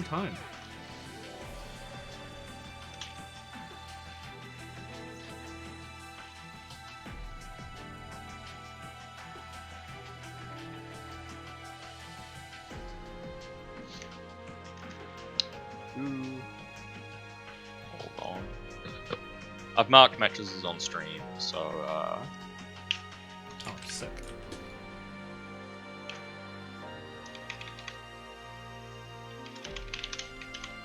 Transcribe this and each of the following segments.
time. Hold on. I've marked matches as on stream, so Oh, sick.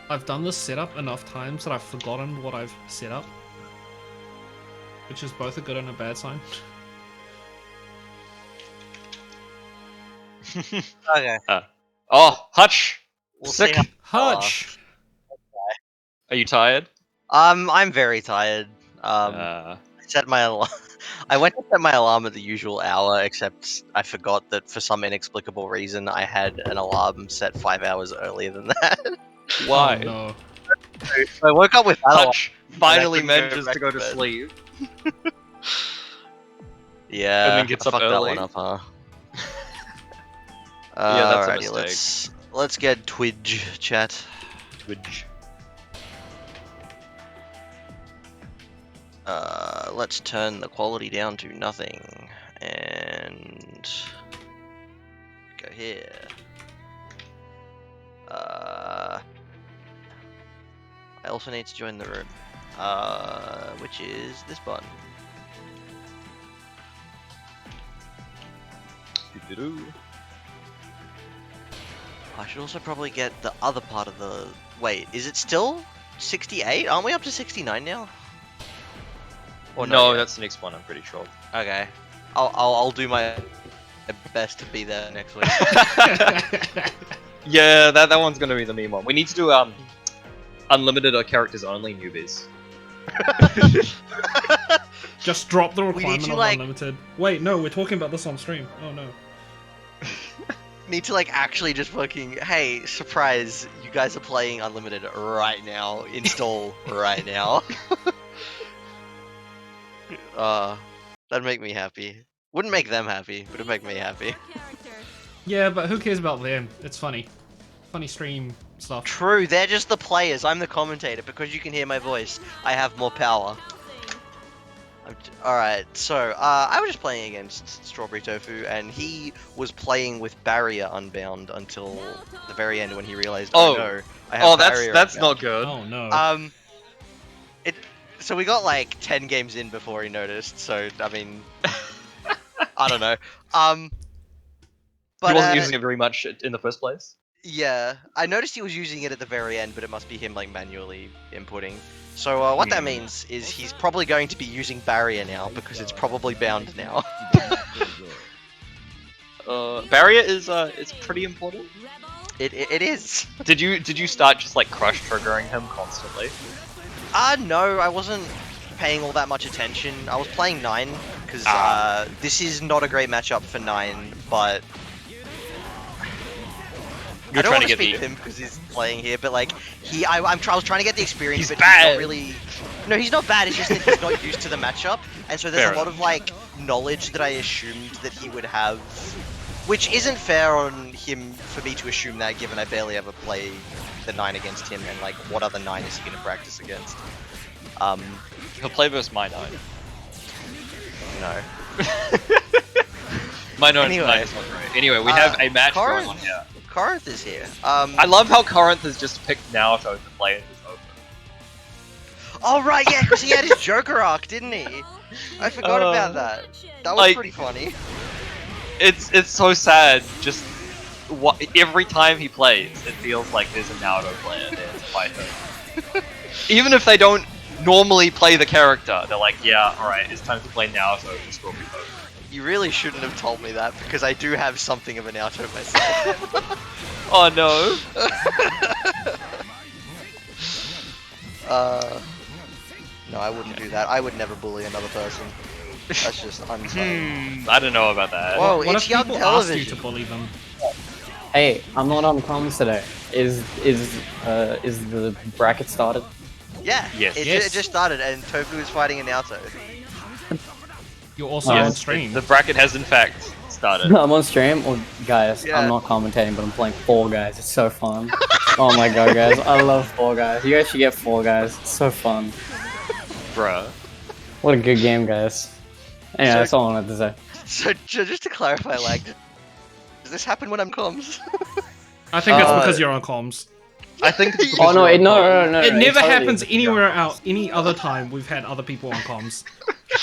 I've done this setup enough times that I've forgotten what I've set up, which is both a good and a bad sign. Okay. Oh, Hutch! We'll Sick! see how- Hutch! Are you tired? I'm very tired. Uh, I set my alarm. I went to set my alarm at the usual hour, except I forgot that for some inexplicable reason I had an alarm set 5 hours earlier than that. why? Oh, no. So I woke up with that alarm. Hutch finally couldn't go manages back to go to to bed. sleep. Yeah, And then gets I up fucked that early. one up, huh? Yeah, that's a Alrighty, mistake. let's get Twitch chat. Twitch. Let's turn the quality down to nothing and go here. I also need to join the room, which is this button. Doo-doo-doo. I should also probably get the other part of the. Wait, is it still 68? Aren't we up to 69 now? Or No, not yet? that's the next one, I'm pretty sure. Okay. I'll do my best to be there next week. Yeah, that one's gonna be the meme one. We need to do unlimited or characters only newbies. Just drop the need requirement to, of like- unlimited. Wait, no, we're talking about this on stream. Oh no. Need to like actually just fucking, hey, surprise, you guys are playing unlimited right now. Install right now. That'd make me happy. Wouldn't make them happy, but it'd make me happy. Yeah, but who cares about them? It's funny. Funny stream stuff. True, they're just the players. I'm the commentator. Because you can hear my voice, I have more power. Alright, so, I was just playing against StrawberryTofu, and he was playing with Barrier Unbound until the very end when he realized, oh no, I have Barrier that's Unbound. not good. Oh no. So we got like 10 games in before he noticed, so, I mean, I don't know. But, He wasn't using it very much in the first place. yeah, I noticed he was using it at the very end, but it must be him like manually inputting. So what that means is he's probably going to be using Barrier now because it's probably bound now. Barrier is it's pretty important. It is. Did you start just like crush triggering him constantly? No, I wasn't paying all that much attention. I was playing 9 because this is not a great matchup for 9, but You're I don't trying want to get speak the to him because he's playing here, but like I was trying to get the experience. He's but He's bad. not really. No, he's not bad. It's just that he's not used to the matchup, and so there's Fair a lot of like knowledge that I assumed that he would have, which isn't fair on him for me to assume that, given I barely ever play the 9 against him, and like what other 9 is he gonna practice against? He'll play versus my 9. No. My 9 Anyway. is not great. Anyway, we have a match going on here. Corinth is here. I love how Corrinth has just picked Naoto to play in his open. Oh right, yeah, because he had his Joker arc, didn't he? I forgot about that. That was like- pretty funny. It's so sad. Just every time he plays, it feels like there's a Naruto player there to fight him. Even if they don't normally play the character, they're like, yeah, alright, it's time to play Naruto for StrawberryTofu. You really shouldn't have told me that because I do have something of an Naruto myself. Oh no. No, I wouldn't do that. I would never bully another person. That's just unfair. I don't know about that. Whoa, What it's if young people asked you television. to bully them? Hey, I'm not on comms today. Is the bracket started? Yeah, Yes. it just started and Tofu is fighting a Naruto. You're also Yes, on stream. The bracket has in fact started. I'm on stream. Or guys, Yeah. I'm not commentating, but I'm playing Fall Guys. It's so fun. Oh my god, guys, I love Fall Guys. You guys should get Fall Guys. It's so fun. Bruh. What a good game, guys. Anyway, So- that's all I wanted to say. So just to clarify, like, does this happen when I'm comms? I think it's Uh, because you're on comms. I think it's Oh because no, you're on no, It never totally happens is. anywhere else. Any other time we've had other people on comms,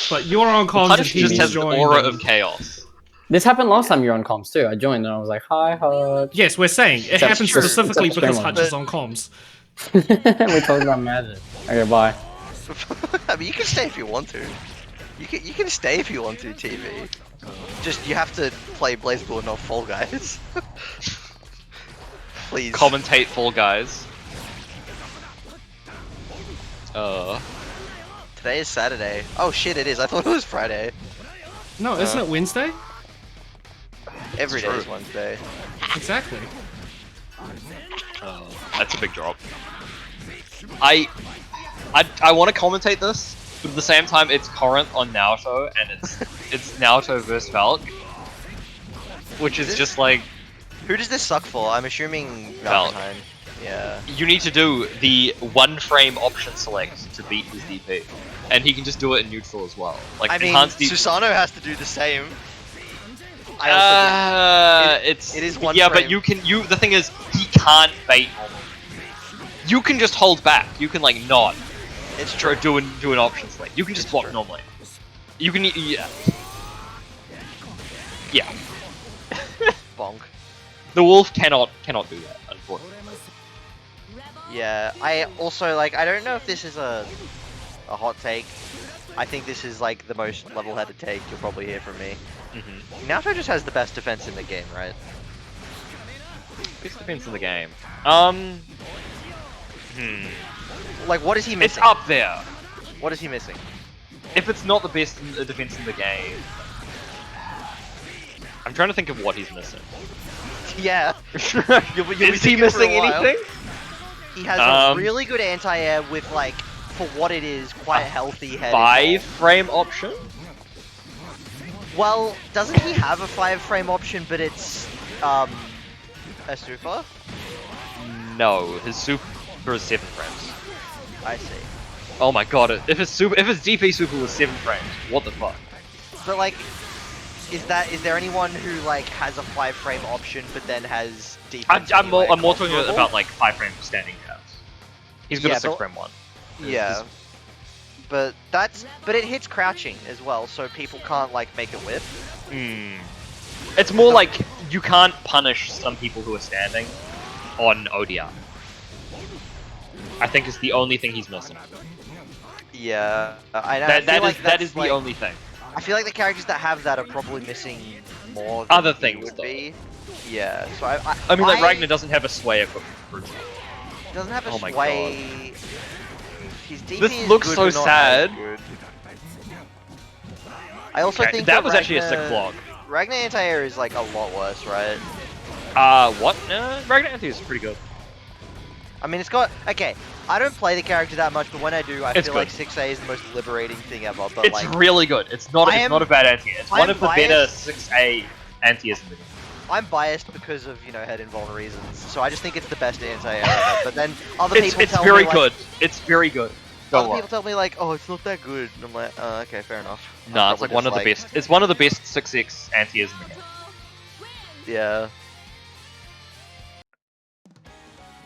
but you're on comms and Punch he's just has the joined. aura and- of chaos. This happened last time you were on comms too. I joined and I was like, hi, Hutch. Yes, we're saying it Except- happens true. specifically Except because stream Hutch is on comms. We talked about magic. Okay, bye. I mean, you can stay if you want to. You can stay if you want to, TV. Just you have to play BlazBlue, not Fall Guys. Please. Commentate Fall Guys. Today is Saturday. Oh shit, it is. I thought it was Friday. No, isn't it Wednesday? Every day true. is Wednesday. Exactly. That's a big drop. I want to commentate this, but at the same time, it's Corrinth on Naoto, and it's Naoto versus Valk, which is just like Who does this suck for? I'm assuming Valk. Valentine. Yeah. you need to do the one frame option select to beat his DP, and he can just do it in neutral as well. Like I mean, enhanced Susano has to do the same. I also it is one yeah, frame. but the thing is, he can't bait normally. You can just hold back. You can like not it's true. do an option select. You can just block normally. You can yeah. Bonk. The wolf cannot do that, unfortunately. Yeah. I also like. I don't know if this is a hot take. I think this is like the most level-headed take you'll probably hear from me. Naoto just has the best defense in the game, right? Best defense in the game. Like, what is he It's missing? up there. What is he missing? If it's not the best defense in the game, I'm trying to think of what he's missing. Yeah. You'll be Is he thinking for a missing while. anything? He has a Um, really good anti-air with, like, for what it is, quite healthy head. 5-frame option? Well, doesn't he have a 5-frame option, but it's, a super? No, his super is 7 frames. I see. Oh my god, if his DP super was 7 frames, what the fuck? But, like, is there anyone who, like, has a 5-frame option, but then has defense I'm more anyway, talking comparable? about like 5-frame standing jabs. He's got Yeah, a 6-frame one. Yeah. But it hits crouching as well, so people can't, like, make it whip. It's more like you can't punish some people who are standing on ODR. I think it's the only thing he's missing. Yeah. I know. That is the only thing. I feel like the characters that have that are probably missing more than Other he things, would though. be. Yeah, so I mean, like Ragnar doesn't have a sway equipment. For example. doesn't have a Oh my sway. His DP This is looks good, so but not sad. as good. I also Okay, think that was actually a sick Ragnar- vlog. Ragnar anti-air is like a lot worse, right? What? Ragnar Anti is pretty good. I mean, it's got okay. I don't play the character that much, but when I do, I It's feel good. like 6A is the most liberating thing ever. But It's like, really good. It's not I am- a bad anti. It's I'm one of the better biased. 6A anti-is in the game. I'm biased because of head invuln reasons. So I just think it's the best anti-air ever. But then other people It's tell very me like, good. It's very good. Don't other worry. people tell me like, oh, it's not that good. And I'm like, oh, okay, fair enough. Nah, I'm it's like probably one of the just best. It's one of the best 6X anti-is in the game. Yeah.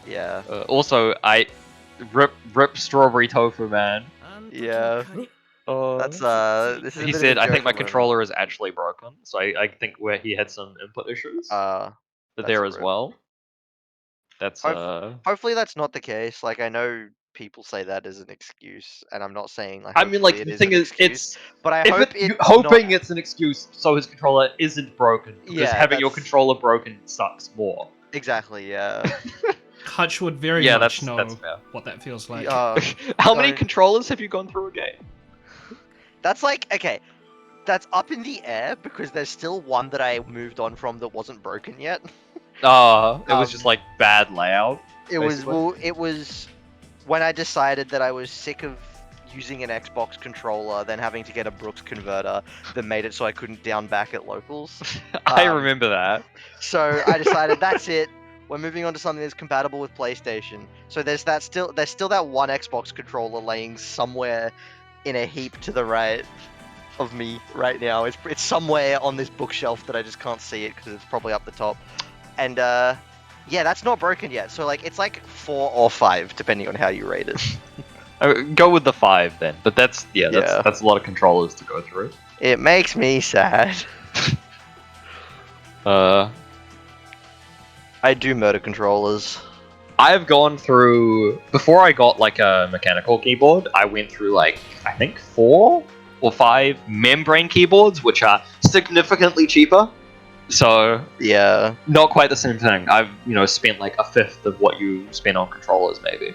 Yeah. Also, I rip StrawberryTofu, man. Yeah. That's this is. He said, "I think my controller is actually broken." So I think where he had some input issues, but that's there a as rip. well. That's Hopefully that's not the case. Like I know people say that as an excuse, and I'm not saying like. I mean, like hopefully the thing an is, excuse, it's but I if hope you're it's hoping not... it's an excuse so his controller isn't broken, because Yeah, having your that's- controller broken sucks more. Exactly. Yeah. Hutch would very Yeah, much that's know fair. what that feels like. How many don't- controllers have you gone through a game? That's like okay. That's up in the air because there's still one that I moved on from that wasn't broken yet. It was just Um, like bad layout. It was Basically. well, it was when I decided that I was sick of using an Xbox controller, then having to get a Brooks converter that made it so I couldn't down back at locals. I um, remember that. So I decided that's it. we're moving on to something that's compatible with PlayStation. So there's still that one Xbox controller laying somewhere in a heap to the right of me right now. It's somewhere on this bookshelf that I just can't see it because it's probably up the top. And yeah, that's not broken yet. So like it's like 4 or 5 depending on how you rate it. Go with the 5 then. But that's a lot of controllers to go through. It makes me sad. I do murder controllers. I've gone through, before I got like a mechanical keyboard, I went through like, I think 4 or 5 membrane keyboards, which are significantly cheaper. So, yeah, not quite the same thing. I've, spent like a fifth of what you spend on controllers, maybe.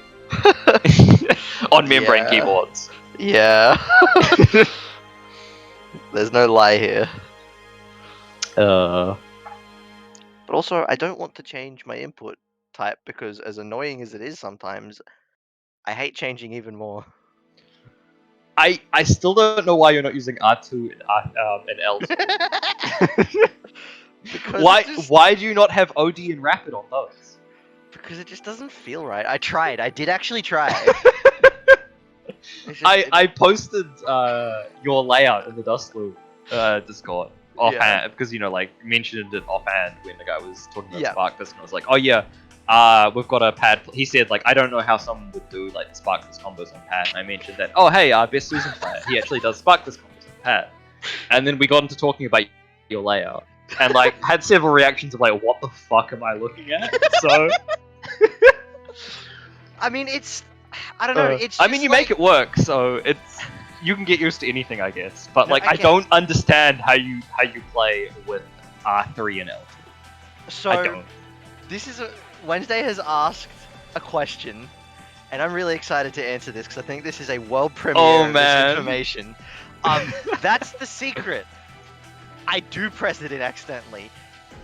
On membrane keyboards. Yeah. There's no lie here. But also, I don't want to change my input type because, as annoying as it is sometimes, I hate changing even more. I still don't know why you're not using R2 and L2. Why do you not have OD and Rapid on those? Because it just doesn't feel right. I tried. I did actually try. I posted your layout in the Dust Loop Discord offhand because mentioned it offhand when the guy was talking about Spark Fist, and I was like, oh yeah, we've got a pad. He said like, I don't know how someone would do like the Spark Fist combos on pad. And I mentioned that, oh hey, our best Susan player, he actually does Spark Fist combos on pad. And then we got into talking about your layout, and like had several reactions of like, what the fuck am I looking at? So, I mean, I don't know. It's. I mean, you make it work, so you can get used to anything, I guess. But like, I don't understand how you play with R3 and L2. So, I don't. Wednesday has asked a question, and I'm really excited to answer this because I think this is a world premiere of this information. That's the secret. I do press it in accidentally,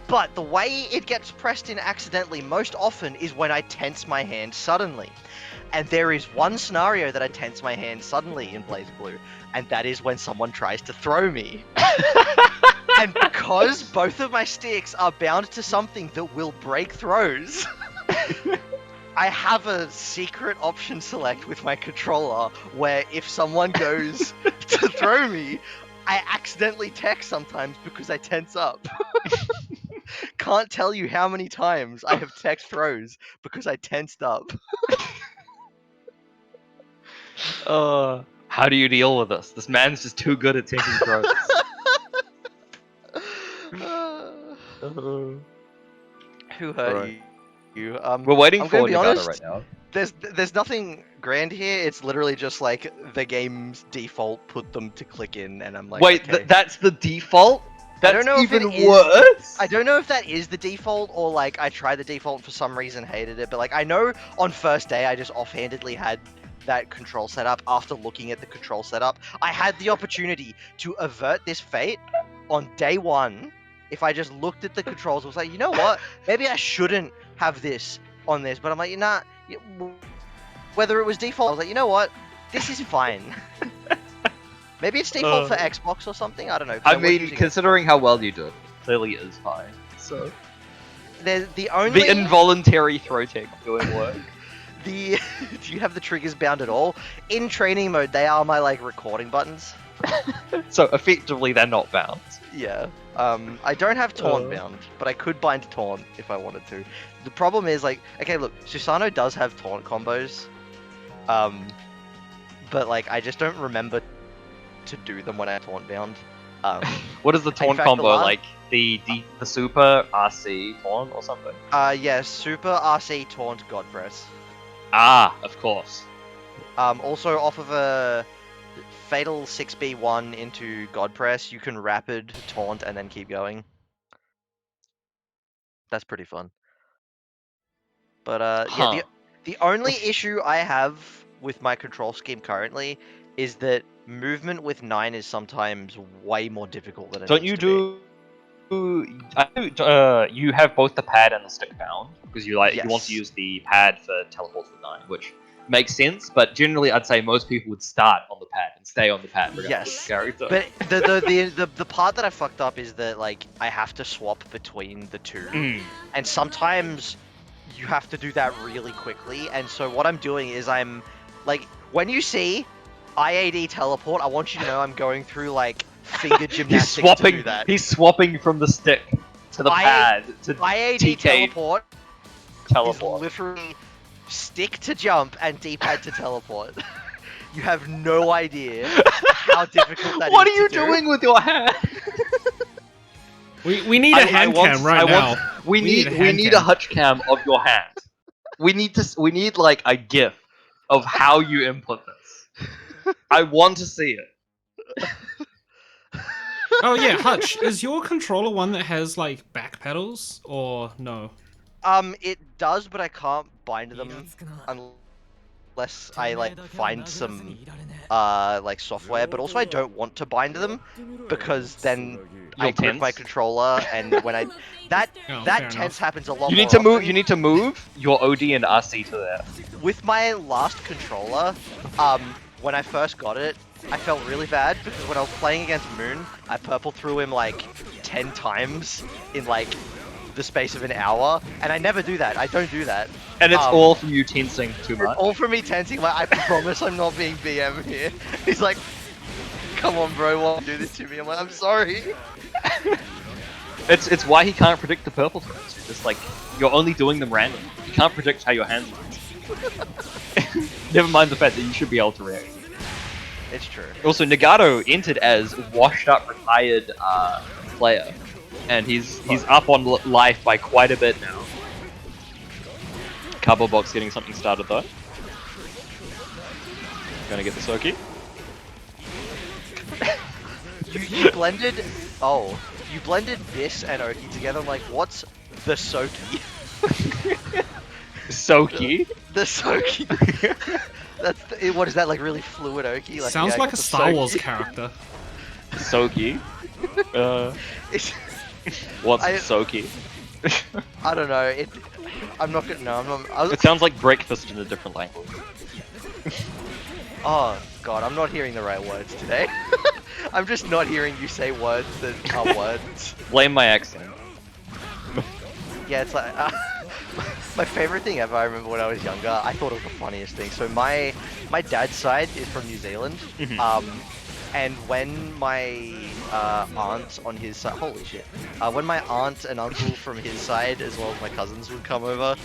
but the way it gets pressed in accidentally most often is when I tense my hand suddenly. And there is one scenario that I tense my hand suddenly in BlazBlue, and that is when someone tries to throw me. And because both of my sticks are bound to something that will break throws, I have a secret option select with my controller where if someone goes to throw me, I accidentally text sometimes because I tense up. Can't tell you how many times I have text throws because I tensed up. How do you deal with this? This man's just too good at taking throws. Who hurt you? We're waiting for Negato honest, right now. There's nothing grand here. It's literally just like the game's default put them to click in, and I'm like, wait, okay. That's the default? That's I don't know even if it worse. I don't know if that is the default or like I tried the default and for some reason hated it, but like I know on first day I just offhandedly had that control setup after looking at the control setup. I had the opportunity to avert this fate on day 1 if I just looked at the controls. I was like, you know what? Maybe I shouldn't have this on this, but I'm like, nah. Whether it was default, I was like, you know what? This is fine. Maybe it's default for Xbox or something. I don't know. I mean, considering how well you do it, clearly it is fine. So the involuntary throw tech doing work. Do you have the triggers bound at all? In training mode, they are my like recording buttons. So effectively, they're not bound. Yeah. I don't have taunt bound, but I could bind taunt if I wanted to. The problem is like, okay, look, Susano does have taunt combos, but like I just don't remember to do them when I taunt bound. What is the taunt combo like? The super RC taunt or something? Yeah, super RC taunt God press. Ah, of course. Also off of a Fatal 6B1 into God Press, you can rapid taunt and then keep going. That's pretty fun. But yeah, the only issue I have with my control scheme currently is that movement with 9 is sometimes way more difficult than it Don't needs you to do? You have both the pad and the stick bound because you you want to use the pad for teleports with 9, which makes sense. But generally, I'd say most people would start on the pad and stay on the pad regardless of character. But the part that I fucked up is that like I have to swap between the two, and sometimes you have to do that really quickly. And so what I'm doing is I'm like, when you see IAD teleport, I want you to know I'm going through like finger gymnastics to do that. He's swapping from the stick to the pad to IAD TK teleport teleport. is literally stick to jump and D-pad to teleport. You have no idea how difficult that is. What are you to do. doing with your hand? We need a hand cam right now. We need a hutch cam of your hand. We need like a GIF of how you input this. I want to see it. Oh yeah, Hutch, is your controller one that has like back pedals or no? It does, but I can't bind them unless I like find some like software. But also I don't want to bind them because then I grip my controller, and when I that tense happens a lot. You need to move. You need to move your OD and RC to there. With my last controller, when I first got it, I felt really bad because when I was playing against Moon, I purple threw him like 10 times in like the space of an hour, and I never do that. I don't do that. And it's all from you tensing too much. All from me tensing. Like, I promise I'm not being BM here. He's like, come on, bro, why do this to me? I'm like, I'm sorry. It's why he can't predict the purple throws. You're just like, you're only doing them randomly. You can't predict how your hands work. Never mind the fact that you should be able to react. It's true. Also, Negato entered as washed up retired player, and he's up on life by quite a bit now. CardboardBox getting something started though. Gonna get the Soki. You blended. Oh, you blended this and Oki together. I'm like, what's the Soki? Soki. The Soki. What is that, like really fluid Oki? Like, sounds like a Star Wars character. Soki. What's Soki? I don't know. I'm not gonna. No, I'm not. It sounds like breakfast in a different language. Oh god, I'm not hearing the right words today. I'm just not hearing you say words that are words. Blame my accent. Yeah, it's like my favorite thing ever. I remember when I was younger, I thought it was the funniest thing. So my dad's side is from New Zealand, and when my aunt on his side, holy shit, when my aunt and uncle from his side, as well as my cousins, would come over,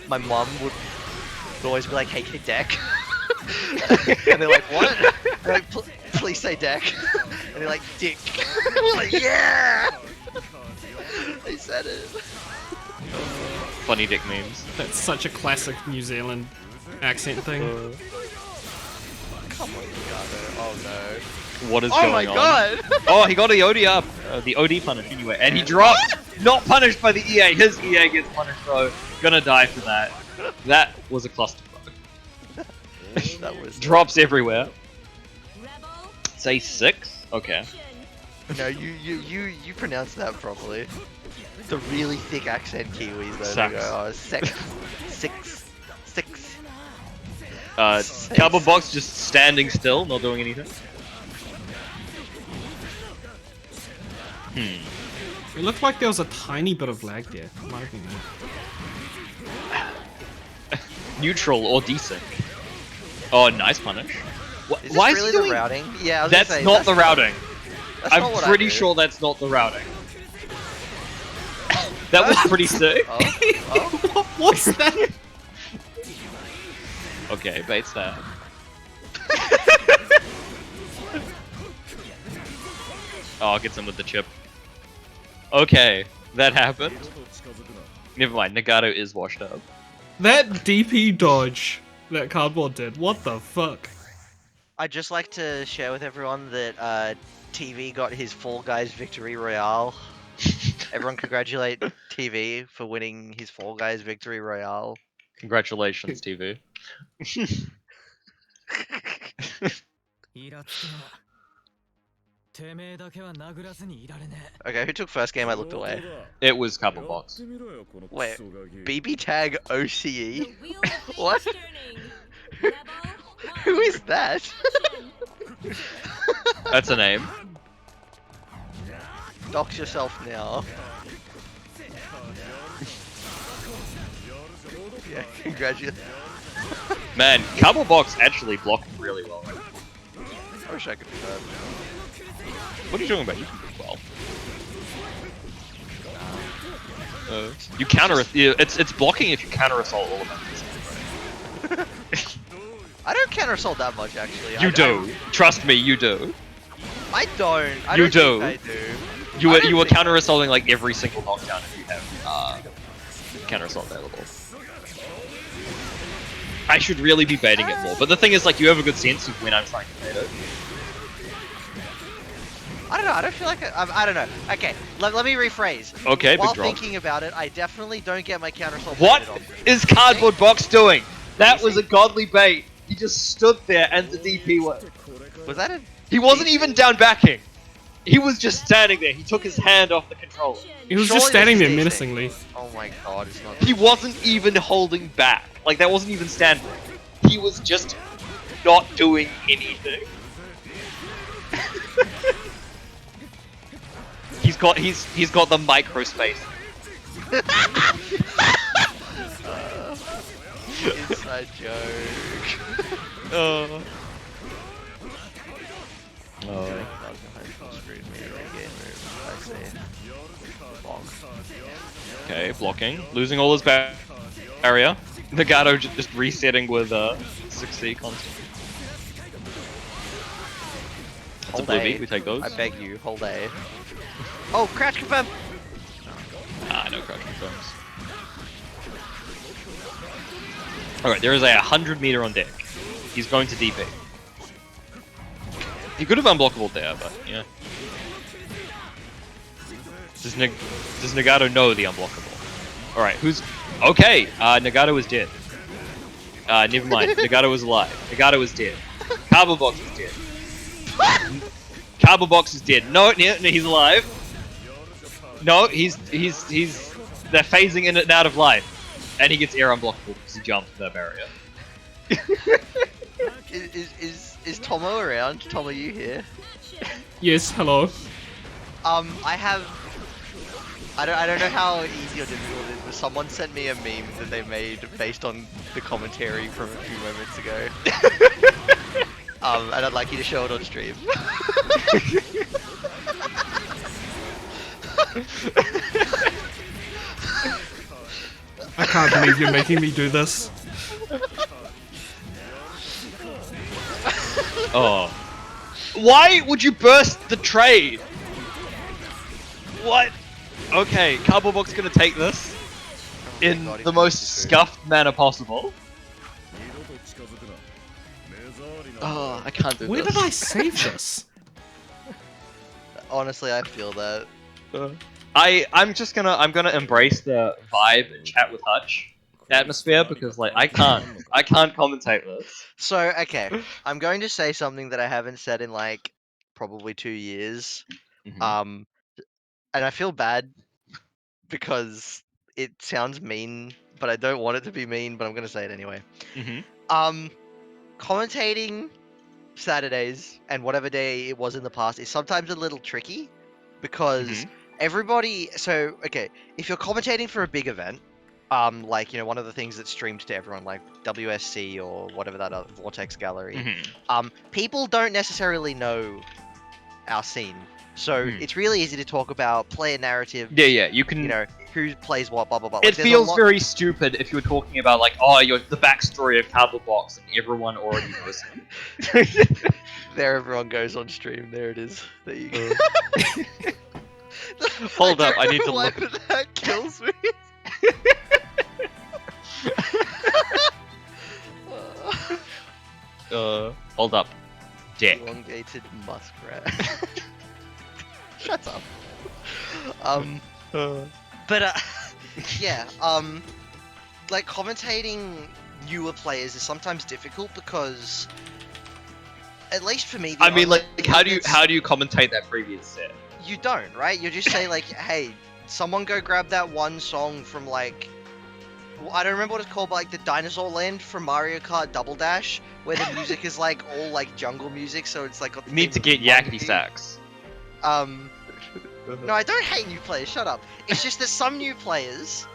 my mum would always be like, "Hey, deck," and they're like, "What?" They're like, "Please say deck," and they're like, "Dick." We're like, "Yeah!" They said it. Funny dick memes. That's such a classic New Zealand accent thing. Come on, Negato. Oh no. What is going on? Oh my god! Oh, he got the OD up. The OD punish anyway. And he dropped! Not punished by the EA. His EA gets punished though. Gonna die for that. That was a clusterfuck. That was... Drops everywhere. Say 6? Okay. No, you pronounced that properly. The really thick accent Kiwis though. Sucks. They go, oh, six. CardboardBox just standing still, not doing anything. It looked like there was a tiny bit of lag there. Might have been me. Neutral or desync. Oh, nice punish. Is Why this is really he doing... the routing? Yeah, I was That's gonna say, not the routing. That's not I'm what pretty I do. sure that's not the routing. That was pretty sick. Oh. What's that? Okay, bait stab. Oh, gets him with the chip. Okay, that happened. Never mind, Negato is washed up. That DP dodge that Cardboard did. What the fuck? I'd just like to share with everyone that TV got his Fall Guys Victory Royale. Everyone congratulate TV for winning his Fall Guys Victory Royale. Congratulations, TV. Okay, who took first game? I looked away. It was CardboardBox. Wait, BB tag OCE? What? Who is that? That's a name. Dox yourself now. Congratulations. Man, CardboardBox actually blocked really well. I wish I could do that. What are you talking about? You can do well. You counter. It's blocking if you counter assault all of them. I don't counter assault that much actually. You do. Trust me, you do. I don't. I You don't do. think I do. You were counter assaulting like every single knockdown if you have counter assault available. I should really be baiting it more, but the thing is, like, you have a good sense of when I'm trying to bait it. I don't know. I don't feel like I don't know. Okay, let me rephrase. Okay, While big drop. thinking about it, I definitely don't get my counter assault. What baited on. is CardboardBox doing? That was a godly bait. He just stood there and the DP worked. Was that a? He wasn't even down backing. He was just standing there. He took his hand off the controller. He was Surely just standing this there is menacingly. Oh my god, it's not. He wasn't even holding back. Like, that wasn't even standing. He was just not doing anything. he's got the micro space. Inside joke. Oh. Okay, blocking. Losing all his barrier. Negato just resetting with 6C constant. That's a Hold blue A. beat, we take those. I beg you, hold A. Oh, crouch confirm! Ah, no crouch confirms. Alright, there is a 100-meter on deck. He's going to DP. He could have unblockable there, but yeah. Does Negato know the unblockable? Alright, who's... Okay, Negato is dead. Never mind, Negato is alive. Negato is dead. CardboardBox is dead. CardboardBox is dead. No, he's alive. No, he's they're phasing in and out of life. And he gets air unblockable because he jumped that barrier. Is Tomo around? Tom, are you here? Yes, hello. I don't know how easy or difficult it is, but someone sent me a meme that they made based on the commentary from a few moments ago. And I'd like you to show it on stream. I can't believe you're making me do this. Oh. Why would you burst the trade? What? Okay, CardboardBox gonna take this in the most scuffed manner possible. Oh, I can't do Where this. did I save this? Honestly, I feel that. I'm gonna embrace the vibe and chat with Hutch atmosphere because like I can't commentate this. So, okay, I'm going to say something that I haven't said in like probably 2 years. Mhm. And I feel bad because it sounds mean, but I don't want it to be mean, but I'm going to say it anyway. Commentating Saturdays and whatever day it was in the past is sometimes a little tricky because everybody. So, okay, if you're commentating for a big event, like, you know, one of the things that's streamed to everyone, like WSC or whatever that other Vortex Gallery, people don't necessarily know our scene. So it's really easy to talk about player narrative. Yeah, you can. You know, who plays what, blah blah blah. It feels very stupid if you were talking about like, oh, you're the backstory of CardboardBox and everyone already knows him. There, everyone goes on stream. There it is. There you go. Hold up, I need to why, look. but that kills me. Hold up. Dick. Elongated muskrat. Shut up. But yeah, like commentating newer players is sometimes difficult because, at least for me, I mean, like, how do you commentate that previous set? You don't, right? You just say like, hey, someone go grab that one song from like, I don't remember what it's called, but like the Dinosaur Land from Mario Kart Double Dash, where the music is like all like jungle music, so it's like. You need to get yakety sax. No, I don't hate new players. Shut up. It's just that some new players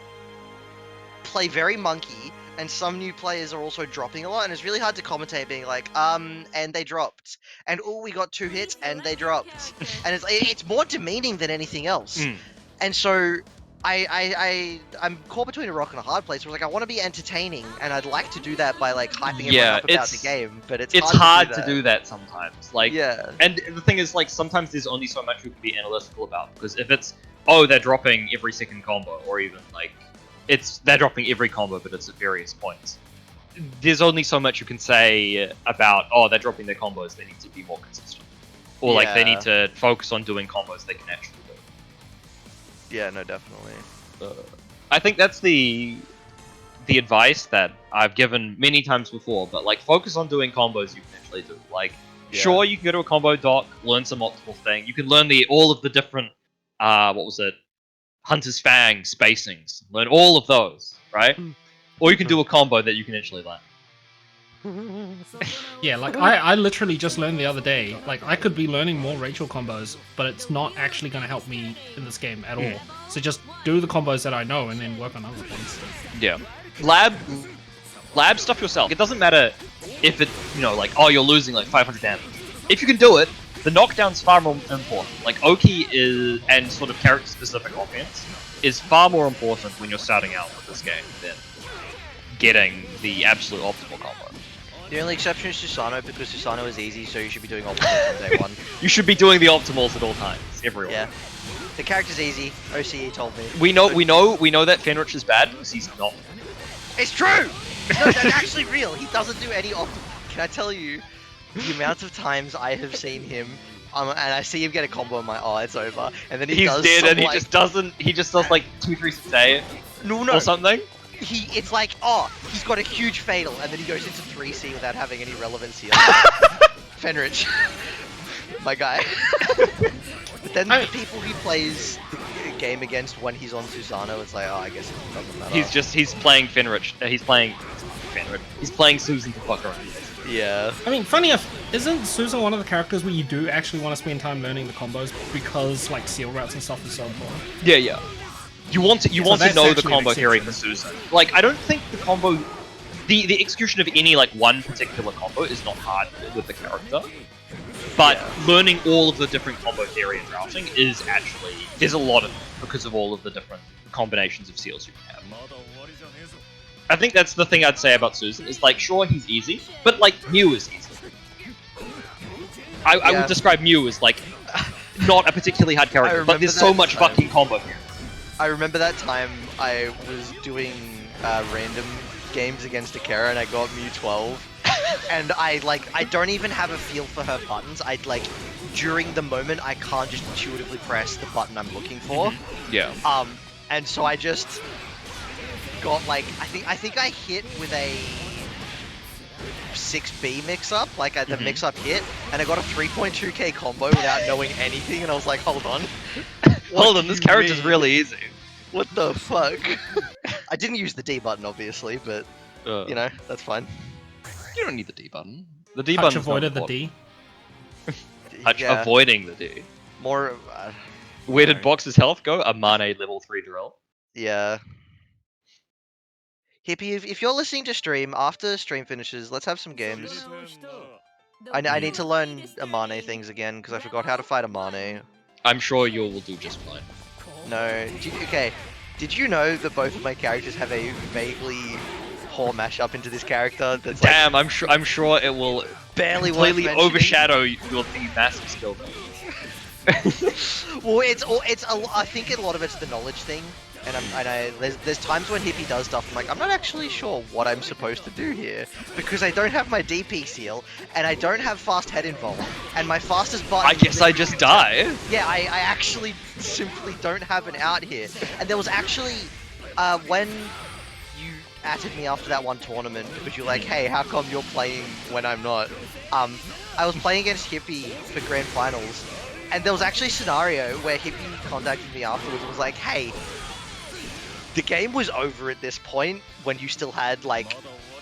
play very monkey, and some new players are also dropping a lot, and it's really hard to commentate being like, and they dropped, and oh, we got 2 hits, and they dropped, and it's more demeaning than anything else. And so I'm caught between a rock and a hard place. Where like I want to be entertaining, and I'd like to do that by like hyping everyone up about the game, but it's hard to do that sometimes. Like, yeah. And the thing is, like, sometimes there's only so much you can be analytical about, because if it's, oh, they're dropping every second combo, or even like they're dropping every combo, but it's at various points. There's only so much you can say about, oh, they're dropping their combos, they need to be more consistent. Or like they need to focus on doing combos they can actually do. Yeah, no, definitely. I think that's the advice that I've given many times before, but like focus on doing combos you can actually do. Like, sure, you can go to a combo doc, learn some optimal thing. You can learn all of the different, Hunter's Fang spacings. Learn all of those, right? Or you can do a combo that you can actually learn. Yeah, like I literally just learned the other day, like I could be learning more Rachel combos, but it's not actually going to help me in this game at all. So just do the combos that I know and then work on other things. Yeah. Lab stuff yourself. It doesn't matter if it, like, oh, you're losing like 500 damage. If you can do it, the knockdown's far more important. Like, Oki is, and sort of character-specific offense, is far more important when you're starting out with this game than getting the absolute optimal combo. The only exception is Susano, because Susano is easy, so you should be doing optimals on day 1. You should be doing the optimals at all times, everyone. Yeah. The character's easy. OCE told me. We know that Fenrich is bad because he's not. It's true! No, that's actually real. He doesn't do any optimal. Can I tell you the amount of times I have seen him, and I see him get a combo in my, oh, it's over, and then he's dead, and he just does like 2-3 a day, or something. It's like, oh, he's got a huge fatal, and then he goes into 3C without having any relevancy. Fenrich, my guy. But then the people he plays the game against when he's on Susano, it's like, oh, I guess it doesn't matter. He's playing Fenrich. He's playing Fenrich. He's playing Susan to fuck around. Yeah. I mean, funny enough, isn't Susan one of the characters where you do actually want to spend time learning the combos because like seal routes and stuff is so important? Yeah. You want to know the combo theory for Susan. Like, I don't think the combo, the execution of any like one particular combo is not hard with the character, but learning all of the different combo theory and routing is actually, there's a lot of it because of all of the different combinations of seals you can have. I think that's the thing I'd say about Susan, is like, sure, he's easy, but like, Mew is easy. I would describe Mew as like, not a particularly hard character, but there's so much fucking combo here. I remember that time I was doing random games against Akira and I got Mew 12. And I don't even have a feel for her buttons. During the moment, I can't just intuitively press the button I'm looking for. Yeah. And so I just got I think I hit with a 6B mix-up, the mix-up hit, and I got a 3.2k combo without knowing anything, and I was like, hold on. Hold on, this character's really easy. What the fuck? I didn't use the D button, obviously, but, that's fine. You don't need the D button. The D button avoided the D. Avoiding the D. More. Where did Box's health go? A Mane level 3 drill. Yeah. Hippy, if you're listening to stream, after stream finishes, let's have some games. I need to learn Amane things again, because I forgot how to fight Amane. I'm sure you will do just fine. No. Did you know that both of my characters have a vaguely poor mashup into this character? That's damn, I'm sure it will barely completely overshadow your massive skill. Well, I think a lot of it's the knowledge thing. And there's times when Hippy does stuff, I'm like, I'm not actually sure what I'm supposed to do here, because I don't have my DP seal, and I don't have fast head involved, and my fastest button... I guess I just die. Yeah, I actually simply don't have an out here. And there was actually, when you atted me after that one tournament, because you're like, hey, how come you're playing when I'm not? I was playing against Hippy for Grand Finals, and there was actually a scenario where Hippy contacted me afterwards and was like, hey, the game was over at this point when you still had,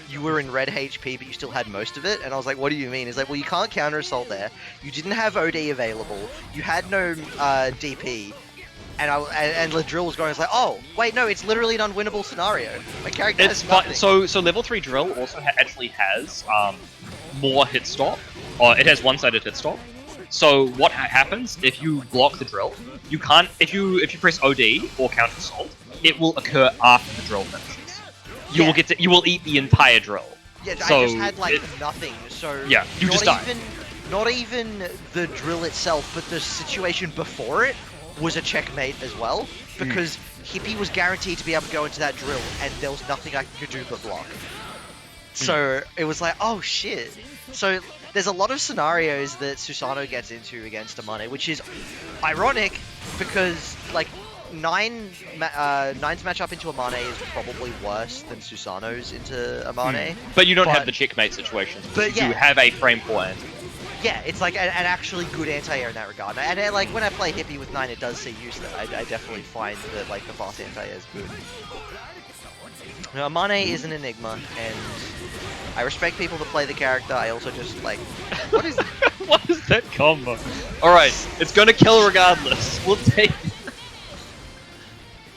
you were in red HP, but you still had most of it. And I was like, what do you mean? He's like, well, you can't counter assault there. You didn't have OD available. You had no DP. and the drill was going. It's like, oh wait, no, it's literally an unwinnable scenario. My character It's has fun. nothing. So level 3 drill also actually has more hit stop, or it has one-sided hit stop. So what happens if you block the drill? You can't if you press OD or counter assault, it will occur after the drill finishes. You will eat the entire drill. Yeah, So I just had like nothing. So yeah, you just die. Not even the drill itself, but the situation before it was a checkmate as well, because Hippy was guaranteed to be able to go into that drill, and there was nothing I could do but block. So it was like, oh shit. So there's a lot of scenarios that Susanoo gets into against Amane, which is ironic because like Nine's matchup into Amane is probably worse than Susanoo's into Amane. But you don't have the checkmate situations. But you have a frame 4 anti. Yeah, it's like an actually good anti-air in that regard. And like when I play Hippy with 9, it does see use that. I definitely find that like the fast anti-air is good. Now, Amane is an enigma, and I respect people that play the character. I also just like, what is what is that combo? All right, it's gonna kill regardless. We'll take.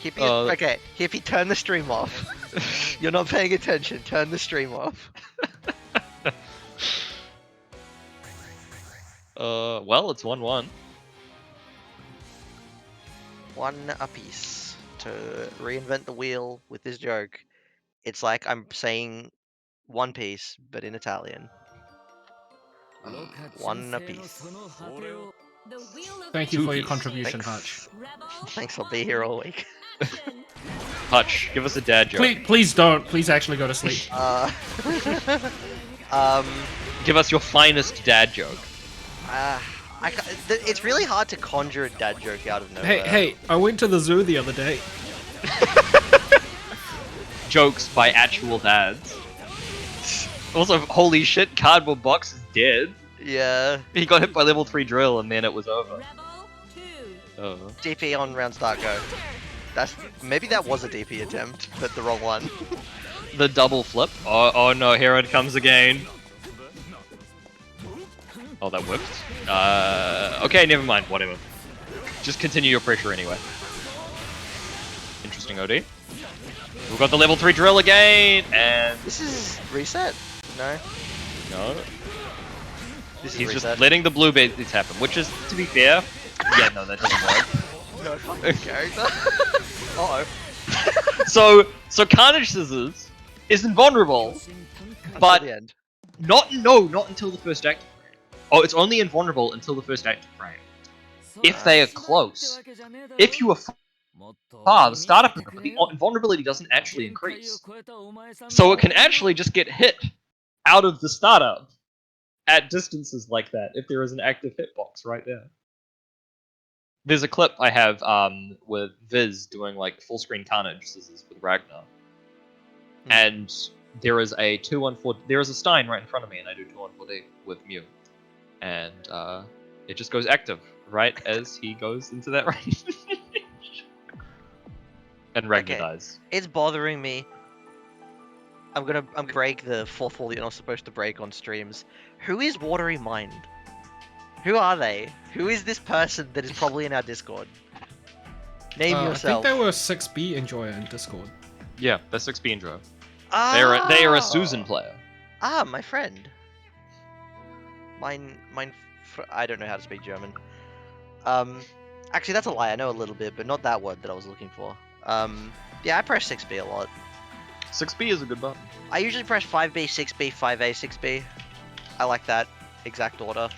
Hippy, okay, Hippy, turn the stream off. You're not paying attention. Turn the stream off. Well, it's 1-1. 1 apiece. To reinvent the wheel with this joke, it's like I'm saying One Piece, but in Italian. 1 apiece. Thank you for your contribution, Hutch. Thanks, I'll be here all week. Hutch, give us a dad joke. Please don't. Please actually go to sleep. Give us your finest dad joke. It's really hard to conjure a dad joke out of nowhere. Hey, I went to the zoo the other day. Jokes by actual dads. Also, holy shit, CardboardBox is dead. Yeah. He got hit by level 3 drill and then it was over. Oh. DP on round start go. Maybe that was a DP attempt, but the wrong one. The double flip. Oh no, here it comes again. Oh, that whipped. Okay, never mind, whatever. Just continue your pressure anyway. Interesting OD. We've got the level 3 drill again, and... This is reset? No? No. This is He's reset. just letting the blue bits happen, which is, to be fair... Yeah, no, that doesn't work. No fucking character. Uh-oh. So Carnage Scissors is invulnerable, but the end. not until the first active frame. Oh, it's only invulnerable until the first active frame. If they are close. If you are far, the startup the invulnerability doesn't actually increase. So it can actually just get hit out of the startup at distances like that if there is an active hitbox right there. There's a clip I have with Viz doing like full screen Carnage Scissors with Ragnar. And there is a 2-1-4. There is a Stein right in front of me, and I do 2-1-4D with Mew. And it just goes active right as he goes into that range. And Ragnar dies. It's bothering me. I'm gonna break the fourth wall that you're not supposed to break on streams. Who is Watery Mind? Who are they? Who is this person that is probably in our Discord? Name yourself. I think they were 6B enjoyer in Discord. Yeah, they're 6B Enjoy. Ah, They are a Susan player. Ah, my friend. Mine. I don't know how to speak German. Actually, that's a lie. I know a little bit, but not that word that I was looking for. Yeah, I press 6B a lot. 6B is a good button. I usually press 5B, 6B, 5A, 6B. I like that exact order.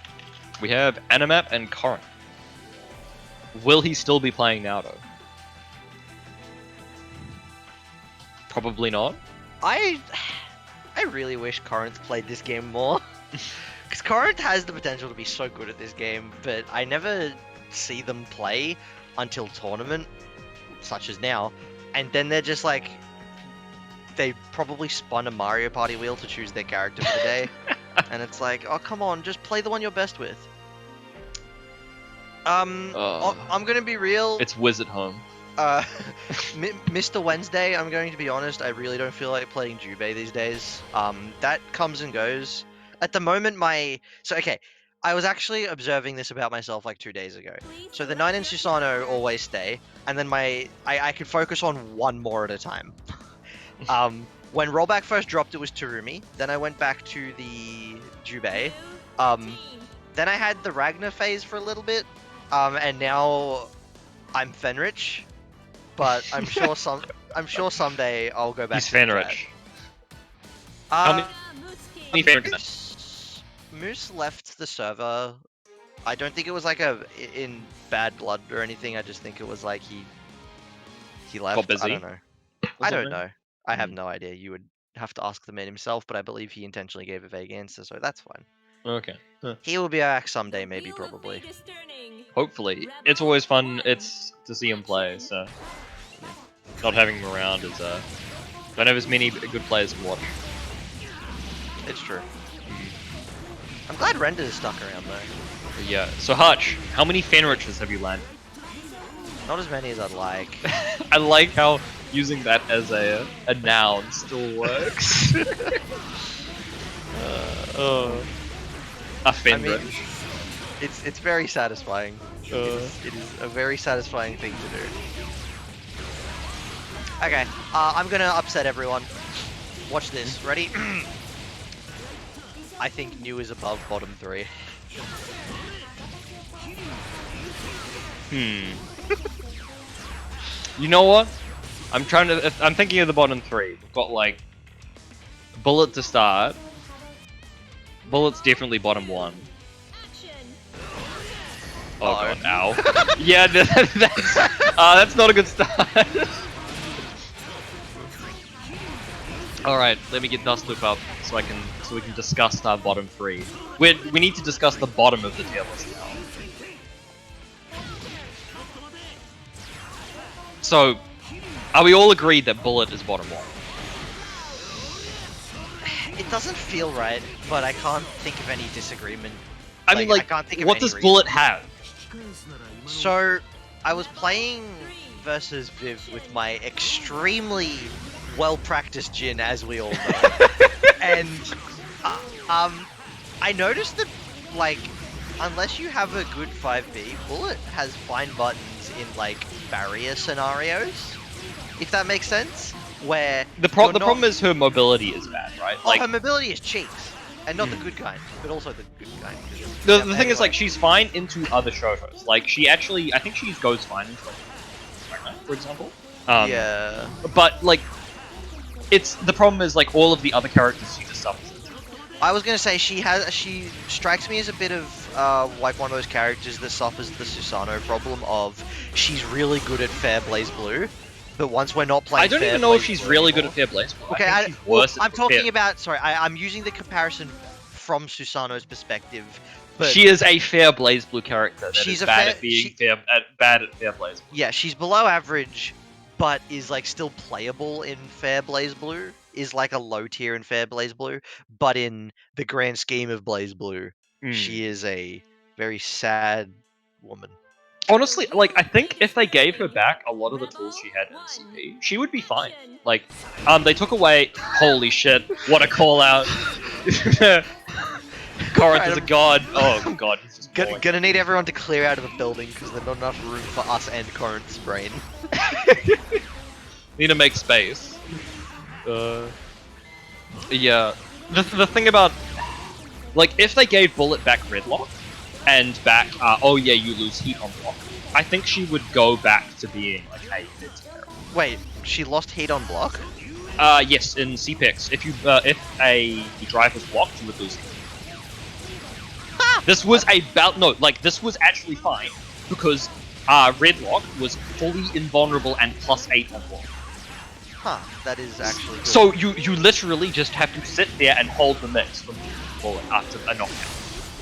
We have Animap and Corrinth. Will he still be playing Naruto? Probably not. I really wish Corrinth played this game more. Because Corrinth has the potential to be so good at this game, but I never see them play until tournament, such as now. And then they're just like... They probably spun a Mario Party wheel to choose their character for the day. And it's like, oh, come on, just play the one you're best with. I'm gonna be real. It's Wizard Home. Mr. Wednesday, I'm going to be honest, I really don't feel like playing Jubei these days. That comes and goes. At the moment, okay, I was actually observing this about myself like 2 days ago. So the 9 in Susano always stay, and then I could focus on one more at a time. When rollback first dropped, it was Terumi. Then I went back to the Jubei. Then I had the Ragnar phase for a little bit, and now I'm Fenrich. But I'm sure someday I'll go back. He's to the Fenrich. Trad. Many Fenrich. Moose left the server. I don't think it was like in bad blood or anything. I just think it was like he left. Got busy. I don't know. I don't know. I have no idea. You would have to ask the man himself, but I believe he intentionally gave a vague answer, so that's fine. Okay. He will be back someday, maybe, probably. Hopefully. It's always fun. It's to see him play, so not having him around is don't have as many good players to watch. It's true. I'm glad Render is stuck around though. But yeah. So Hutch, how many Fenriches have you landed? Not as many as I'd like. I like how using that as a noun still works. A Fenrich. I mean, it's very satisfying. It is a very satisfying thing to do. Okay, I'm gonna upset everyone. Watch this. Ready? I think New is above bottom 3. You know what? I'm thinking of the bottom 3. We've got like Bullet to start. Bullet's definitely bottom 1. Oh god, ow. Yeah, that's not a good start. Alright, let me get Dustloop up so we can discuss our bottom 3. We need to discuss the bottom of the tier list now. So, are we all agreed that Bullet is bottom 1? It doesn't feel right, but I can't think of any disagreement. I mean, like, I can't think of what any does reason. Bullet have? So, I was playing versus Viv with my extremely well-practiced Jhin, as we all know, and I noticed that, like, unless you have a good 5B, Bullet has fine buttons in like barrier scenarios, if that makes sense. Where the problem is her mobility is bad, right? Her mobility is cheeks, and not the good kind, but also the good kind. The thing is, like, she's fine into other shotos. Like, I think she goes fine into, like, Ragnar, for example. Yeah. But, like, the problem is, like, all of the other characters she just suffers into. I was gonna say, she strikes me as a bit of, like, one of those characters that suffers the Susano problem of, she's really good at Fair Blaze Blue, but once we're not playing I don't even know if she's really good at Fair Blaze Blue. Okay, I'm talking about, sorry, I'm using the comparison from Susano's perspective. But she is a Fair Blaze Blue character that she's is bad at being bad at Fair Blaze Blue. Yeah, she's below average, but is like still playable in Fair Blaze Blue. Is like a low tier in Fair Blaze Blue, but in the grand scheme of Blaze Blue, she is a very sad woman. Honestly, like, I think if they gave her back a lot of the tools she had in CP, she would be fine. Like, they took away. Holy shit! What a call out! Corrinth is a god. Oh god, he's just gonna need everyone to clear out of the building because there's not enough room for us and Corrinth's brain. Need to make space. Yeah. The thing about, like, if they gave Bullet back Redlock and back, oh yeah, you lose heat on block, I think she would go back to being like a mid tier. Wait, she lost heat on block? Yes, in CPX, if a drive was blocked, you would lose heat. This was this was actually fine because Redlock was fully invulnerable and +8 on block. Huh, that is actually good. So you literally just have to sit there and hold the mix from Bullet after a knockdown.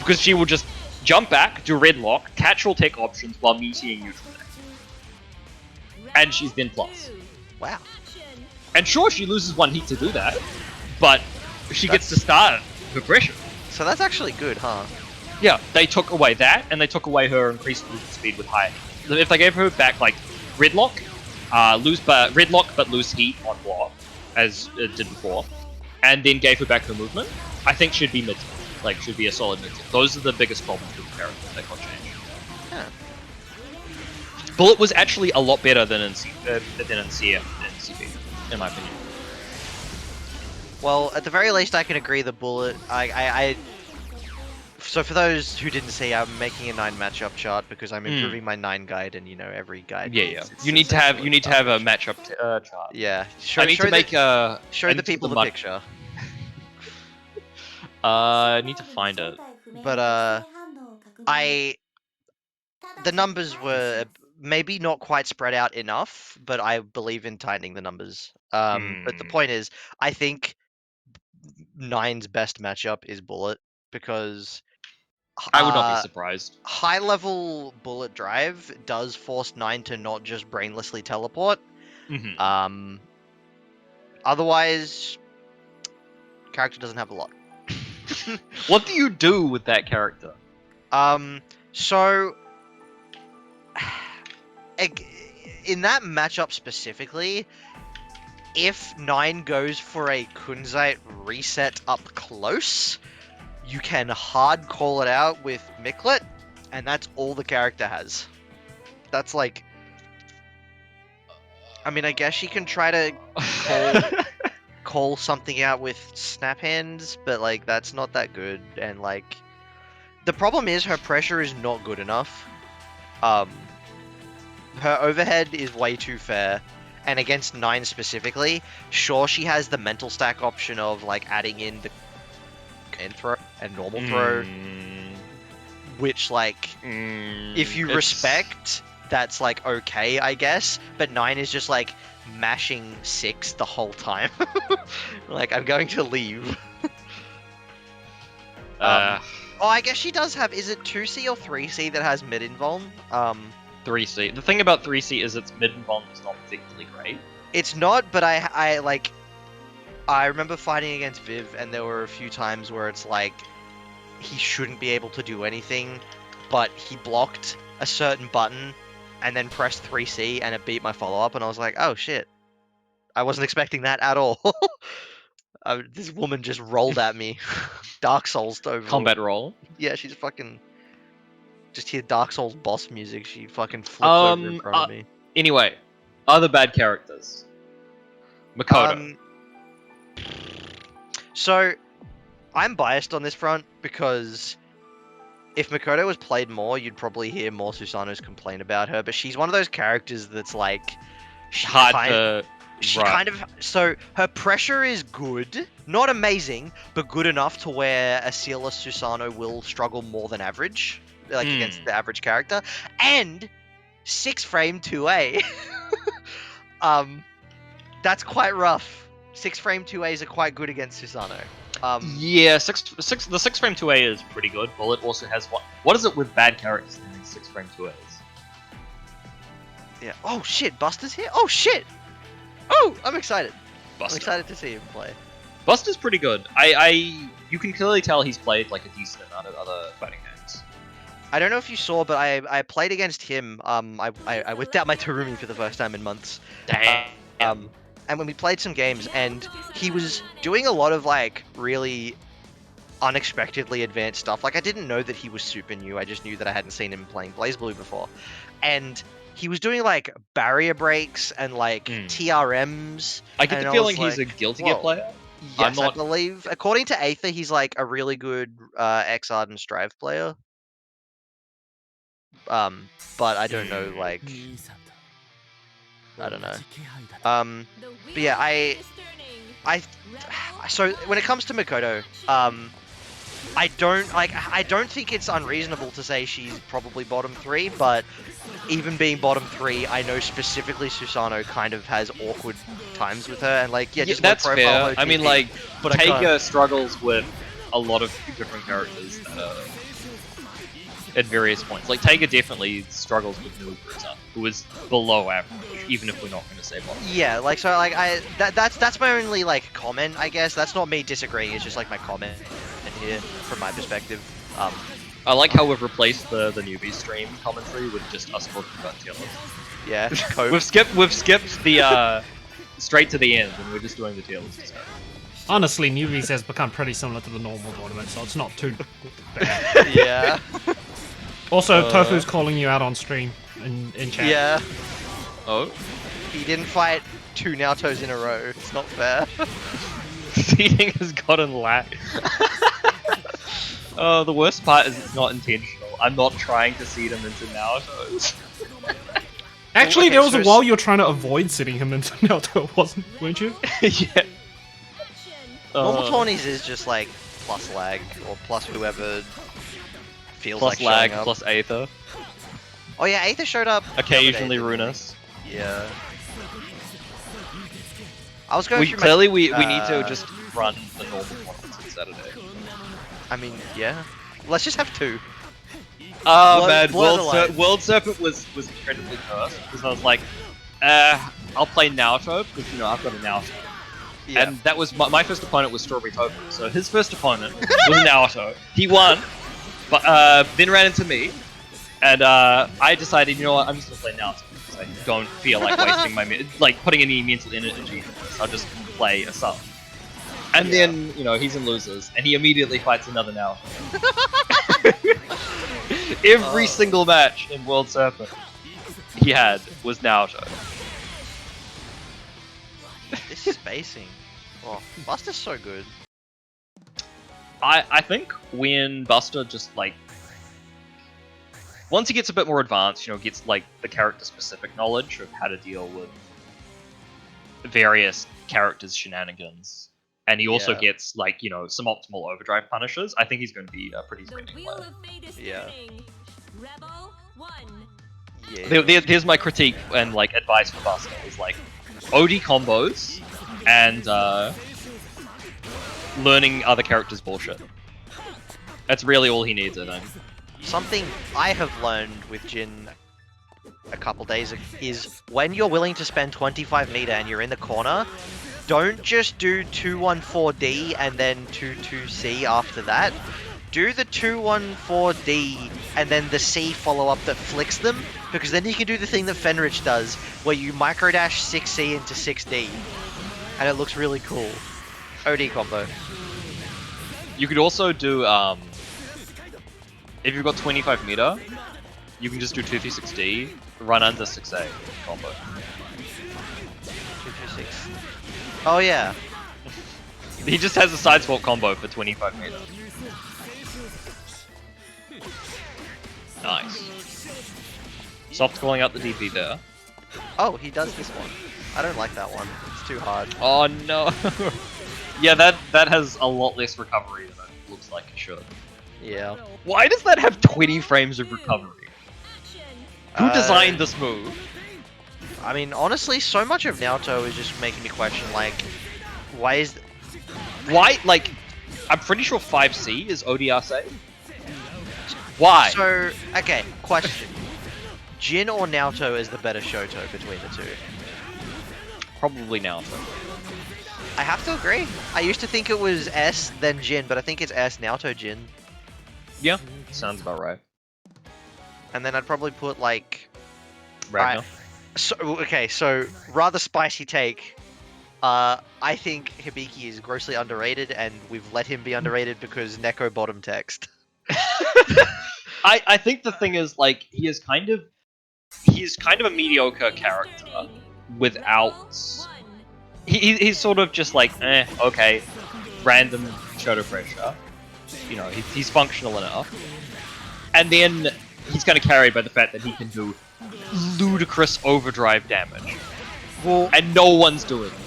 Because she will just jump back, do Redlock, catch all tech options while meeting neutral deck. And she's then plus. Wow. And sure, she loses 1 heat to do that, but she gets to start her pressure. So that's actually good, huh? Yeah, they took away that, and they took away her increased movement speed with high heat. If they gave her back, like, Redlock, Redlock but lose heat on block, as it did before, and then gave her back her movement, I think should be mid, like should be a solid mid. Those are the biggest problems with the character that got changed. Yeah. Bullet was actually a lot better than in CF and CP, in my opinion. Well, at the very least, I can agree the Bullet. So for those who didn't see, I'm making a 9 matchup chart because I'm improving my 9 guide, and you know every guide. Yeah. You need to have a matchup chart. Yeah. I need to make a. Show the people the picture. I need to find it. But the numbers were maybe not quite spread out enough, but I believe in tightening the numbers. But the point is, I think 9's best matchup is Bullet because I would not be surprised. High level Bullet drive does force 9 to not just brainlessly teleport. Otherwise, character doesn't have a lot. What do you do with that character? So in that matchup specifically, if 9 goes for a Kunzite reset up close, you can hard call it out with Miklet, and that's all the character has. That's like... I mean, I guess she can try to call something out with Snap Hands, but like, that's not that good, and like... The problem is her pressure is not good enough. Her overhead is way too fair, and against 9 specifically, sure she has the mental stack option of like adding in the end throw and normal throw, which like, if you respect, that's like okay, I guess, but 9 is just like mashing 6 the whole time. Like, I'm going to leave. Oh, I guess she does have, is it 2C or 3C that has mid-invuln? 3C. The thing about 3C is its mid-invuln is not particularly great. It's not, but I remember fighting against Viv, and there were a few times where it's like, he shouldn't be able to do anything, but he blocked a certain button, and then pressed 3C, and it beat my follow-up, and I was like, oh shit. I wasn't expecting that at all. This woman just rolled at me. Dark Souls over. Combat roll? Yeah, she's fucking... Just hear Dark Souls boss music, she fucking flips over in front of me. Anyway, other bad characters. Makoto. So, I'm biased on this front, because if Makoto was played more, you'd probably hear more Susanos complain about her, but she's one of those characters that's like... So, her pressure is good, not amazing, but good enough to where a Sealess Susano will struggle more than average, like against the average character, and 6 frame 2A. That's quite rough. 6 frame 2As are quite good against Susano. Yeah, the 6 frame 2A is pretty good. Bullet also has one. What is it with bad characters in 6 frame 2As? Yeah. Oh shit, Buster's here? Oh shit! Oh, I'm excited. Buster. I'm excited to see him play. Buster's pretty good. You can clearly tell he's played like a decent amount of other fighting games. I don't know if you saw, but I played against him. I whipped out my Terumi for the first time in months. Damn. And when we played some games, and he was doing a lot of like really unexpectedly advanced stuff. Like, I didn't know that he was super new. I just knew that I hadn't seen him playing BlazBlue before, and he was doing like barrier breaks and like TRMs. I get the feeling he's a Guilty Gear player. Yes, I believe. According to Aether, he's like a really good Xrd and Strive player. But I don't know, like... I don't know. But yeah, so when it comes to Makoto, I don't think it's unreasonable to say she's probably bottom 3, but even being bottom 3, I know specifically Susano kind of has awkward times with her, and like, yeah, just that's fair. OTP, I mean, like, but Taiga struggles with a lot of different characters at various points. Like, Taiga definitely struggles with Nui, for example, who is below average, even if we're not going to say bottom. Yeah, like, so, like, that's my only, like, comment, I guess. That's not me disagreeing, it's just, like, my comment here, from my perspective. I like how we've replaced the newbie stream commentary with just us talking about tier lists. Yeah, we've skipped the straight to the end, and we're just doing the tier list. Honestly, newbies has become pretty similar to the normal tournament, so it's not too bad. Yeah. Also, Tofu's calling you out on stream in chat. Yeah. Oh. He didn't fight 2 Naotos in a row. It's not fair. Seeding has gotten lack. Oh, the worst part is it's not intentional. I'm not trying to seed him into Naotos. Actually, Okay, there was so a while you were trying to avoid sitting him into Naruto, weren't you? Yeah. Normal tourneys is just like plus lag or plus whoever feels Plus like lag, showing up. plus Aether. Oh yeah, Aether showed up. the other Occasionally day, didn't Runus. he? Yeah. I was going through Clearly, my, we need to just run the normal tournaments on Saturday. I mean, yeah. Let's just have 2. Oh Blur- man, blur the lines. World Serpent was incredibly cursed because I was like, I'll play Naoto because you know I've got a Naoto. Yeah. And that was my first opponent was StrawberryTofu. So his first opponent was Naoto. He won, but then ran into me, and I decided, you know what, I'm just gonna play Naoto because I don't feel like wasting like putting any mental energy into this. I'll just play a sub. And then, you know, he's in losers, and he immediately fights another Naoto. Every single match in World Serpent he had was Naoto. This spacing. Oh, Buster's so good. I think when Buster just like once he gets a bit more advanced, you know, gets like the character specific knowledge of how to deal with various characters' shenanigans, and he also Yeah. gets like, you know, some optimal overdrive punishes, I think he's going to be a pretty spinning player. Yeah. Here's my critique and like advice for Buster is like OD combos and learning other characters' bullshit. That's really all he needs, I think. Something I have learned with Jin a couple days ago is when you're willing to spend 25 meter and you're in the corner, don't just do 214D and then 22C after that. Do the 214D and then the C follow-up that flicks them, because then you can do the thing that Fenrich does, where you microdash 6C into 6D, and it looks really cool. OD combo. You could also do, if you've got 25 meter, you can just do 236D, run under 6A combo. 226. Oh yeah. He just has a side swap combo for 25 meter. Nice. Soft calling out the DP there. Oh, he does this one. I don't like that one. It's too hard. Oh no. Yeah, that has a lot less recovery than it looks like it should. Yeah. Why does that have 20 frames of recovery? Who designed this move? I mean, honestly, so much of Naoto is just making me question, like, why is... Why, like, I'm pretty sure 5C is ODR save. Why? So, okay, question. Jin or Naoto is the better Shoto between the two? Probably Naoto. I have to agree. I used to think it was S, then Jin, but I think it's S, Naoto, Jin. Yeah, sounds about right. And then I'd probably put, like... Ragnar. So, okay, so, rather spicy take. I think Hibiki is grossly underrated, and we've let him be underrated because Neko bottom text. I think the thing is, like, he is kind of a mediocre character without... He's sort of just like, okay, random Shoto pressure. You know, he's functional enough. And then he's kind of carried by the fact that he can do ludicrous overdrive damage. Well, And no one's doing it.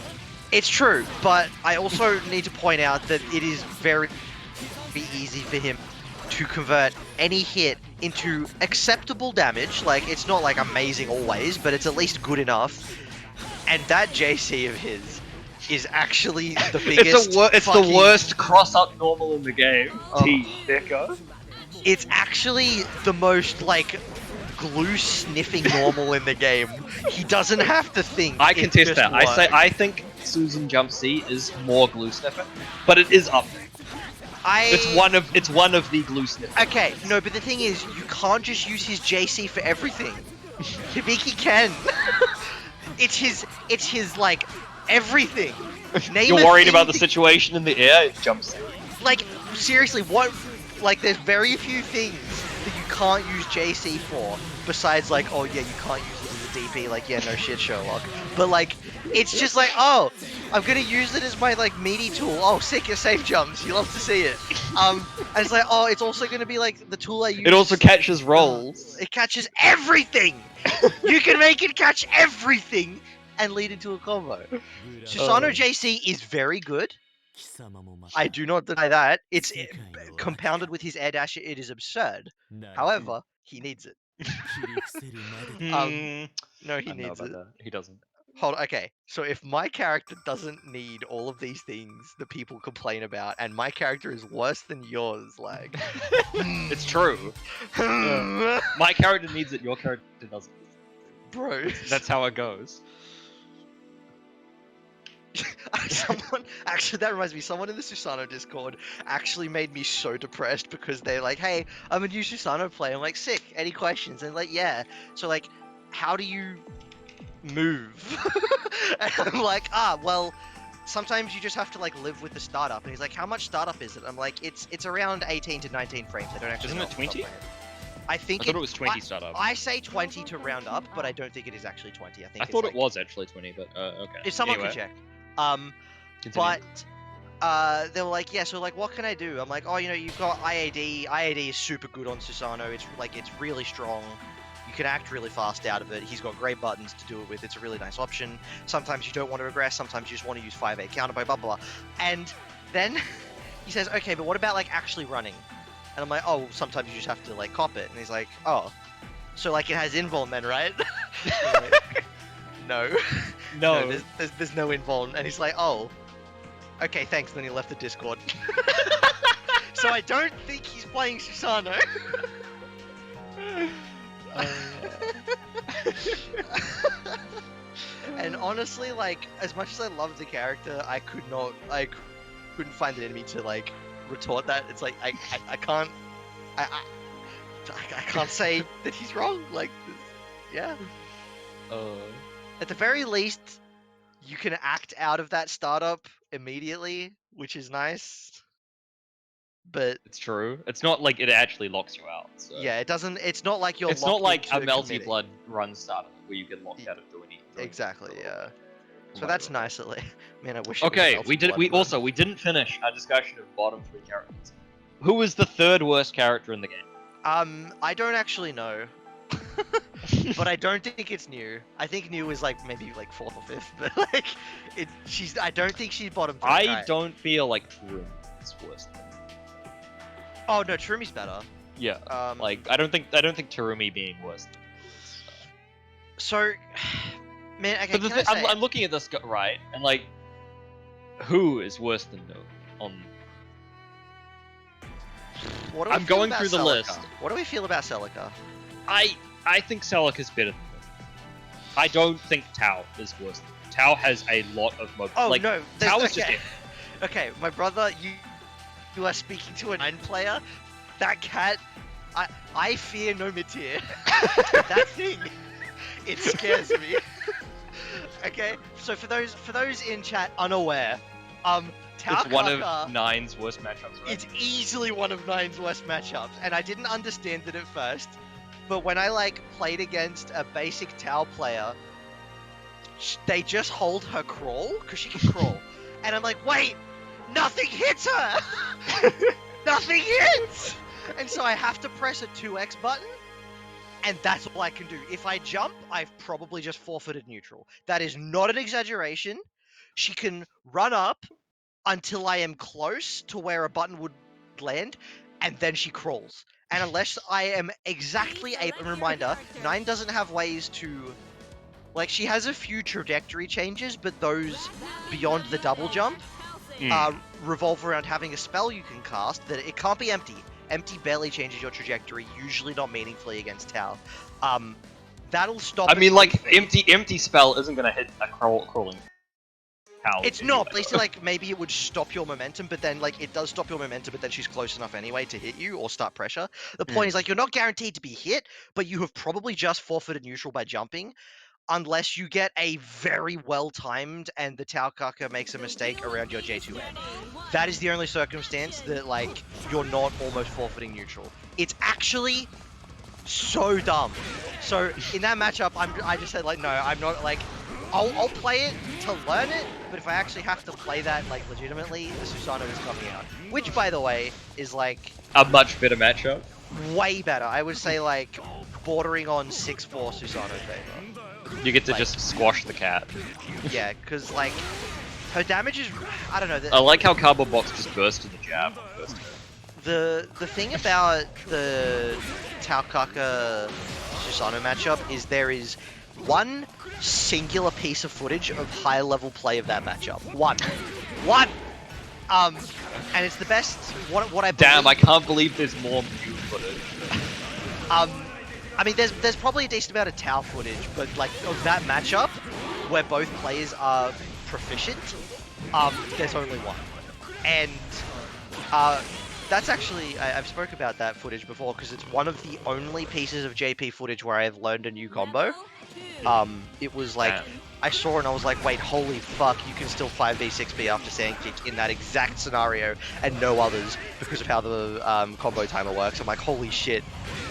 it's true, but I also need to point out that it is very easy for him to convert any hit into acceptable damage. Like, it's not like amazing always, but it's at least good enough. And that JC of his is actually the biggest. It's the worst cross-up normal in the game. T. Deco. It's actually the most, like, glue-sniffing normal in the game. He doesn't have to think. I it contest just that. works. I think Susan Jump C is more glue sniffing, but it is up there. It's one of the glue sniffing. Okay, no, but the thing is, you can't just use his JC for everything. Hibiki can. It's his like everything. Name You're a worried thing about the that- situation in the air, it jumps in. Like, seriously, what? Like, there's very few things that you can't use JC for, besides, like, oh yeah, you can't use it as a DP, like, yeah, no shit, Sherlock. But, like, it's just like, oh, I'm gonna use it as my, like, meaty tool. Oh, sick, it safe jumps. You love to see it. And it's like, oh, it's also gonna be, like, the tool I use. It also catches rolls. It catches everything! You can make it catch everything and lead into a combo. Susanoo JC is very good. I do not deny that. It's compounded with his air dash. It is absurd. However, he needs it. No, he I know needs about it. that. He doesn't. Hold on, okay. So if my character doesn't need all of these things that people complain about, and my character is worse than yours, like, It's true. My character needs it, your character doesn't. bro. That's how it goes. Someone actually, that reminds me, someone in the Susanoo Discord actually made me so depressed because they're like, hey, I'm a new Susanoo player. I'm like, sick, any questions? And like, yeah. So like, how do you move? And I'm like, well, sometimes you just have to like live with the startup. And he's like, how much startup is it? I'm like, it's around 18 to 19 frames. I don't actually Isn't know it off the top of 20? my head. I think I thought it was 20 startup. I say 20 to round up, but I don't think it is actually 20. I think I it's thought like, it was actually 20, but okay. if someone Anyway, could check. continue. But they were like, yeah, so like, what can I do? I'm like, oh, you know, you've got IAD. IAD is super good on Susanoo. It's like, it's really strong. You can act really fast out of it. He's got great buttons to do it with. It's a really nice option. Sometimes you don't want to regress. Sometimes you just want to use 5A counter by blah, blah, blah. And then he says, okay, but what about like actually running? And I'm like, oh, sometimes you just have to like cop it. And he's like, oh, so like it has invuln then, right? Like, no. No. There's no invuln. And he's like, oh, okay, thanks. Then he left the Discord. So I don't think he's playing Susanoo. And honestly, like, as much as I love the character, I couldn't find an enemy to like retort that. It's like I can't I can't say that he's wrong. Like, yeah. At the very least, you can act out of that startup immediately, which is nice. But It's true. It's not like it actually locks you out. So. yeah, it doesn't. It's not like you're. It's not locked like a into Melty committing. Blood run startup where you get locked out of doing anything. Exactly. Yeah. So Whatever. that's nice at least. Man, I wish. It was Okay, Melty we did. Blood, We but- also we didn't finish our discussion of bottom 3 characters. Who is the third worst character in the game? I don't actually know. But I don't think it's New. I think New is like maybe like 4th or 5th, but like she's. I don't think she's bottom 3. I don't feel like Trum is worse. Than Oh no, Trumi's better. yeah. Like, I don't think Terumi being worse. Than so, man. Okay, but the can I say, I'm looking at this guy, right, and like, who is worse than No? On what do we I'm feel going about through the Celica? list. What do we feel about Celica? I think Celica is better than No. I don't think Tao is worse. Than No. Tao has a lot of Oh like, no, Tao is okay. just Okay, my brother, you are speaking to a 9 player. That cat, I fear no Mitir. That thing, it scares me. Okay, so for those in chat unaware, Tao it's one Kaka, of Nine's worst matchups, right? it's easily one of 9's worst matchups, and I didn't understand it at first, but when I like played against a basic Tao player, they just hold her crawl because she can crawl, and I'm like, wait, nothing hits her. Nothing hits! And so I have to press a 2x button, and that's all I can do. If I jump, I've probably just forfeited neutral. That is not an exaggeration. She can run up until I am close to where a button would land, and then she crawls. And unless I am exactly a reminder, 9 doesn't have ways to... Like, she has a few trajectory changes, but those beyond the double jump revolve around having a spell you can cast that it can't be empty. Empty barely changes your trajectory, usually not meaningfully against Tau. That'll stop. I mean, it like, completely. empty spell isn't gonna hit a crawling Tao. It's not. At least, like, maybe it would stop your momentum, but then, like, it does stop your momentum, but then she's close enough anyway to hit you or start pressure. The point is, like, you're not guaranteed to be hit, but you have probably just forfeited neutral by jumping. unless you get a very well-timed and the Taokaka makes a mistake around your J2A. That is the only circumstance that, like, you're not almost forfeiting neutral. It's actually so dumb. So, in that matchup, I just said, like, no, I'm not, like, I'll play it to learn it, but if I actually have to play that, like, legitimately, the Susanoo is coming out. Which, by the way, is, like... A much better matchup. Way better. I would say, like, bordering on 6-4 Susanoo favor. You get to Like- just squash the cat. Yeah, because, like, her damage is... I don't know. I like how CardboardBox just bursted the jab. The thing about the Taokaka Susanoo matchup is there is one singular piece of footage of high level play of that matchup. One. And it's the best. What I Damn, I believe- can't believe there's more Mew footage. I mean, there's probably a decent amount of Tau footage, but like of that matchup where both players are proficient, there's only one, and that's actually I've spoke about that footage before because it's one of the only pieces of JP footage where I have learned a new combo. It was like Damn. I saw and I was like, wait, holy fuck, you can still 5v6b after sand kick in that exact scenario and no others because of how the combo timer works. I'm like, holy shit,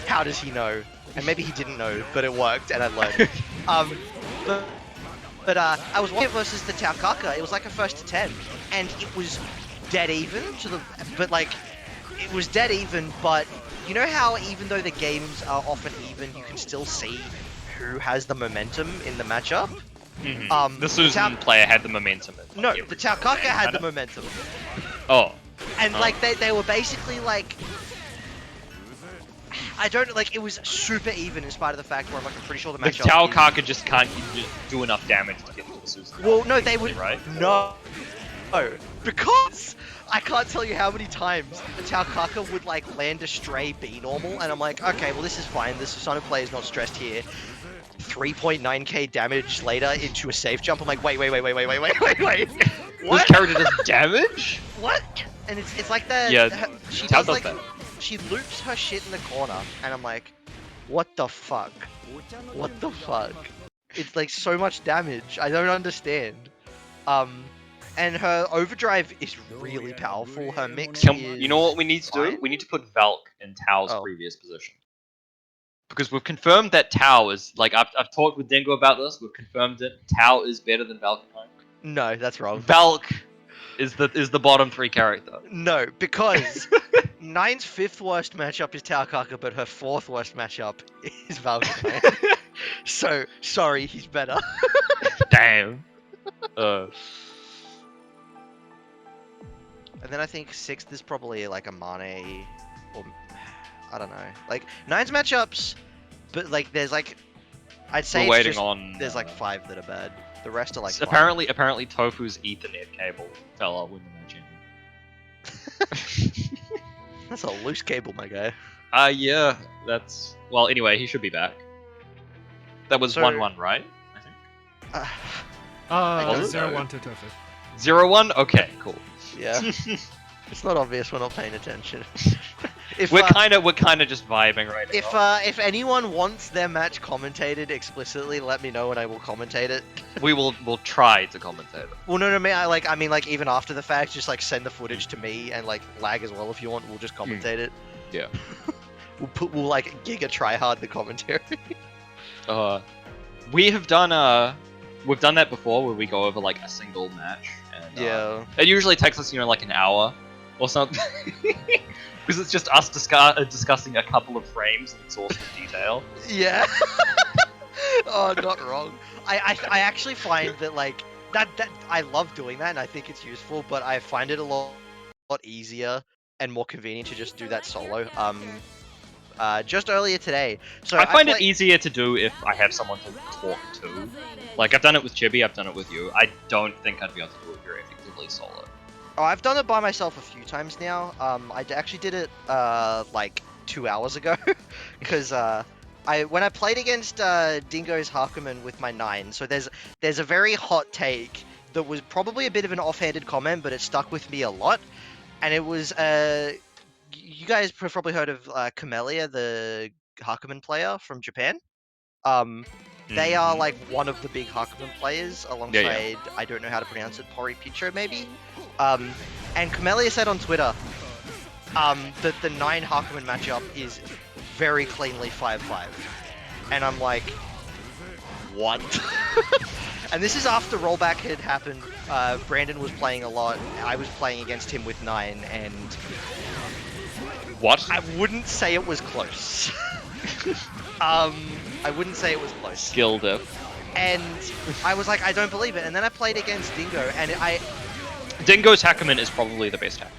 how does he know? And maybe he didn't know, but it worked and I learned. But I was watching versus the Taokaka. It was like a 1st to 10, and it was dead even to the. But like, it was dead even. But you know how even though the games are often even, you can still see who has the momentum in the matchup. The Susan player had the momentum. No, the Taokaka had the momentum, Oh. and like they were basically like. I don't like. It was super even in spite of the fact where I'm like, I'm pretty sure the The matchup. Taokaka just can't do enough damage to get to the Susan. Well, no, they would. Right? No, because I can't tell you how many times the Taokaka would like land a stray B normal, and I'm like, okay, well this is fine. The Susanoo player is not stressed here. 3.9k damage later into a safe jump. I'm like, wait. This character does damage? What? And it's like that. Yeah, She Tao does does like that. she loops her shit in the corner, and I'm like, what the fuck? What the fuck? It's like so much damage. I don't understand. And her overdrive is really powerful. Her mix is. You know what we need to do? fine. We need to put Valk in Tao's Oh. previous position. Because we've confirmed that Tao is, like, I've talked with Dingo about this, we've confirmed it. Tao is better than Valkyrie. No, that's wrong. Valk is the bottom 3 character. No, because Nine's 5th worst matchup is Taokaka, but her 4th worst matchup is Valkyrie. So, sorry, he's better. Damn. And then I think 6th is probably like a Mane, or I don't know. Like, Nine's matchups, but like there's like, I'd say We're it's waiting just, on. there's like 5 that are bad. The rest are like fine. Apparently, Tofu's Ethernet cable fell out when the match. That's a loose cable, my guy. Yeah, that's. Well, anyway, he should be back. That was So- 1-1, right? I think. Uh, Was it? 0-1 to Tofu. 0-1? Okay, cool. Yeah. It's not obvious we're not paying attention. If We're kind of just vibing right now. if anyone wants their match commentated explicitly, let me know and I will commentate it. We'll try to commentate it. Well, no, I mean, like even after the fact, just like send the footage to me and like lag as well if you want. We'll just commentate it. Yeah. We'll like giga try hard the commentary. We have done we've done that before where we go over like a single match. And, Yeah. It usually takes us, like an hour or something. Because it's just us discussing a couple of frames in exhaustive detail. Yeah. Oh, not wrong. I actually find that like that I love doing that and I think it's useful, but I find it a lot easier and more convenient to just do that solo. Just earlier today. So I find it play- easier to do if I have someone to talk to. Like, I've done it with Chibi, I've done it with you. I don't think I'd be able to do it very effectively solo. Oh, I've done it by myself a few times now. I actually did it like 2 hours ago, because when I played against Dingo's Hakumen with my 9. So there's a very hot take that was probably a bit of an offhanded comment, but it stuck with me a lot, and it was you guys have probably heard of Camellia, the Hakumen player from Japan. They are like one of the big Hakumen players, alongside I don't know how to pronounce it, Pori Picho maybe. And Camellia said on Twitter that the 9 Hakumen matchup is very cleanly 5-5, and I'm like, what? And this is after rollback had happened. Brandon was playing a lot. I was playing against him with 9, and What? I wouldn't say it was close. I wouldn't say it was close. Skill diff. And I was like, I don't believe it. And then I played against Dingo, and Dingo's Hakumen is probably the best hack.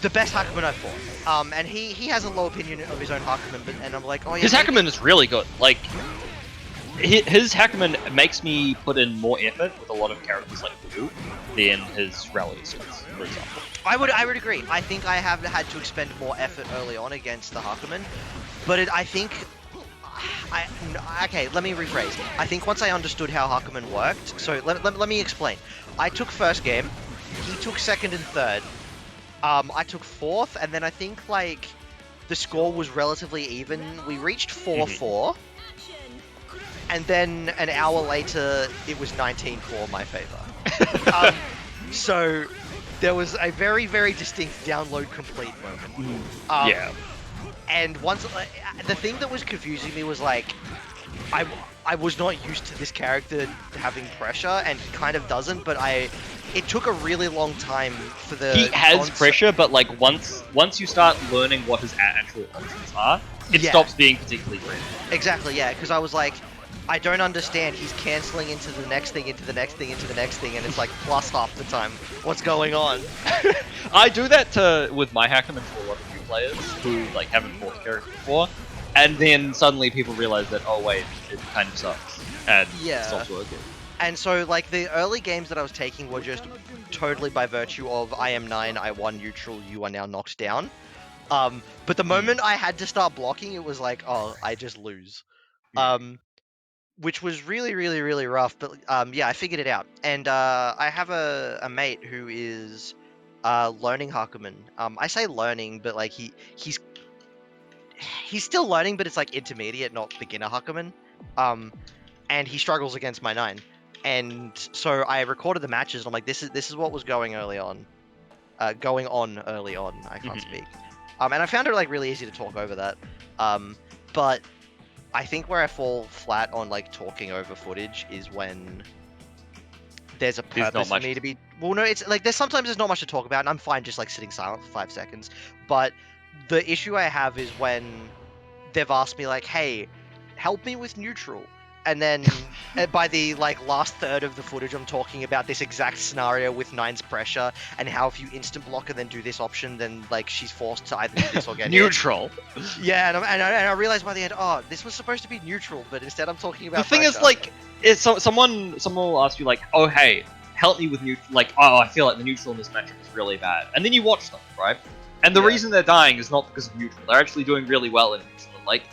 the best Hakumen I've fought. And he has a low opinion of his own Hakumen, and I'm like, oh yeah. His Hakumen is really good. Like, his Hakumen makes me put in more effort with a lot of characters like Blue than his rally sets, for example. I would agree. I think I have had to expend more effort early on against the Hakumen, but okay, let me rephrase. I think once I understood how Hakumen worked, so let me explain. I took first game, he took second and third, I took fourth, and then I think like the score was relatively even. We reached 4-4, and then an hour later it was 19-4 my favor. So there was a very, very distinct download complete moment. Yeah. And once, the thing that was confusing me was like, I was not used to this character having pressure, and he kind of doesn't. But it took a really long time for the. He has pressure, but like once you start learning what his actual options are, it stops being particularly great. Exactly, yeah. Because I was like, I don't understand. He's canceling into the next thing, into the next thing, into the next thing, and it's like plus half the time. What's going on? I do that with my Hakumen for a lot of new players who like haven't fought the character before, and then suddenly people realize that, oh wait, it kind of sucks, and it stops working. And so like the early games that I was taking were just totally by virtue of I am 9, I won neutral, you are now knocked down. But the moment I had to start blocking, it was like, oh, I just lose. Which was really, really, really rough, but yeah, I figured it out. And I have a mate who is learning Hakumen. I say learning, but like he's still learning, but it's like intermediate, not beginner Hakumen. And he struggles against my 9. And so I recorded the matches, and I'm like, this is what was going on early on. I can't speak. And I found it like really easy to talk over that. But I think where I fall flat on like talking over footage is when there's a purpose for me to be. Well, no, it's like there's not much to talk about, and I'm fine just like sitting silent for 5 seconds. But the issue I have is when they've asked me like, "Hey, help me with neutral," and then by the like last third of the footage, I'm talking about this exact scenario with 9's pressure and how if you instant block and then do this option, then like she's forced to either do this or get neutral. Yeah, and I realized by the end, oh, this was supposed to be neutral, but instead I'm talking about. The thing is, like, it's someone will ask you like, oh hey, help me with neutral. Like, oh, I feel like the neutral in this matchup is really bad, and then you watch them, right? And the reason they're dying is not because of neutral. They're actually doing really well in neutral. Like,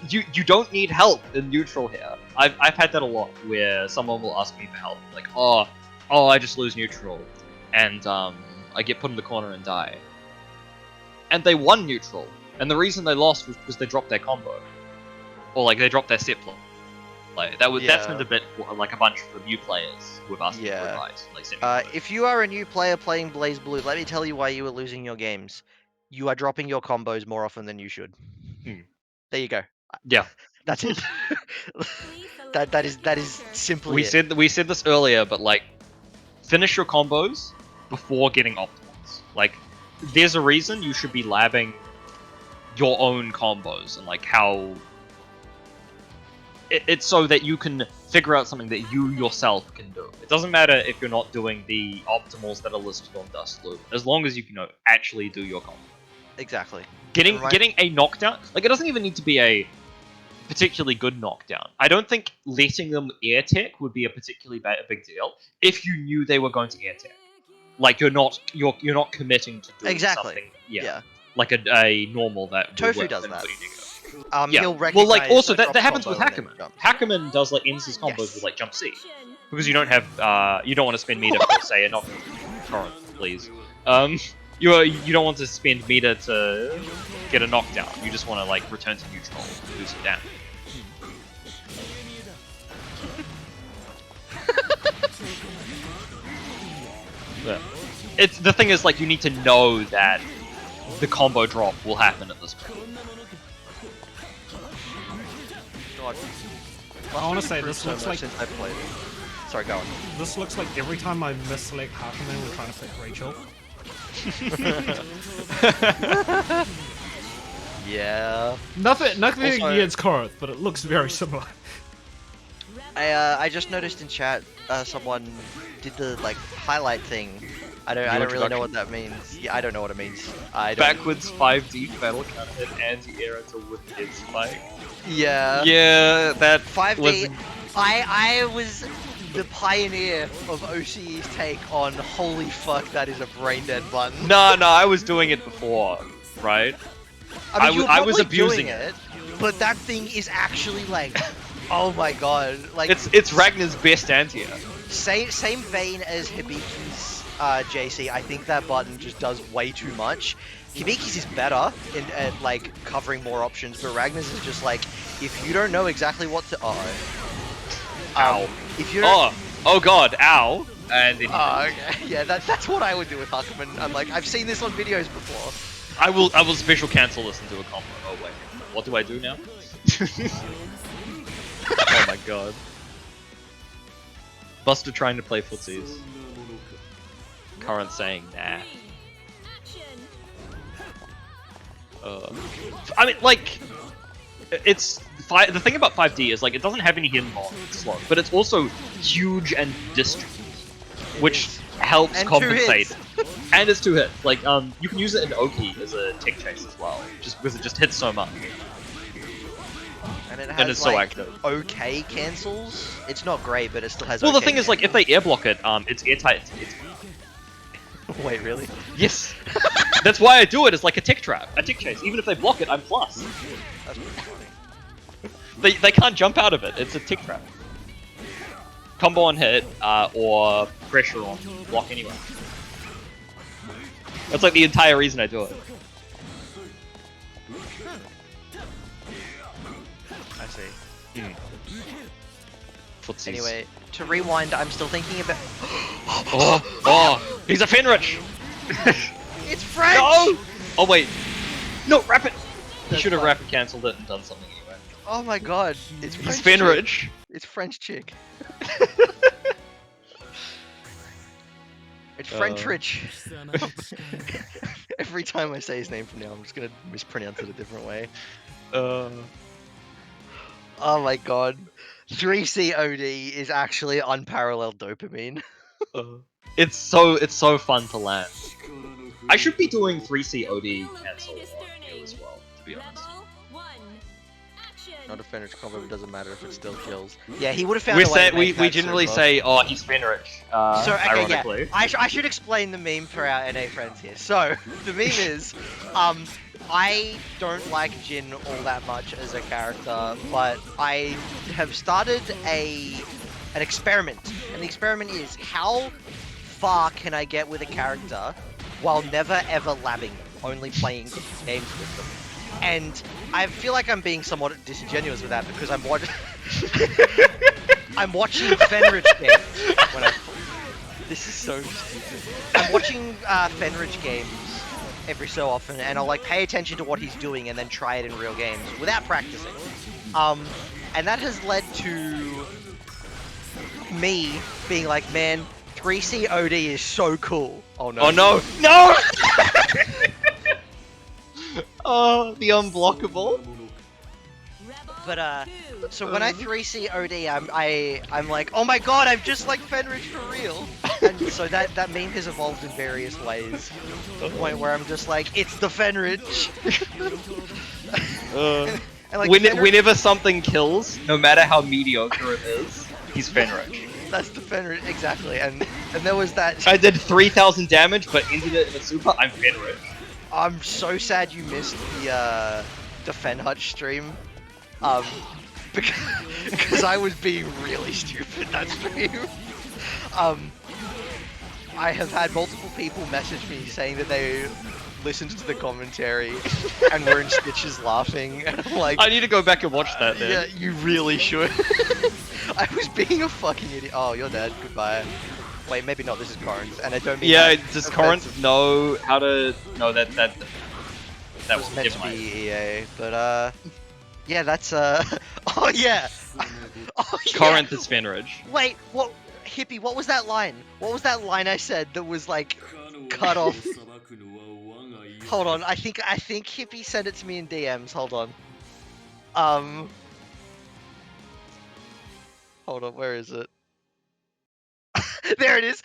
you don't need help in neutral here. I've had that a lot where someone will ask me for help, like, oh, I just lose neutral, and I get put in the corner and die. And they won neutral, and the reason they lost was because they dropped their combo, or like they dropped their set play. Like that's been a bit like a bunch of new players who have asked me for advice. Like, if you are a new player playing Blaze Blue, let me tell you why you are losing your games. You are dropping your combos more often than you should. There you go. Yeah, that's it. that is simply. We said this earlier, but like, finish your combos before getting optimals. Like, there's a reason you should be labbing your own combos and like how it's so that you can figure out something that you yourself can do. It doesn't matter if you're not doing the optimals that are listed on Dust Loop, as long as you can actually do your combo. Exactly. Getting a knockdown, like, it doesn't even need to be a particularly good knockdown. I don't think letting them air tech would be a particularly big deal if you knew they were going to air tech. Like, you're not committing to doing something. Yeah. Like a normal that Tofu does that. He'll recognize, well, like, also that happens with Hakumen. Hakumen does like ends his combos with like jump C, because you don't have you don't want to spend meter for say a knockdown. Corrinth, please. You don't want to spend meter to get a knockdown. You just want to like return to neutral and do some damage. Yeah. It's the thing is like you need to know that the combo drop will happen at this point. God. I want to say this looks like since I played it. Sorry, go on. this looks like every time I misselect Hakumen, we're trying to pick Rachel. Yeah. Nothing Also- against Corrinth, but it looks very similar. I just noticed in chat someone did the like highlight thing. I don't really know what that means. Yeah, I don't know what it means. I don't. Backwards 5D metal counter and anti-air to with his spike. Yeah. Yeah, that 5D. was I was the pioneer of OCE's take on holy fuck, that is a brain dead button. no, I was doing it before, right? I mean, you were I was probably abusing doing it, but that thing is actually like, oh my god, like It's Ragnar's best anti-air. same vein as Hibiki's JC. I think that button just does way too much. Hibiki's is better at like covering more options, but Ragnar's is just like, if you don't know exactly what to Ow. if you're Oh god, ow. And then okay. Yeah, that's what I would do with Huckman. I'm like, I've seen this on videos before. I will special cancel this into a combo. Oh wait. What do I do now? Oh my god. Buster trying to play footsies. Current saying nah. I mean, like, the thing about 5D is like it doesn't have any hidden slot, but it's also huge and distant, which helps And 2 compensate. hits. And it's 2 hits. Like, you can use it in Oki as a tick chase as well, just because it just hits so much. And it has And it's so like active. okay cancels. It's not great, but it still has. Well, the okay thing is, like, if they air block it, it's airtight. Wait, really? Yes. That's why I do it as like a tick trap, a tick chase. Even if they block it, I'm plus. That's pretty funny. They can't jump out of it. It's a tick trap. Combo on hit, or pressure on block anyway. That's like the entire reason I do it. I see. Footsies. Anyway, to rewind, I'm still thinking about. Oh, he's a Fenrich! It's French. No! Oh wait, no, rapid. He That's should have fine. rapid cancelled it and done something anyway. Oh my god, it's French. He's Fenrich. Chick. It's French chick. It's French Rich. Every time I say his name from now, I'm just gonna mispronounce it a different way. Oh my god. 3COD is actually unparalleled dopamine. It's so fun to land. I should be doing 3COD cancel on you as well, to be honest. Not a Fenrich combo, but it doesn't matter if it still kills. Yeah, he would have found We a way say to make we that generally so say, oh, he's Fenrich. So, okay, ironically. yeah. I should explain the meme for our NA friends here. So, the meme is, I don't like Jin all that much as a character, but I have started an experiment. And the experiment is, how far can I get with a character while never ever labbing them, only playing games with them? And I feel like I'm being somewhat disingenuous with that because I'm watching Fenrich games when I. This is so stupid. I'm watching Fenrich games every so often, and I'll like pay attention to what he's doing and then try it in real games without practicing. And that has led to me being like, man, 3COD is so cool. Oh no! Oh no! No! Oh, the unblockable. But so when I 3COD, I'm like, oh my god, I'm just like Fenrich for real. And so that meme has evolved in various ways. To the point where I'm just like, it's the Fenrich. And, like, Whenever something kills, no matter how mediocre it is, he's Fenrich. That's the Fenrich, exactly. And there was that. I did 3,000 damage, but ended it in a super. I'm Fenrich. I'm so sad you missed the Fenhutch stream. Because I was being really stupid that stream. I have had multiple people message me saying that they listened to the commentary and were in stitches laughing, and I'm like, I need to go back and watch that then. yeah, you really should. I was being a fucking idiot. Oh, you're dead. Goodbye. Wait, maybe not. This is Corrinth, and I don't mean. Yeah, that does offensive. Corrinth know how to? No, that That was was meant never to mind. be EA, but yeah, that's oh yeah, oh yeah. Corrinth is Fenridge. Wait, what? Hippy, what was that line? What was that line I said that was like cut off? Hold on, I think Hippy sent it to me in DMs. Hold on. Hold on, where is it? There it is.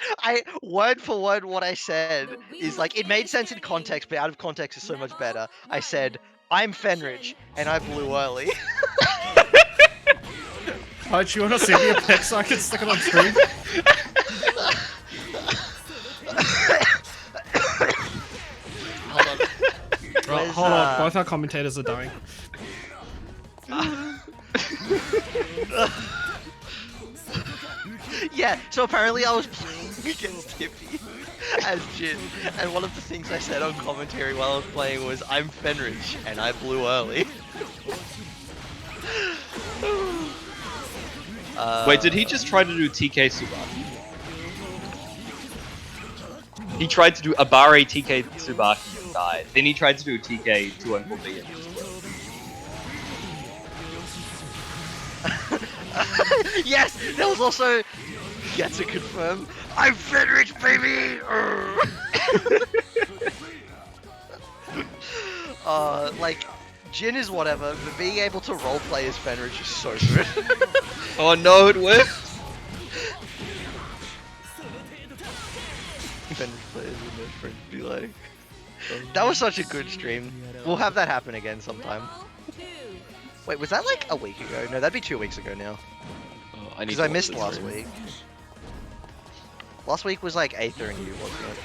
Word for word what I said is like it made sense in context, but out of context is so much better. I said, I'm Fenridge, and I blew early. Oh, do you want to send me a pic so I can stick it on stream? Hold on. Right, hold on, both our commentators are dying. Yeah, so apparently I was playing against Hippy as Jin, and one of the things I said on commentary while I was playing was, I'm Fenridge, and I blew early. Wait, did he just try to do TK Tsubaki? He tried to do Abare TK Tsubaki and died. Then he tried to do TK 214B and just broke. Yes, there was also. Yeah, to confirm, I'm Fenridge, baby. Like, Jin is whatever, but being able to roleplay as Fenridge is so good. Oh no, it worked! Fenridge players and their friends be like. That was such a good stream. We'll have that happen again sometime. Wait, was that like a week ago? No, that'd be 2 weeks ago now. Oh, I need Because to I watch missed this last stream. week. Last week was like Aether and you, wasn't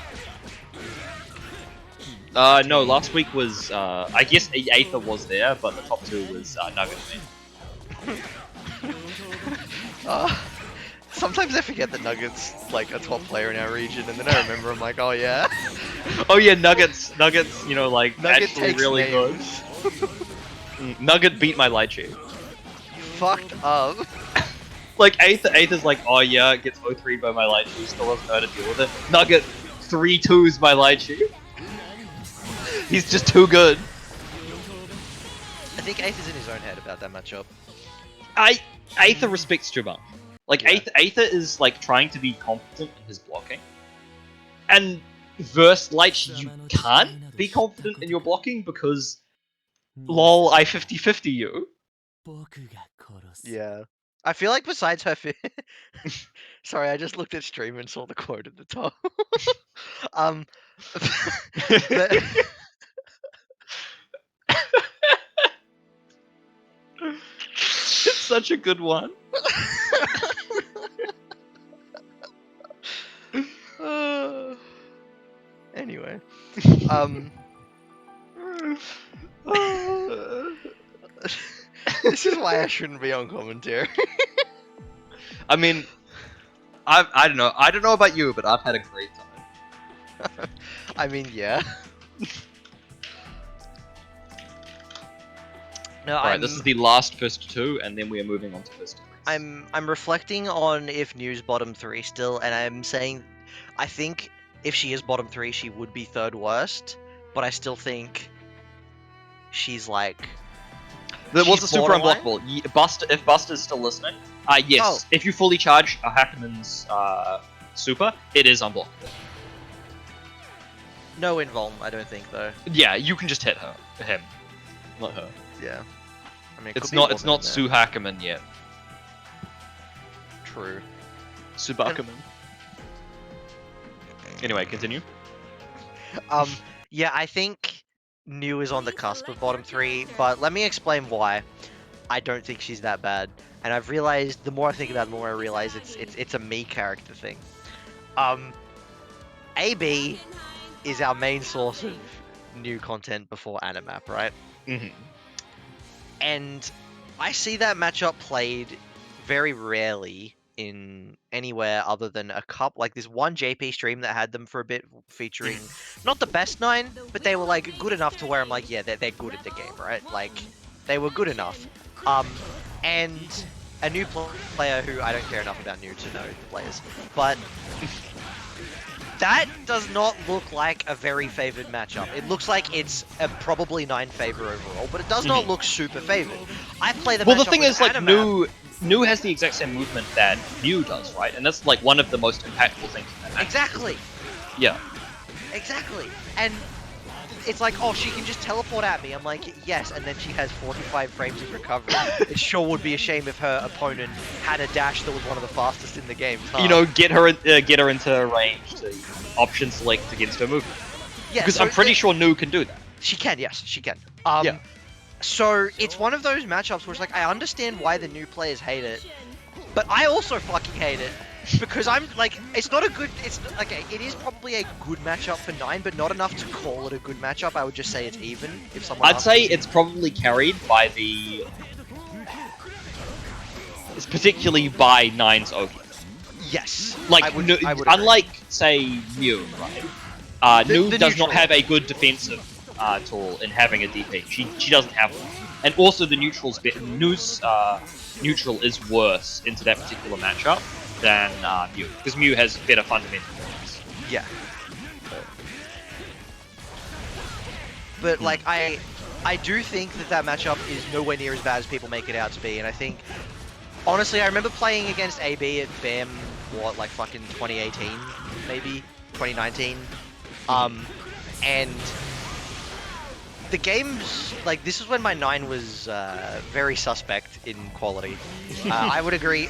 it? No, last week was, I guess Aether was there, but the top two was, Nugget and me. Sometimes I forget that Nugget's like a top player in our region, and then I remember I'm like, oh yeah. Oh yeah, Nuggets, you know, like, Nugget actually takes really names. good. Nugget beat my Lychee. Fucked up. Like, Aether's like, oh yeah, it gets 0-3'd by my Lychee, still doesn't know how to deal with it. Nugget 3-2's my Lychee. He's just too good. I think Aether's in his own head about that matchup. Aether respects Jubang. Like, Yeah. Aether is, like, trying to be competent in his blocking. And versus Lychee, you can't be confident in your blocking because, lol, I 50-50 you. Yeah. I feel like besides her Sorry, I just looked at stream and saw the quote at the top. But- It's such a good one. Anyway. This is why I shouldn't be on commentary. I mean, I don't know. I don't know about you, but I've had a great time. I mean, yeah. No, Alright, this is the last first two, and then we are moving on to first two. I'm reflecting on if New's bottom 3 still, and I'm saying I think if she is bottom 3, she would be third worst, but I still think she's like. There was she's a super borderline? unblockable. Buster, if Buster's still listening, yes. Oh. If you fully charge a Hackerman's super, it is unblockable. No invuln, I don't think though. Yeah, you can just hit him, not her. Yeah. I mean, it It's could be not. more It's than not that. Sue Hackerman yet. True. Sue Hackerman. Anyway, continue. Yeah, I think New is on the cusp of bottom 3, but let me explain why I don't think she's that bad. And I've realized, the more I think about it, the more I realize it's a me character thing. AB is our main source of new content before Animap, right? Mm-hmm. And I see that matchup played very rarely in anywhere other than a cup, like this one JP stream that had them for a bit, featuring not the best 9, but they were like good enough to where I'm like, yeah, they're good at the game, right? Like they were good enough. And a new player who I don't care enough about new to know players, but that does not look like a very favored matchup. It looks like it's a probably 9 favor overall, but it does not look super favored. I play the Well, the matchup thing with is, like, Animap. New has the exact same movement that Mew does, right? And that's, like, one of the most impactful things in that match. Exactly. Yeah. Exactly. And it's like, oh, she can just teleport at me. I'm like, yes, and then she has 45 frames of recovery. It sure would be a shame if her opponent had a dash that was one of the fastest in the game. You know, get her into range to option select against her movement. Yeah, Because so I'm pretty sure New can do that. she can, yes, she can. Yeah. So it's one of those matchups where it's like, I understand why the new players hate it, but I also fucking hate it. Because I'm like, it's not a good, okay, it is probably a good matchup for 9, but not enough to call it a good matchup. I would just say it's even, if someone I'd asks say me. it's probably carried by the... It's particularly by 9's Oki. Yes. Like, I would agree. unlike, say, Mew, right? New the does not neutral. have a good defensive tool in having a DP. She doesn't have one. And also the neutral's New's neutral is worse into that particular matchup than Mew, because Mew has better fundamentals. Yeah. But like I do think that matchup is nowhere near as bad as people make it out to be, and I think honestly I remember playing against AB at BAM what, like fucking 2018 maybe 2019, and the games, like, this is when my 9 was very suspect in quality. I would agree.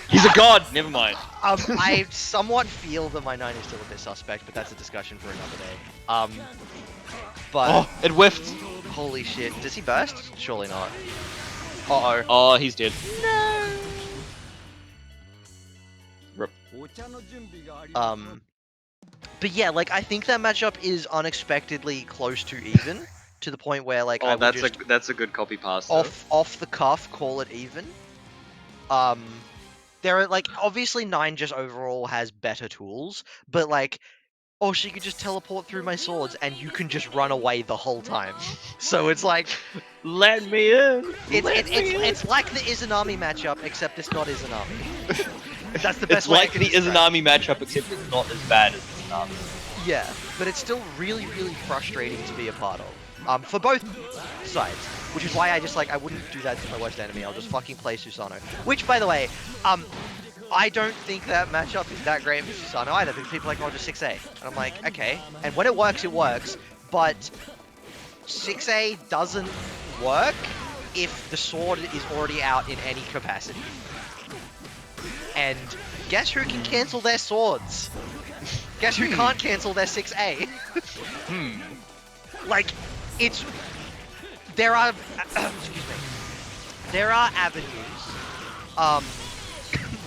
He's a god. Never mind. I somewhat feel that my 9 is still a bit suspect, but that's a discussion for another day. But Oh, it whiffed. holy shit, does he burst? Surely not. Uh-oh. Oh, he's dead. No. Rip. But yeah, like, I think that matchup is unexpectedly close to even, to the point where, like, I would just that's a good copy pass. off the cuff call it even. There are, like, obviously 9 just overall has better tools, but like, oh, she could just teleport through my swords and you can just run away the whole time. So it's like, Let me in. it's like the Izanami matchup, except it's not Izanami. That's the best It's way I like can the describe it. Izanami matchup, except it's not as bad as Izanami. Yeah, but it's still really, really frustrating to be a part of. For both sides. Which is why I just, like, I wouldn't do that to my worst enemy. I'll just fucking play Susanoo. Which, by the way, I don't think that matchup is that great for Susanoo either, because people are like, oh, just 6A. And I'm like, okay. And when it works, but 6A doesn't work if the sword is already out in any capacity. And guess who can cancel their swords? Guess who can't cancel their 6A? Like, it's... There are... excuse me. There are avenues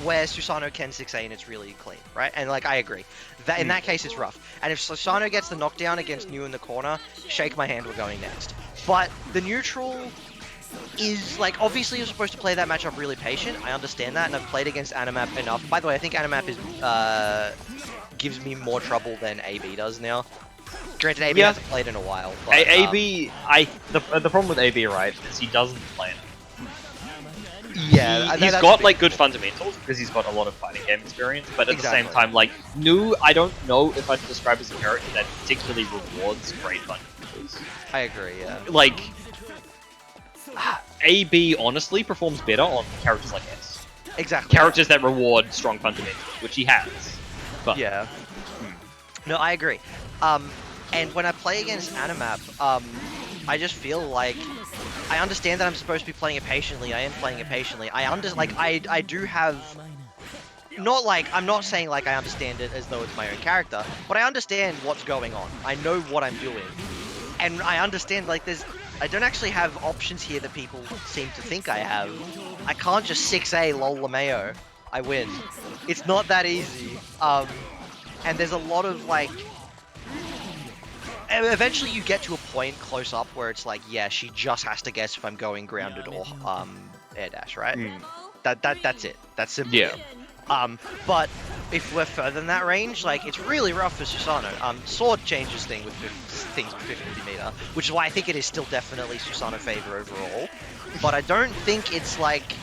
where Susanoo can 6A and it's really clean, right? And, like, I agree. That in that case, it's rough. And if Susanoo gets the knockdown against New in the corner, shake my hand, we're going next. But the neutral is, like, obviously you're supposed to play that matchup really patient. I understand that, and I've played against Animap enough. By the way, I think Animap is, gives me more trouble than AB does now. Granted, AB hasn't played in a while. But, AB, the problem with AB, right, is he doesn't play it. Yeah, he's got, like, good fundamentals because he's got a lot of fighting game experience, but at the same time, like, New, I don't know if I'd describe as a character that particularly rewards great fundamentals. I agree, yeah. Like, AB honestly performs better on characters like S. Exactly. Characters that reward strong fundamentals, which he has. But yeah. No, I agree. And when I play against Animap, I just feel like I understand that I'm supposed to be playing it patiently. I am playing it patiently. I do have not like I'm not saying like I understand it as though it's my own character, but I understand what's going on. I know what I'm doing, and I understand like I don't actually have options here that people seem to think I have. I can't just 6A lol LeMayo. I win. It's not that easy. And there's a lot of like. Eventually, you get to a point close up where it's like, yeah, she just has to guess if I'm going grounded or air dash, right? That's it. That's simple. Yeah. But if we're further than that range, like it's really rough for Susanoo. Sword changes things with 50 meter, which is why I think it is still definitely Susanoo favor overall. But I don't think it's like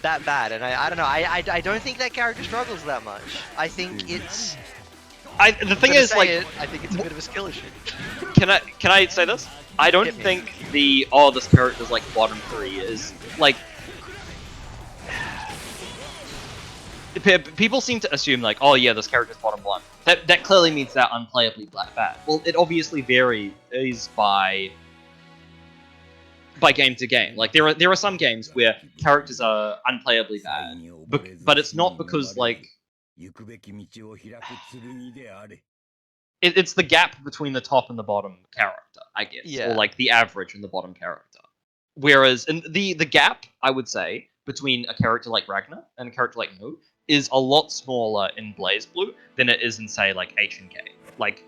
that bad, and I don't know. I don't think that character struggles that much. I think it's. The thing is, like, I think it's a bit of a skill issue. can I say this? I don't think the this character's like bottom 3 is like. People seem to assume like, oh yeah, this character's bottom 1. That clearly means they're unplayably bad. Well, it obviously varies by game to game. Like there are some games where characters are unplayably bad, but it's not because like it's the gap between the top and the bottom character, I guess, or like the average and the bottom character. Whereas in the gap, I would say, between a character like Ragnar and a character like No is a lot smaller in BlazBlue than it is in, say, like HNK. Like,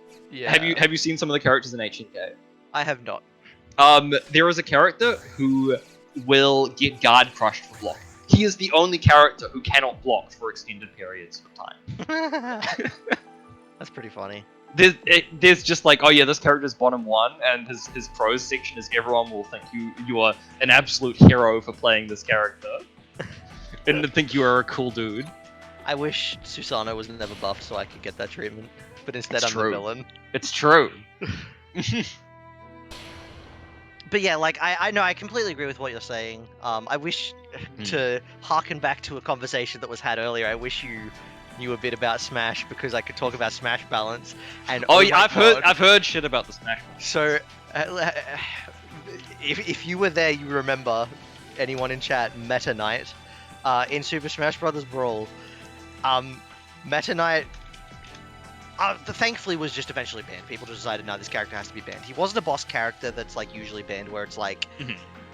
have you seen some of the characters in HNK? I have not. There is a character who will get guard crushed for block. He is the only character who cannot block for extended periods of time. That's pretty funny. There's just like, oh yeah, this character's bottom 1, and his pros section is everyone will think you are an absolute hero for playing this character, and think you are a cool dude. I wish Susanoo was never buffed so I could get that treatment, but instead I'm the villain. It's true. But yeah, like I know I completely agree with what you're saying. I wish to harken back to a conversation that was had earlier. I wish you knew a bit about Smash because I could talk about Smash balance. And yeah, I've heard shit about the Smash balance. So if you were there, you remember anyone in chat Meta Knight in Super Smash Bros. Brawl. Meta Knight thankfully was just eventually banned. People just decided, no, this character has to be banned. He wasn't a boss character that's like usually banned, where it's like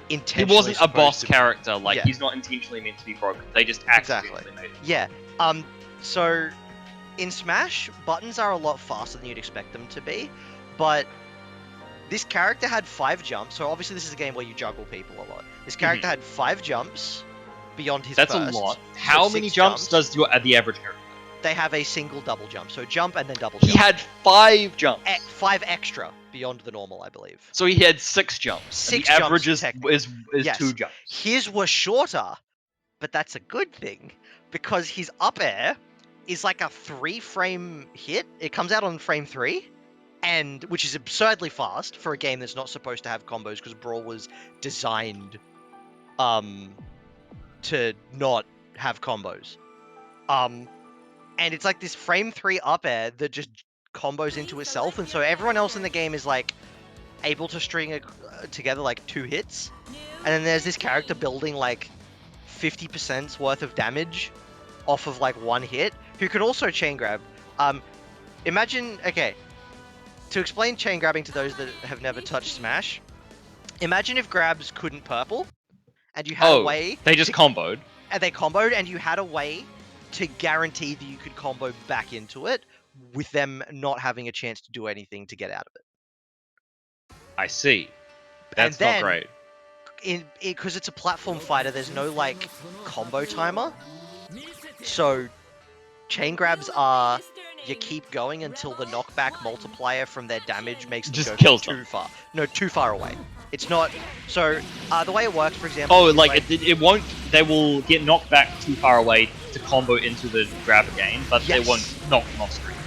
intentionally. He wasn't a boss character. Like he's not intentionally meant to be broken. They just accidentally made it. Yeah. So in Smash, buttons are a lot faster than you'd expect them to be, but this character had 5 jumps. So obviously this is a game where you juggle people a lot. This character had 5 jumps beyond his That's burst. a lot. How many jumps does the average character? They have a single double jump. So jump and then double jump. He had 5 jumps. 5 extra beyond the normal, I believe. So he had 6 jumps. 6 the jumps average is 2 jumps. His were shorter, but that's a good thing because his up air is like a 3-frame hit. It comes out on frame 3, and which is absurdly fast for a game that's not supposed to have combos because Brawl was designed to not have combos. And it's like this frame 3 up air that just combos into itself, and so everyone else in the game is like able to string together like 2 hits, and then there's this character building like 50% worth of damage off of like 1 hit, who can also chain grab. Imagine, okay, to explain chain grabbing to those that have never touched Smash, imagine if grabs couldn't purple, and you had a way... they just comboed. And they comboed, and you had a way to guarantee that you could combo back into it with them not having a chance to do anything to get out of it. I see. That's not great. Because it's a platform fighter, there's no like combo timer. So chain grabs are you keep going until the knockback multiplier from their damage makes them go too far. No, too far away. It's not. So the way it works, for example. Oh, like it won't. They will get knocked back too far away to combo into the grab again, but they won't knock them off screen.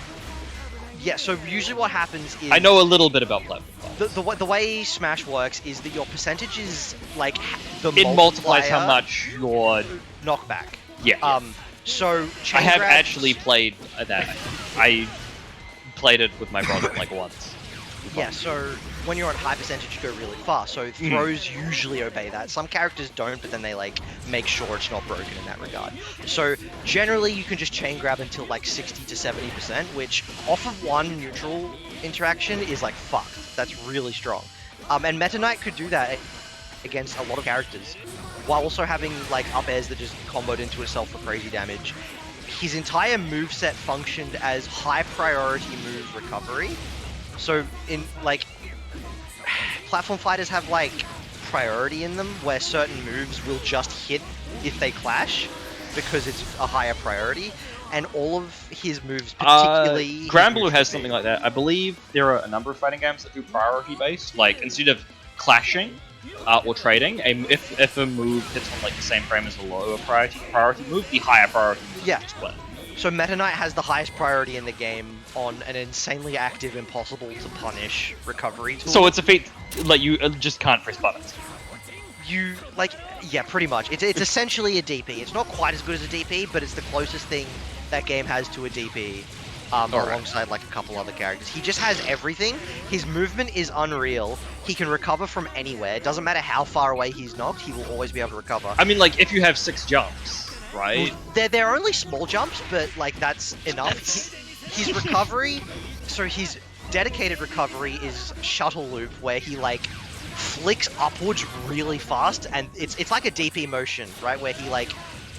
Yeah. So usually what happens is. I know a little bit about platform. The way Smash works is that your percentage is like it multiplies how much your knockback. Yeah. So I have actually played that. I played it with my brother like once. Yeah, so when you're at high percentage, you go really fast. So throws usually obey that. Some characters don't, but then they like make sure it's not broken in that regard. So generally, you can just chain grab until like 60 to 70%, which off of 1 neutral interaction is like fucked. That's really strong. And Meta Knight could do that against a lot of characters, while also having like up airs that just comboed into itself for crazy damage. His entire moveset functioned as high priority move recovery. So in like platform fighters have like priority in them where certain moves will just hit if they clash because it's a higher priority, and all of his moves, particularly Granblue has something like that. I believe there are a number of fighting games that do priority based, like instead of clashing, or trading, if a move hits on like the same frame as a lower priority move, the higher priority move Yeah. is split. So Meta Knight has the highest priority in the game on an insanely active, impossible to punish recovery tool. So it's a feat like you just can't press buttons. You like, yeah, pretty much. It's essentially a DP. It's not quite as good as a DP, but it's the closest thing that game has to a DP. Alongside like a couple other characters. He just has everything. His movement is unreal. He can recover from anywhere. It doesn't matter how far away he's knocked, he will always be able to recover. I mean, like, if you have 6 jumps, right? Well, they're only small jumps, but like that's enough. His recovery, so his dedicated recovery is shuttle loop, where he like flicks upwards really fast, and it's like a DP motion, right? Where he like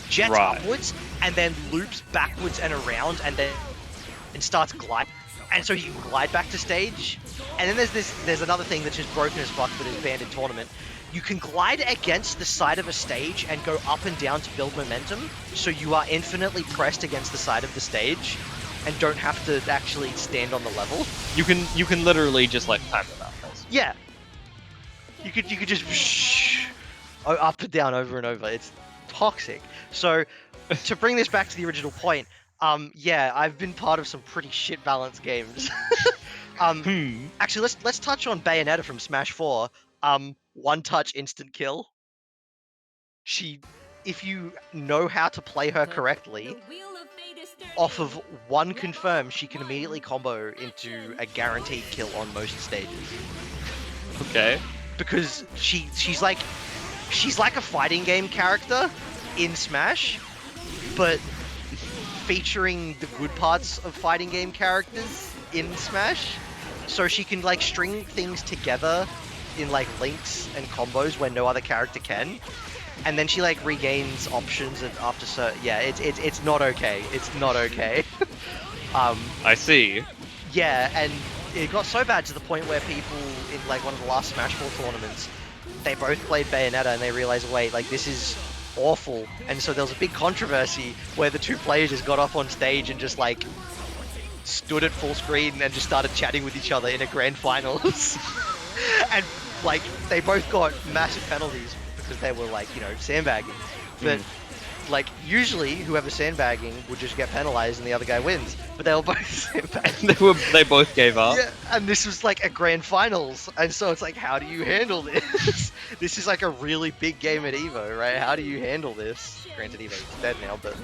jets upwards and then loops backwards and around, and starts glide, and so he can glide back to stage. And then there's another thing that's just broken as fuck but is banned in tournament. You can glide against the side of a stage and go up and down to build momentum, so you are infinitely pressed against the side of the stage and don't have to actually stand on the level. You can literally just like time them out. Yeah. You could just up and down over and over. It's toxic. So to bring this back to the original point, yeah, I've been part of some pretty shit balanced games. Actually, let's touch on Bayonetta from Smash 4. One touch instant kill. If you know how to play her correctly, off of one confirm, she can immediately combo into a guaranteed kill on most stages. Okay. Because she's like a fighting game character in Smash, but featuring the good parts of fighting game characters in Smash. So she can like string things together in like links and combos where no other character can. And then she like regains options and after yeah, it's not okay. It's not okay. I see. Yeah, and it got so bad to the point where people in like one of the last Smash 4 tournaments, they both played Bayonetta and they realized, wait, like this is awful. And so there was a big controversy where the two players just got up on stage and just like stood at full screen and just started chatting with each other in a grand finals. And like they both got massive penalties because they were like, you know, sandbagging. But like usually whoever sandbagging would just get penalized and the other guy wins. But they were both sandbagging. They both gave up. Yeah, and this was like a grand finals, and so it's like, how do you handle this? This is like a really big game at Evo, right? How do you handle this? Granted, Evo's dead now, but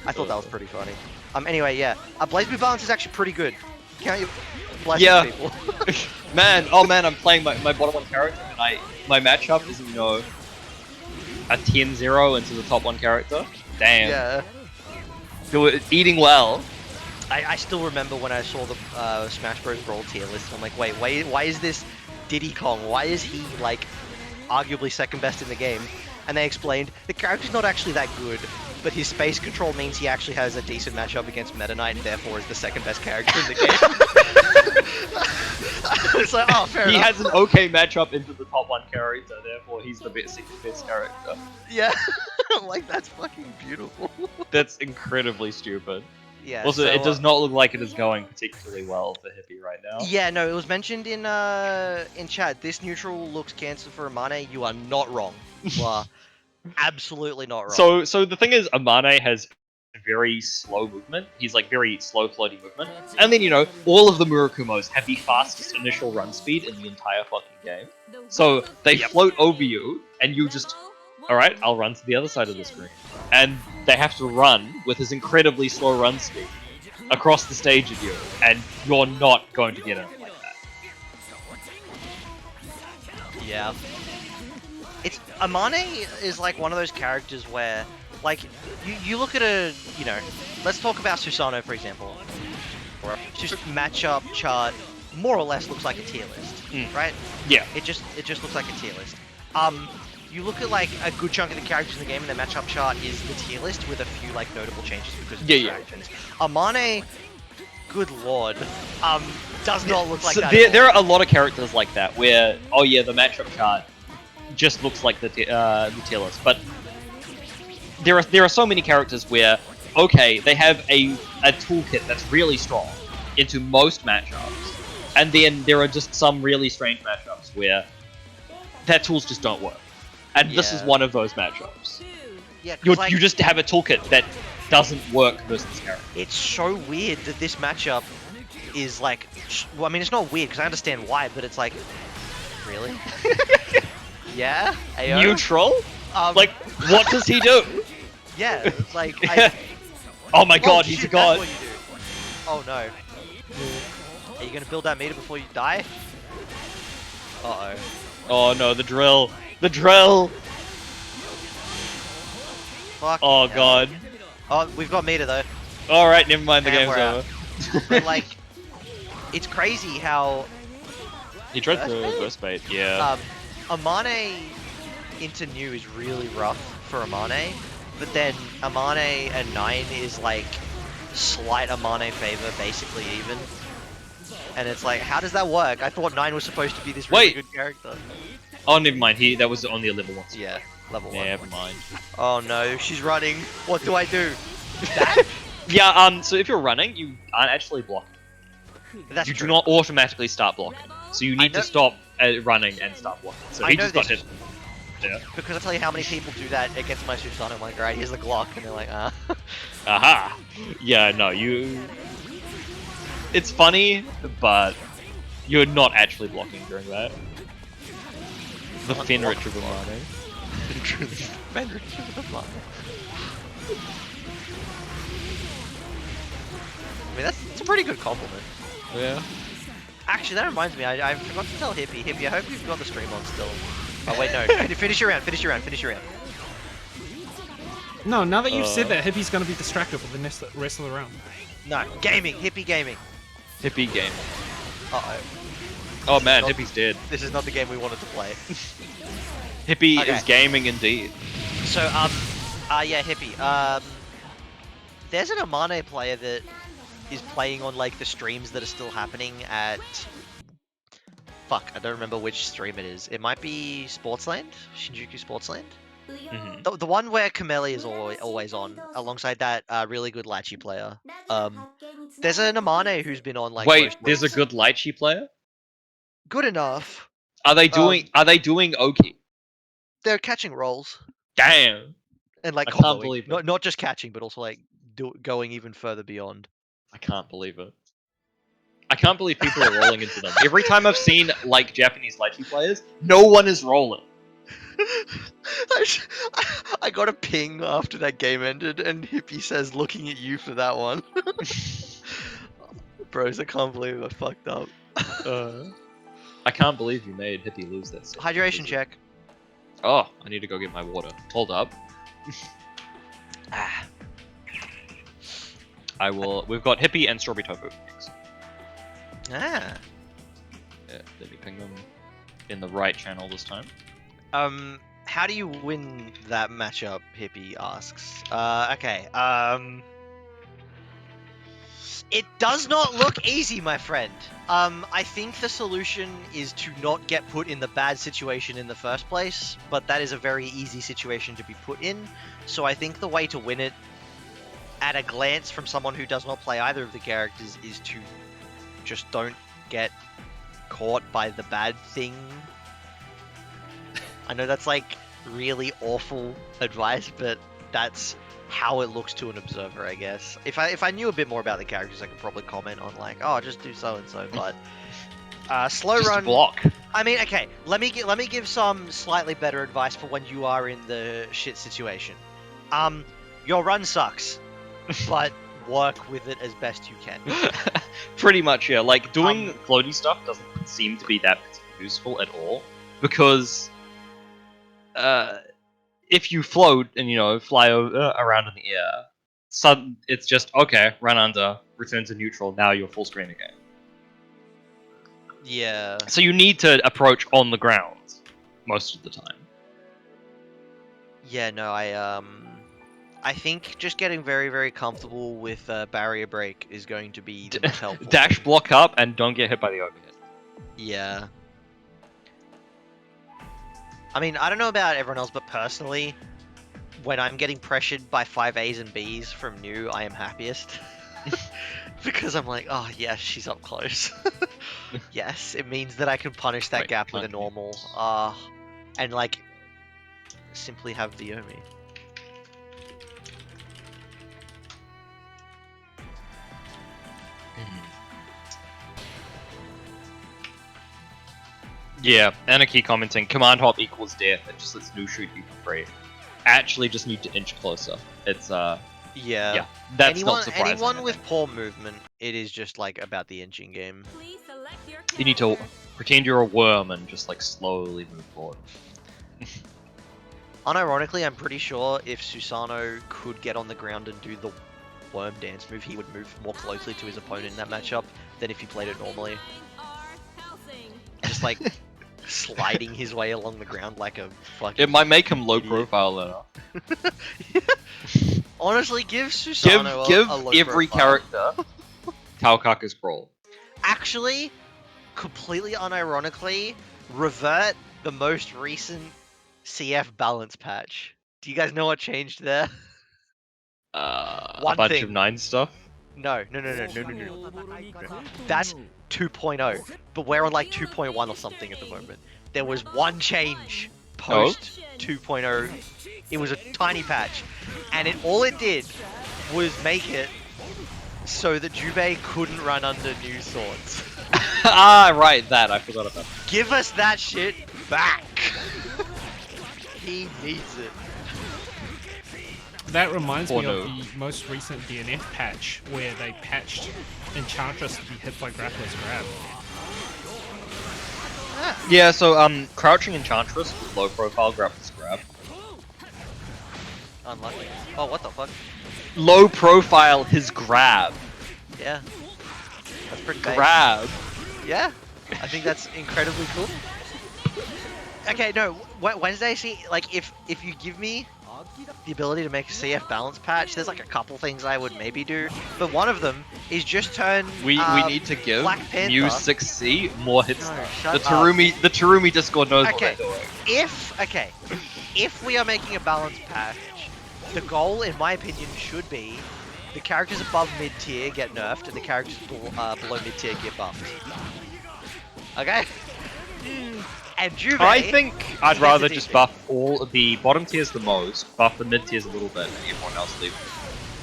I thought that was pretty funny. Anyway, yeah, Blaze Blue balance is actually pretty good. Count your blessings, people. man, I'm playing my bottom one character, and my matchup is, you know, a 10-0 into the top one character. Damn. Yeah. They were eating well. I still remember when I saw the Smash Bros. Brawl tier list. I'm like, wait, why is this Diddy Kong? Why is he like arguably second best in the game? And they explained the character's not actually that good, but his space control means he actually has a decent matchup against Meta Knight, and therefore is the second best character in the game. It's like, oh, fair enough. He has an okay matchup into the top one character, therefore he's the best character. Yeah, like that's fucking beautiful. That's incredibly stupid. Yeah. Also, so, it does not look like it is going particularly well for Hippy right now. Yeah, no, it was mentioned in chat. This neutral looks cancer for Amane. You are not wrong. You are absolutely not wrong. So the thing is, Amane has very slow movement. He's like very slow floating movement. And then, you know, all of the Murakumos have the fastest initial run speed in the entire fucking game. So they float over you, and you just, alright, I'll run to the other side of the screen. And they have to run with his incredibly slow run speed across the stage at you, and you're not going to get in like that. Yeah. Amane is like one of those characters where, like, you look at you know, let's talk about Susanoo, for example. Just matchup chart more or less looks like a tier list, right? Yeah. It just looks like a tier list. You look at like a good chunk of the characters in the game, and their matchup chart is the tier list with a few like notable changes because of interactions. Amane, good lord, does not look like that. There are a lot of characters like that where, oh yeah, the matchup chart just looks like the tier list, but there are so many characters where, okay, they have a toolkit that's really strong into most matchups, and then there are just some really strange matchups where their tools just don't work. And this is Yeah. one of those matchups. Yeah, 'cause, like, You just have a toolkit that doesn't work versus this character. it's so weird that this matchup is like. Well, I mean, it's not weird because I understand why, but it's like, really? Yeah. Ayo? Neutral? Like, What does he do? yeah, it's like. Oh my god, Oh, he's a shit, god. that's what you do. Oh no. Are you gonna build that meter before you die? Uh oh. Oh no, the drill. The drill! Fuck. Oh hell. god. Oh, we've got meter though. Alright, never mind, the And game's we're out. over. But like, it's crazy how He tried Burst to bait? burst bait, yeah. Amane into new is really rough for Amane, but then Amane and 9 is like slight Amane favor, basically even. And it's like, how does that work? I thought 9 was supposed to be this really Wait. good character. Oh, never mind, that was only a level 1. Yeah, level 1. Never mind. Oh no, she's running. What do I do? Yeah, so if you're running, you aren't actually blocking. That's You true. do not automatically start blocking. So you need know- to stop running and start blocking. So I he know just got this. hit. Yeah. Because I tell you how many people do that against my Susanna. I'm like, alright, here's the Glock, and they're like, ah. Aha! Yeah, no, you... It's funny, but you're not actually blocking during that. The Finn Richard running. I mean, that's a pretty good compliment. Yeah. Actually, that reminds me, I forgot to tell Hippy. Hippy, I hope you've got the stream on still. Oh wait, no. Finish your round, finish your round, finish your round. No, now that you've said that, Hippie's gonna be distracted for the rest of the round. No, gaming, Hippy gaming. Hippie game. Uh-oh. Oh man, Not- Hippie's dead. This is not the game we wanted to play. Hippie Okay. is gaming indeed. So, yeah, Hippy. There's an Amane player that is playing on, like, the streams that are still happening at... Fuck, I don't remember which stream it is. It might be Sportsland? Shinjuku Sportsland? Mhm. The one where Kameli is always on, alongside that really good Lachi player. There's an Amane who's been on, like, Wait, most there's a weeks. good Lychee player? Good enough. Are they doing Oki? They're catching rolls. Damn. And, like, I can't comboing. believe it. Not just catching, but also, like, going even further beyond. I can't believe it. I can't believe people are rolling into them. Every time I've seen, like, Japanese Lychee players, no one is rolling. I got a ping after that game ended, and Hippie says, looking at you for that one. Bros, I can't believe I fucked up. I can't believe you made Hippie lose this. Hydration check. Oh, I need to go get my water. Hold up. Ah. I will. We've got Hippie and StrawberryTofu. Ah. Yeah, let me ping them in the right channel this time. How do you win that matchup? Hippie asks. Okay. It does not look easy, my friend. I think the solution is to not get put in the bad situation in the first place, but that is a very easy situation to be put in. So I think the way to win it, at a glance from someone who does not play either of the characters, is to just don't get caught by the bad thing. I know that's like really awful advice, but that's how it looks to an observer, I guess. If I knew a bit more about the characters, I could probably comment on like, oh, just do so and so. But slow Just run. block. I mean, okay. Let me give some slightly better advice for when you are in the shit situation. Your run sucks, but work with it as best you can. Pretty much, yeah. Like, doing floaty stuff doesn't seem to be that useful at all, because if you float and, you know, fly around in the air, it's just, okay, run under, return to neutral, now you're full screen again. Yeah. So you need to approach on the ground most of the time. Yeah, no, I think just getting very, very comfortable with barrier break is going to be the most helpful. Dash block up and don't get hit by the overhead. Yeah. I mean, I don't know about everyone else, but personally, when I'm getting pressured by 5 A's and B's from new, I am happiest. Because I'm like, oh yes, she's up close. Yes, it means that I can punish that Wait, gap with a punch. normal. and like simply have the Yomi. Yeah, Anarchy commenting, command hop equals death, it just lets Nu shoot you for free. Actually just need to inch closer. It's yeah, that's not surprising. Anyone with poor movement, it is just like about the inching game. You need to pretend you're a worm and just like slowly move forward. Unironically, I'm pretty sure if Susanoo could get on the ground and do the worm dance move, he would move more closely to his opponent in that matchup than if he played it normally. Just like sliding his way along the ground like a fucking... It might make him low profile though. Honestly, give Susanoo Give a low every profile. character Taokaka's brawl. Actually, completely unironically, revert the most recent CF balance patch. Do you guys know what changed there? A One bunch thing. of 9 stuff. No. That's 2.0, but we're on like 2.1 or something at the moment. There was one change post 2.0. It was a tiny patch, and all it did was make it so that Jubei couldn't run under new swords. Ah, right, that, I forgot about that. Give us that shit back! He needs it. That reminds me Or of no. the most recent DNF patch where they patched Enchantress to be hit by Grappler's Grab. Yeah, so crouching Enchantress with low profile Grappler's Grab. Unlucky. Oh, what the fuck? Low profile his grab. Yeah. That's pretty big. Grab. Yeah. I think that's incredibly cool. Okay, no, Wednesday, see, like, if you give me the ability to make a CF balance patch, there's like a couple things I would maybe do, but one of them is just turn We need to give Black Panther. Mew 6C more hits. No, The shut up. Tarumi Discord knows Okay. what they're doing. If we are making a balance patch, the goal, in my opinion, should be the characters above mid-tier get nerfed and the characters below mid-tier get buffed. Okay? And Jubei... I think I'd gets rather a just DP. buff all of the bottom tiers the most, buff the mid tiers a little bit, and everyone else leave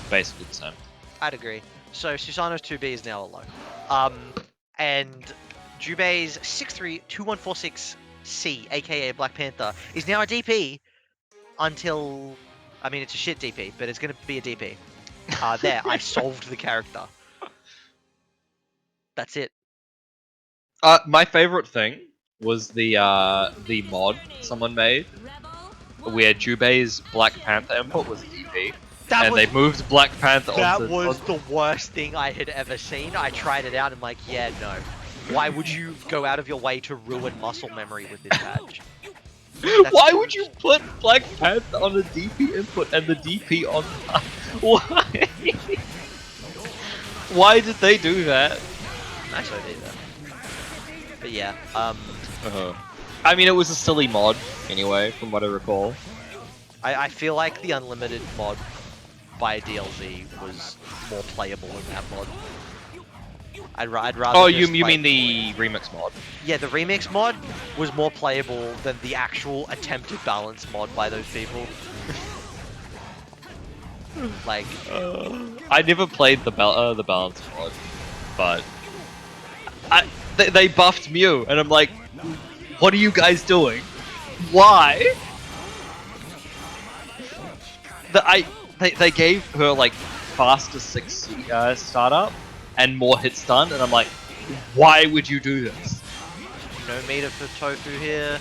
basically the same. I'd agree. So Susanoo's 2B is now a low. And Jubei's 6'3", 2146C, aka Black Panther, is now a DP until... I mean, it's a shit DP, but it's going to be a DP. There, I solved the character. That's it. My favorite thing was the mod someone made where Jubei's Black Panther input was DP, and they moved Black Panther That onto... was the worst thing I had ever seen. I tried it out and I'm like, yeah, no. Why would you go out of your way to ruin muscle memory with this patch? Why would you put Black Panther on the DP input and the DP on... Why? Why did they do that? Nice idea though. But yeah, I mean, it was a silly mod, anyway, from what I recall. I feel like the unlimited mod by DLC was more playable than that mod. I'd rather. Oh, just, you like, mean the remix mod? Yeah, the remix mod was more playable than the actual attempted balance mod by those people. Like, I never played the balance mod, but they buffed Mew, and I'm like, what are you guys doing? Why? They gave her like faster 6 startup and more hit stun, and I'm like, why would you do this? no meter for Tofu here.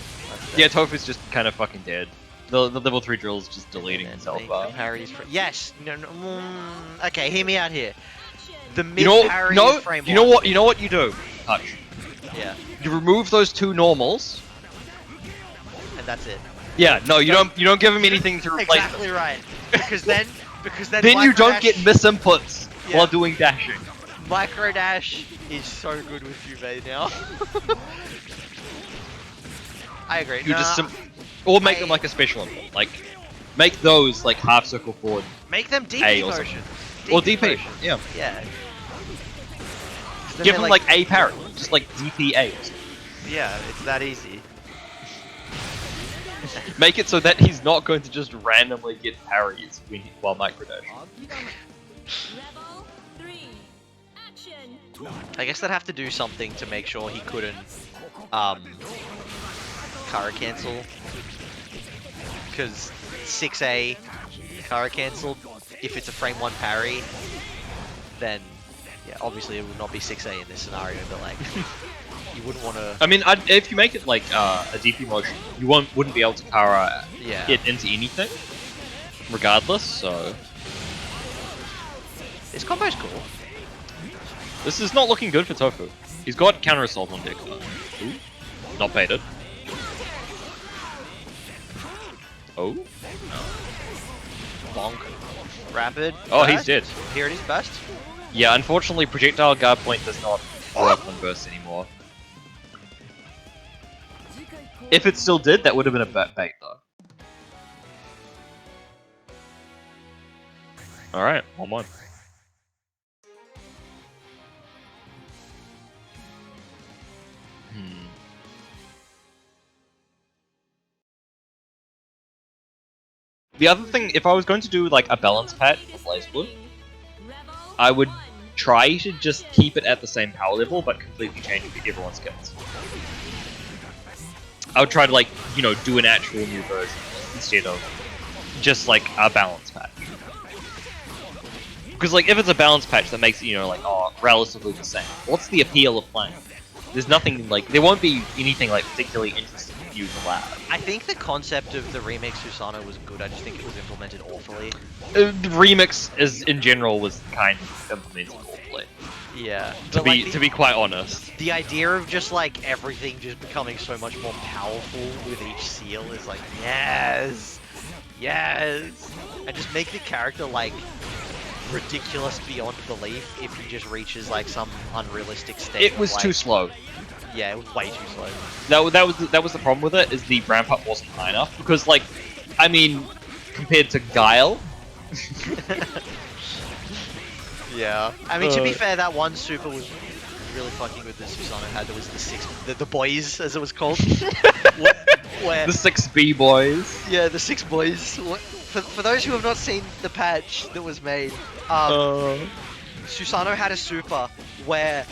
Yeah, Tofu's just kind of fucking dead. The level 3 drill's just deleting himself. Parries. Yes. No. Okay, hear me out here. The mid You know, parry no. is frame You know one. what? You know what you do? Touch. Yeah, You remove those 2 normals. and that's it. Yeah. No, you don't give him anything to replace them. Exactly right. Because then Then you don't Microdash- get misinputs Yeah. while doing dashing. Microdash is so good with Jubei now. I agree. You just or make them like a special input. Like make those like half circle forward make them DP A or motion. or DP. motion. Yeah. Yeah. Give them like A parry, just like DP A. Yeah, it's that easy. Make it so that he's not going to just randomly get parries while microdashing. I guess they'd have to do something to make sure he couldn't Kara cancel. Because 6A Kara cancel, if it's a frame 1 parry, then yeah, obviously it would not be 6A in this scenario, but like you wouldn't want to. I mean, if you make it like a DP motion, you wouldn't be able to Kara it into anything, regardless. So this combo's cool. This is not looking good for Tofu. He's got counter assault on deck though. Ooh, not baited. Oh. Bonk. Rapid. Oh, burst. he's dead. Here it is, burst. Yeah, unfortunately, projectile guard point does not work on burst anymore. If it still did, that would have been a bait though. Alright, 1-1. The other thing, if I was going to do like a balance patch for BlazBlue, I would try to just keep it at the same power level, but completely change everyone's skills. I would try to like, you know, do an actual new version instead of just like a balance patch. Because like if it's a balance patch that makes it, you know, like, oh, relatively the same, what's the appeal of playing? There's nothing like, there won't be anything like particularly interesting to use allowed. I think the concept of the remix Susanoo was good, I just think it was implemented awfully. The remix is in general was kind of implemented awfully. Yeah. To be quite honest. The idea of just like everything just becoming so much more powerful with each seal is like, yes! Yes! And just make the character like ridiculous beyond belief if he just reaches like some unrealistic state. It was of, like, too slow. Yeah, it was way too slow. That was the problem with it, is the ramp up wasn't high enough. Because like, I mean, compared to Guile. Yeah. I mean, to be fair, that one super was really fucking with the Susanoo had. There was the boys, as it was called. Where, The 6B boys. yeah, the 6 boys. For those who have not seen the patch that was made, Susanoo had a super where,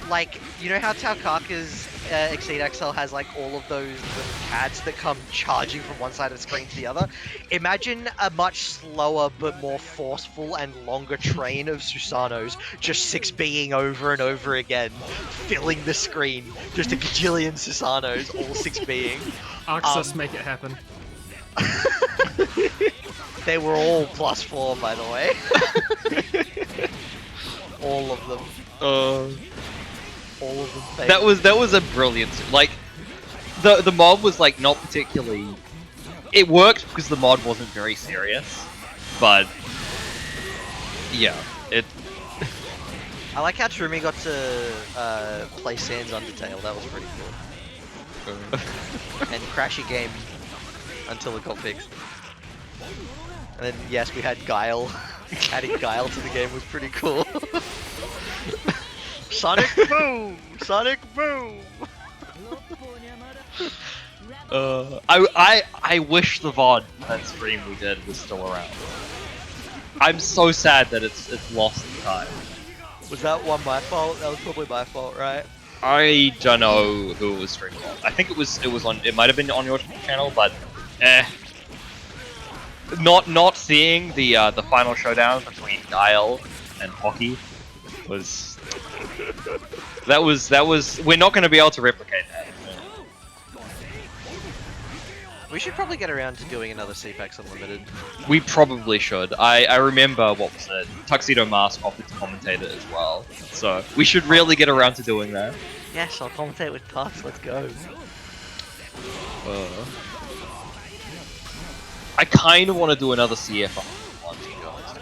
like, you know how Taukaka's Exceed XL has like all of those little pads that come charging from one side of the screen to the other? Imagine a much slower but more forceful and longer train of Susanoos just 6Bing over and over again, filling the screen. Just a gajillion Susanoos, all 6Bing. Arxus, make it happen. They were all +4, by the way. All of them. All of them. That was a brilliant, like, the mod was like not particularly, it worked because the mod wasn't very serious, but yeah, it. I like how Trumi got to play Sans Undertale. That was pretty cool. And crash a game until it got fixed. And then yes, we had Guile. Adding Guile to the game was pretty cool. Sonic Boom! Sonic Boom! I wish the VOD that stream we did was still around. I'm so sad that it's lost in time. Was that one my fault? That was probably my fault, right? I don't know who it was streaming on. I think it was on. It might have been on your channel, but not seeing the final showdown between Guile and Hockey was that was we're not going to be able to replicate that. We should probably get around to doing another CPAX Unlimited. We probably should. I remember, what was it? Tuxedo Mask offered to commentate it as well. So we should really get around to doing that. Yes, I'll commentate with Tux, let's go. I kind of want to do another CF one, to be honest.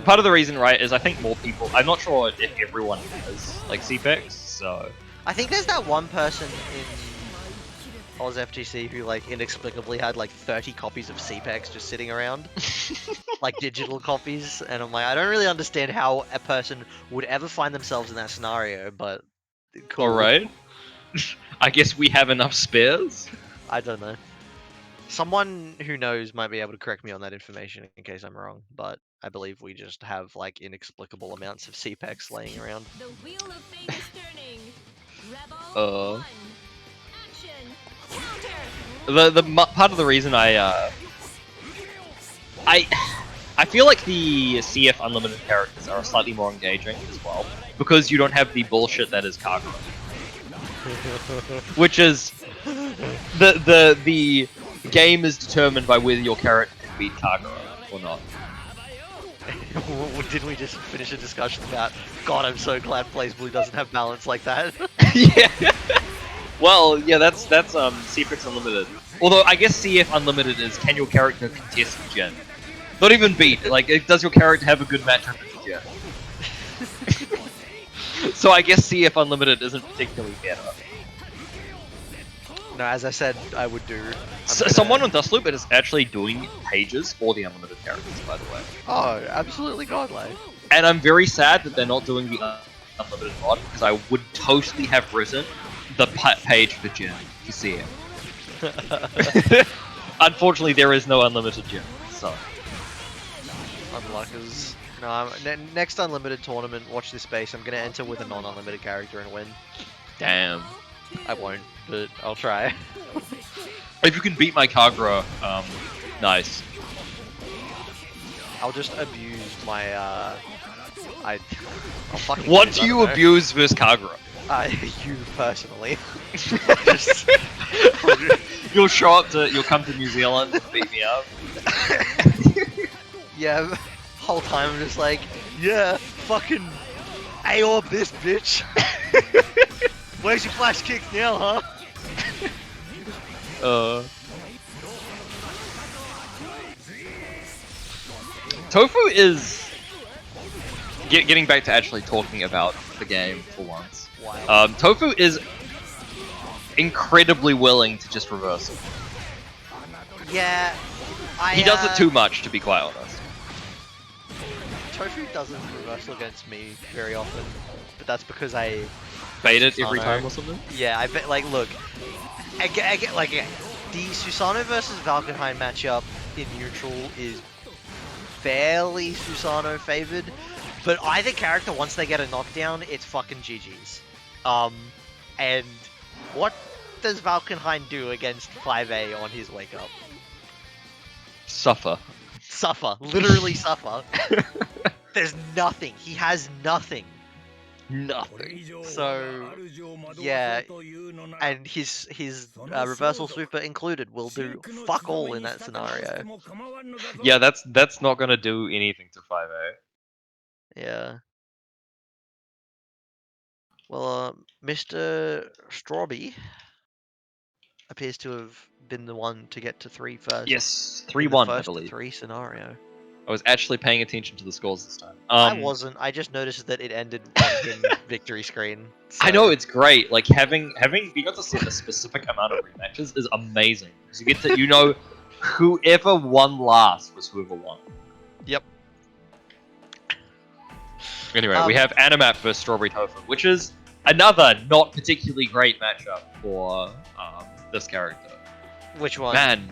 Part of the reason, right, is I think more people. I'm not sure if everyone has like CPEX, so. I think there's that one person in AusFGC who like inexplicably had like 30 copies of CPEX just sitting around. Like digital copies, and I'm like, I don't really understand how a person would ever find themselves in that scenario, but cool. Alright. I guess we have enough spares. I don't know. Someone who knows might be able to correct me on that information in case I'm wrong, but I believe we just have like inexplicable amounts of CPEX laying around. The wheel of fate is turning. Uh. Rebel 1. Action. Counter. Part of the reason I feel like the CF Unlimited characters are slightly more engaging as well, because you don't have the bullshit that is Kagura. Which is the game is determined by whether your character can beat Kagura or not. Didn't we just finish a discussion about, God, I'm so glad Blaze Blue doesn't have balance like that? Yeah. Well, yeah, that's CFX Unlimited. Although I guess CF Unlimited is, can your character contest the gen? Not even beat. Like, does your character have a good matchup with the gen? So I guess CF Unlimited isn't particularly better. No, as I said, I would do. Someone on Dustloop is actually doing pages for the Unlimited characters, by the way. Oh, absolutely godlike. And I'm very sad that they're not doing the Unlimited mod, because I would totally have written the page for Gen to see it. Unfortunately, there is no Unlimited Gen, so. Unluckers. No, next Unlimited tournament, watch this space. I'm gonna enter with a non-unlimited character and win. Damn. I won't, but I'll try. If you can beat my Kagura, nice. I'll just abuse my, I'll fucking What use, do I you don't know. abuse versus Kagura? You personally. Just... You'll come to New Zealand and beat me up. Yeah, whole time I'm just like, yeah, fucking AOB this bitch. Where's your flash kicks now, huh? Tofu is getting back to actually talking about the game for once. Wow. Tofu is incredibly willing to just reverse it. Yeah, He does it too much, to be quite honest. Tofu doesn't reversal against me very often, but that's because I Bait it every Susano. time or something? Yeah, I bet. Like, look, I get like the Susano versus Valkenheim matchup in neutral is fairly Susano favored, but either character once they get a knockdown, it's fucking GG's. And what does Valkenheim do against 5A on his wake up? Suffer. Suffer, literally suffer. There's nothing. He has nothing. Nothing. So yeah, and his reversal super included will do fuck all in that scenario. Yeah, that's not gonna do anything to 5A. Yeah. Well, Mr. Strawberry appears to have been the one to get to 3 first. Yes, in the 3-1, I first believe. 3 scenario. I was actually paying attention to the scores this time. I wasn't. I just noticed that it ended on the victory screen. I know, it's great. Like having being able to set a specific amount of rematches is amazing. Because you get to whoever won last was whoever won. Yep. Anyway, we have Animap vs StrawberryTofu, which is another not particularly great matchup for this character. Which one? Man,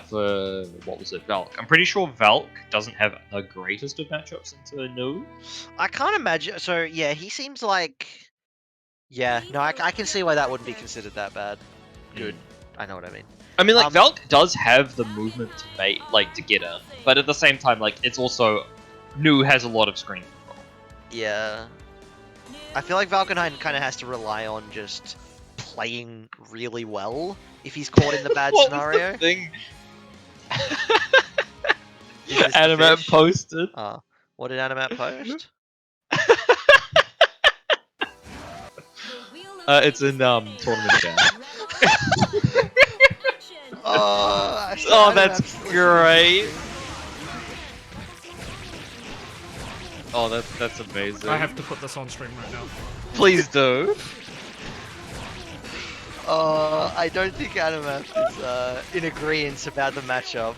for what was it, Valk? I'm pretty sure Valk doesn't have the greatest of matchups into Nu. I can't imagine. So yeah, he seems like. Yeah, no, I can see why that wouldn't be considered that bad. Good. I know what I mean. I mean, like Valk does have the movement to make, like, to get in, but at the same time, like, it's also Nu has a lot of screen control. Yeah. I feel like Valkenheim kind of has to rely on just playing really well if he's caught in the bad What scenario. was the thing? Is this the Animap fish? posted. What did Animap post? It's in tournament chat. Oh, that's great. Oh, that's amazing. I have to put this on stream right now. Please do. I don't think Animap is in agreement about the matchup.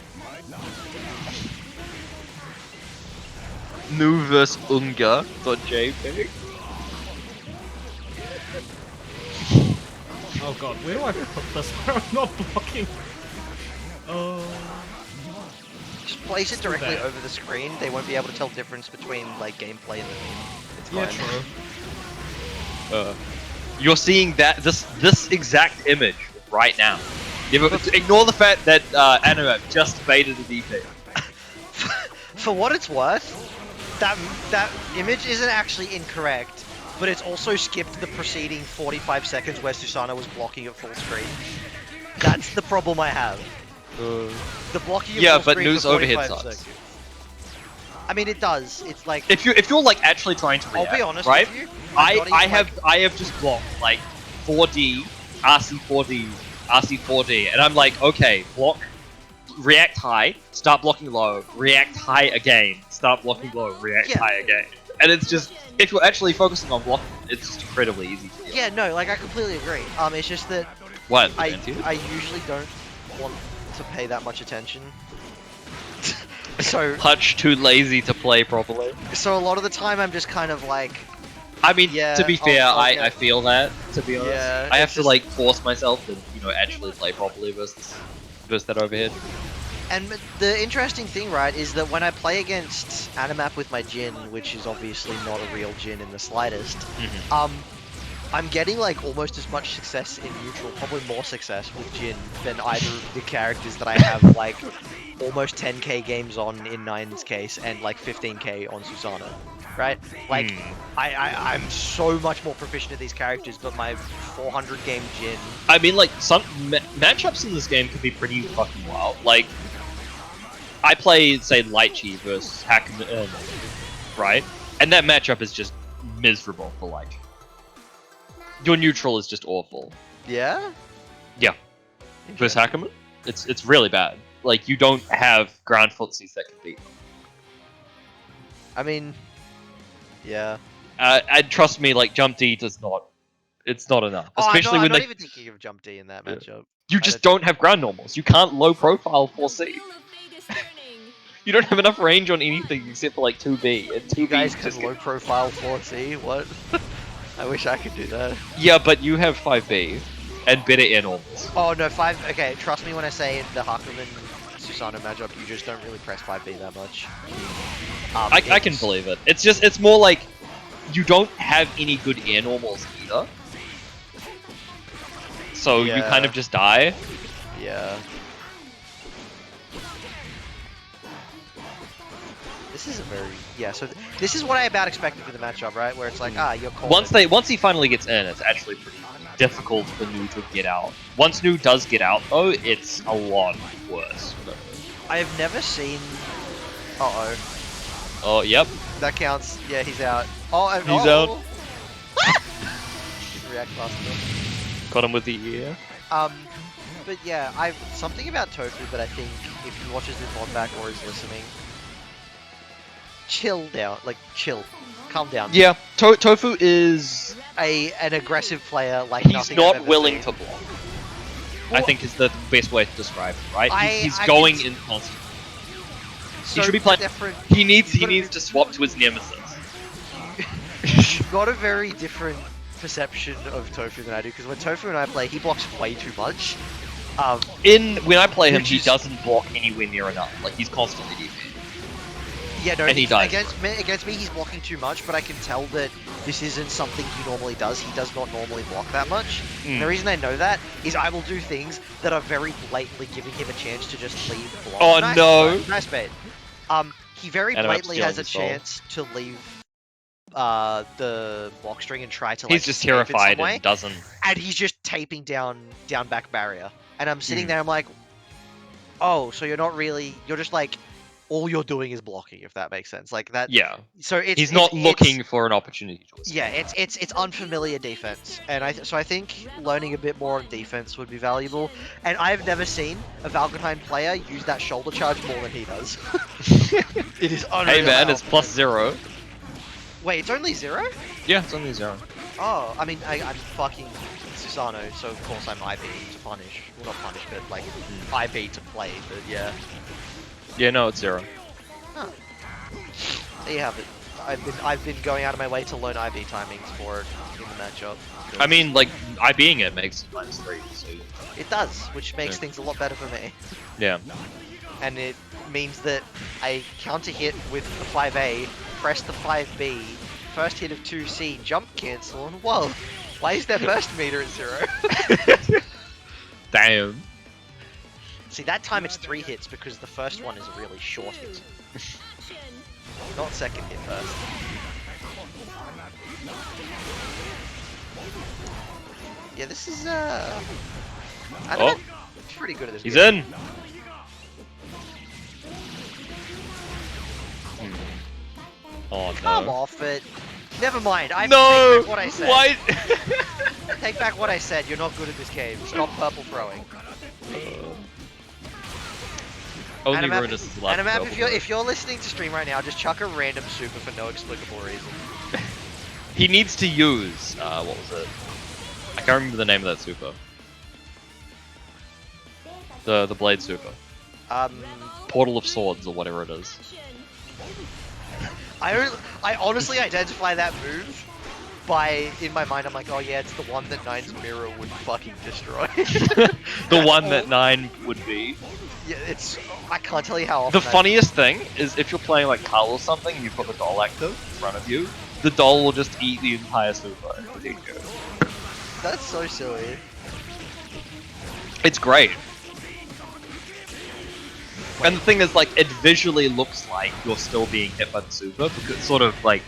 Nu vs Unga.jpg. Oh god, where do I put this where I'm not blocking? Oh. Just place it directly bad. over the screen. They won't be able to tell difference between like gameplay and the meme. It's Yeah, fine. true. You're seeing this exact image right now. Ignore the fact that Animap just baited the DP. For what it's worth, that image isn't actually incorrect, but it's also skipped the preceding 45 seconds where Susanna was blocking at full screen. That's the problem I have. The blocking at Yeah, full but screen Noo's for overhead 45 sucks. seconds. I mean, it does. It's like If you're like actually trying to react, I'll be honest right? with you. I have just blocked like 4D, RC4D, RC4D, and I'm like, okay, block, react high, start blocking low, react high again, start blocking low, react Yeah. high again. And it's just, if you're actually focusing on blocking, it's just incredibly easy to do. Yeah, no, like I completely agree. It's just that What? I usually don't want to pay that much attention. so Hutch too lazy to play properly. a lot of the time I'm just kind of like, I mean, Yeah, to be fair, I'll get- I feel that, to be honest. Yeah, I have it's to just- like force myself to, actually play properly versus that overhead. and the interesting thing, right, is that when I play against Animap with my Jin, which is obviously not a real Jin in the slightest, I'm getting like almost as much success in neutral, probably more success with Jin than either of the characters that I have like almost 10k games on in Nine's case and like 15k on Susanna, right? Like I'm so much more proficient at these characters, but my 400 game Jin. I mean, like, some matchups in this game can be pretty fucking wild. Like, I play, say, Lychee versus Hackman, right? And that matchup is just miserable for Lychee. Your neutral is just awful. Yeah. Yeah. Versus Hackerman, it's really bad. Like, you don't have ground footsies that can beat them. I mean, yeah. And trust me, like, jump D does not. It's not enough. Especially I'm when not even thinking of Jump D in that Yeah. matchup. you just don't have ground normals. You can't low profile 4C. You don't have enough range on anything except for like 2B. And 2B You guys just can low profile 4C. What? I wish I could do that. Yeah, but you have 5B and better air normals. Oh no, 5. Okay, trust me when I say in the Hakuman Susanna matchup, you just don't really press 5B that much. I can believe it. It's more like you don't have any good air normals either. So you Yeah. kind of just die. Yeah. This is a very So this is what I about expected for the matchup, right? Where it's like, you're cornered. Once he finally gets in, it's actually pretty difficult for Nu to get out. Once Nu does get out, though, it's a lot worse. I have never seen. Uh-oh. Oh, yep. That counts. Yeah, he's out. Oh, and He's out. Didn't react fast enough. Got him with the ear. But yeah, I've something about Tofu that I think if he watches this mod back or is listening, chill down, like chill, calm down. Yeah, Tofu is... An aggressive player like He's nothing I've not ever willing seen. to block. I think is the best way to describe it, right? He's I going can- in constant. So should be playing- different. He needs gotta to swap to his nemesis. You've got a very different perception of Tofu than I do, because when Tofu and I play, he blocks way too much. When I play him, Which he is- doesn't block anywhere near enough. Like, he's constantly defending. Yeah, no, And he dies. Against me, he's blocking too much, but I can tell that this isn't something he normally does. He does not normally block that much. And the reason I know that is I will do things that are very blatantly giving him a chance to just leave block. Oh, no. Nice bait. He very And I'm blatantly has a stealing his chance to leave the block string and try to like He's just escape in some terrified way, and doesn't... and he's just taping down back barrier. And I'm sitting there, I'm like, oh, so you're not really, you're just like, all you're doing is blocking, if that makes sense. Like that. Yeah. So it's He's not it's- looking for an opportunity to escape. Yeah, it's unfamiliar defense, and I think learning a bit more on defense would be valuable. And I've never seen a Valkenheim player use that shoulder charge more than he does. It is unreal. Hey man, how- it's +0. Wait, it's only 0? Yeah, it's only 0. Oh, I mean, I'm fucking Susano, so of course I'm IB to punish. Well, not punish, but like IB to play. But yeah, Yeah, no, it's 0. there you have it. I've been going out of my way to learn IB timings for it in the matchup. I mean, like, I being it makes it -3, so It does, which makes Yeah. things a lot better for me. yeah. And it means that I counter hit with the 5A, press the 5B, first hit of 2C, jump cancel, and whoa, why is their burst meter at 0? Damn. See, that time it's 3 hits because the first one is a really short hit. Not second hit first. Yeah, this is, I don't know, pretty good at this He's game. in. Oh Come no. off it. Never mind, I No. take back what I said. Why? Take back what I said, you're not good at this game. Stop purple throwing. Only Animap, Ruinous is allowed to Animap, purple if you're listening to stream right now, just chuck a random super for no explicable reason. He needs to use what was it? I can't remember the name of that super. The blade super. Portal of Swords or whatever it is. I honestly identify that move by, in my mind, I'm like, oh yeah, it's the one that Nine's mirror would fucking destroy. The one that 9 would be. Yeah, it's, I can't tell you how often The funniest thing is if you're playing like Carl or something and you've got the doll active in front of you, the doll will just eat the entire super. That's so silly. It's great. And the thing is, like, it visually looks like you're still being hit by the super, because it's sort of like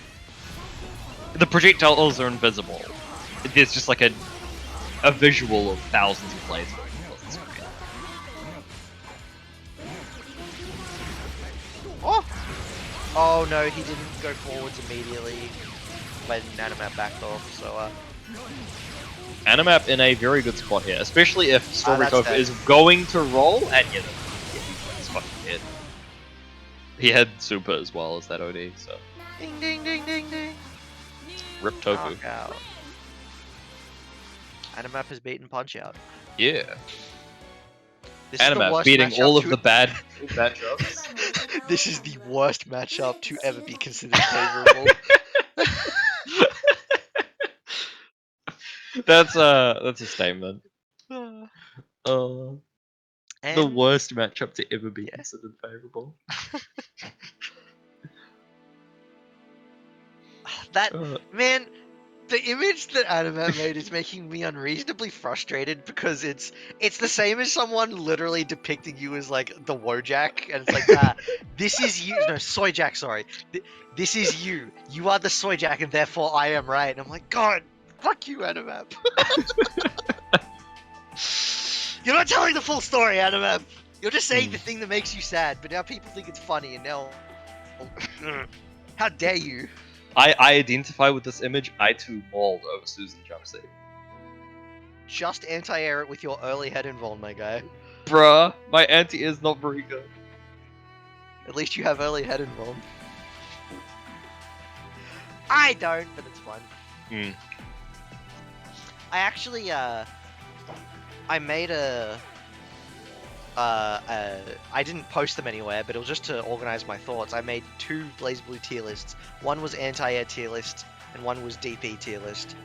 the projectiles are invisible. There's just like a visual of thousands of blades going across the screen. Oh! Oh no, he didn't go forwards immediately when Animap backed off, so Animap in a very good spot here, especially if that's StrawberryTofu dead. is going to roll, and yeah, he's fucking dead. He had super as well as that OD, so ding ding ding ding ding. rip Tofu. Knockout. Animap has beaten Punch Out. Yeah. This is the Animap worst beating matchup all of to- the bad matchups. This is the worst matchup to ever be considered favorable. That's a statement. The And worst matchup to ever be Yeah. considered favorable. that Uh, man, the image that Animap made is making me unreasonably frustrated because it's the same as someone literally depicting you as like the Wojak, and it's like, this is you, no, Soyjak, sorry. This is you. You are the Soyjak, and therefore I am right. And I'm like, God, fuck you, Animap. You're not telling the full story, Animap. You're just saying the thing that makes you sad, but now people think it's funny, and now, how dare you? I identify with this image. I too mauled over Susan Jumpseat. Just anti-air it with your early head involved, my guy. Bruh, my anti is not very good. At least you have early head involved. I don't, but it's fun. I actually, I made I didn't post them anywhere, but it was just to organize my thoughts. I made 2 BlazBlue tier lists. One was anti-air tier list, and one was DP tier list.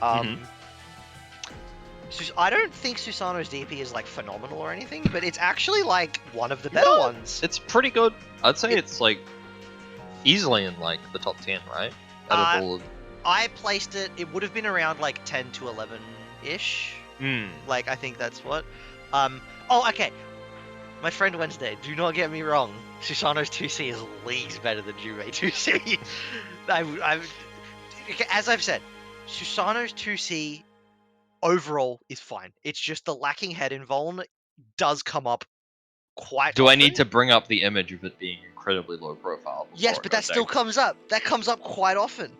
I don't think Susanoo's DP is like phenomenal or anything, but it's actually like one of the better ones. It's pretty good. I'd say it's like easily in like the top 10, right? Out of all of... I placed it. It would have been around like 10 to 11-ish. Like I think that's what. Oh, okay. My friend Wednesday, do not get me wrong. Susanoo's 2C is leagues better than Juve 2C. As I've said, Susanoo's 2C overall is fine. It's just the lacking head invuln does come up quite Do often. I need to bring up the image of it being incredibly low profile? Yes, but that still comes up. That comes up quite often.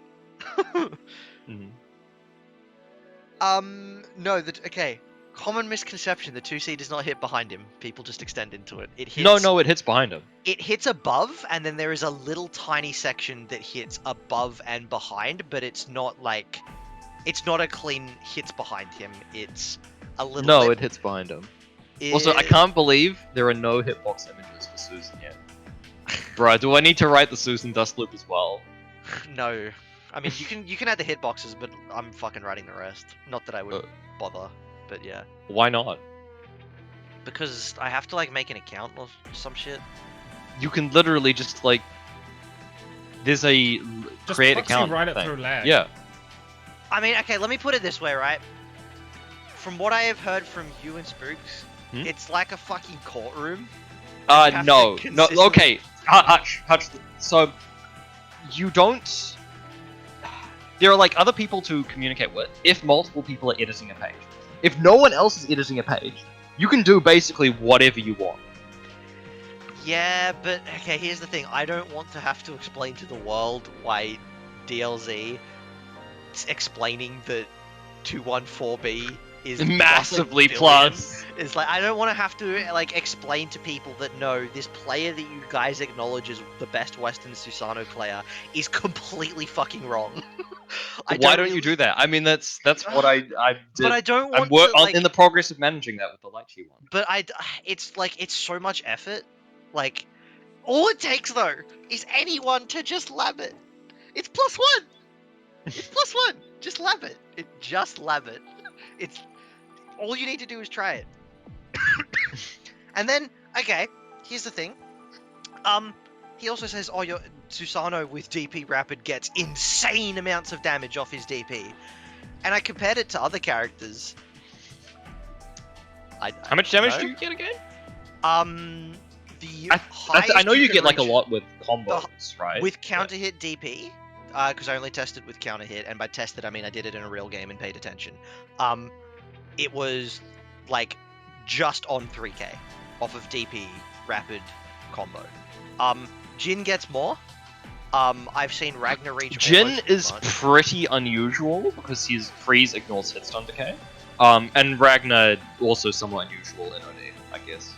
No, okay. Common misconception, the 2C does not hit behind him. People just extend into it. It hits... No, it hits behind him. It hits above, and then there is a little tiny section that hits above and behind, but it's not like... It's not a clean hits behind him. It's a little No, bit... it hits behind him. Also, I can't believe there are no hitbox images for Susan yet. Bruh, do I need to write the Susan dust loop as well? No. I mean, you can add the hitboxes, but I'm fucking writing the rest. Not that I would bother, but yeah. Why not? Because I have to like make an account or some shit. You can literally just like, there's a Just create proxy account write it thing. through lag. Yeah. I mean, okay, let me put it this way, right? From what I have heard from you and Spooks, Hmm? it's like a fucking courtroom. have to No, consistently- okay. Hutch. So, you don't. There are like other people to communicate with. If multiple people are editing a page, if no one else is editing a page, you can do basically whatever you want. Yeah, but okay, here's the thing. I don't want to have to explain to the world why DLZ is explaining that 214B is Massively plus a billion. plus. It's like I don't want to have to like explain to people that no, this player that you guys acknowledge as the best Western Susano player is completely fucking wrong. Why don't you do that? I mean, that's what I did. But I don't I'm want to like. in the progress of managing that with the Lychee one. But it's like it's so much effort. Like, all it takes though is anyone to just lab it. It's +1. It's +1. Just lab it. Just lab it. It's all you need to do is try it. And then, okay, here's the thing. He also says, "Oh, your Susano with DP Rapid gets insane amounts of damage off his DP," and I compared it to other characters. How much damage know. do you get again? The I know you can get like a reach lot with combos, right? with counter hit DP, because I only tested with counter hit, and by tested I mean I did it in a real game and paid attention. It was like just on 3k off of DP Rapid combo. Jin gets more. I've seen Ragnar reach. Jin almost is much. pretty unusual because his freeze ignores hit stun decay. And Ragnar also somewhat unusual in OD, I guess.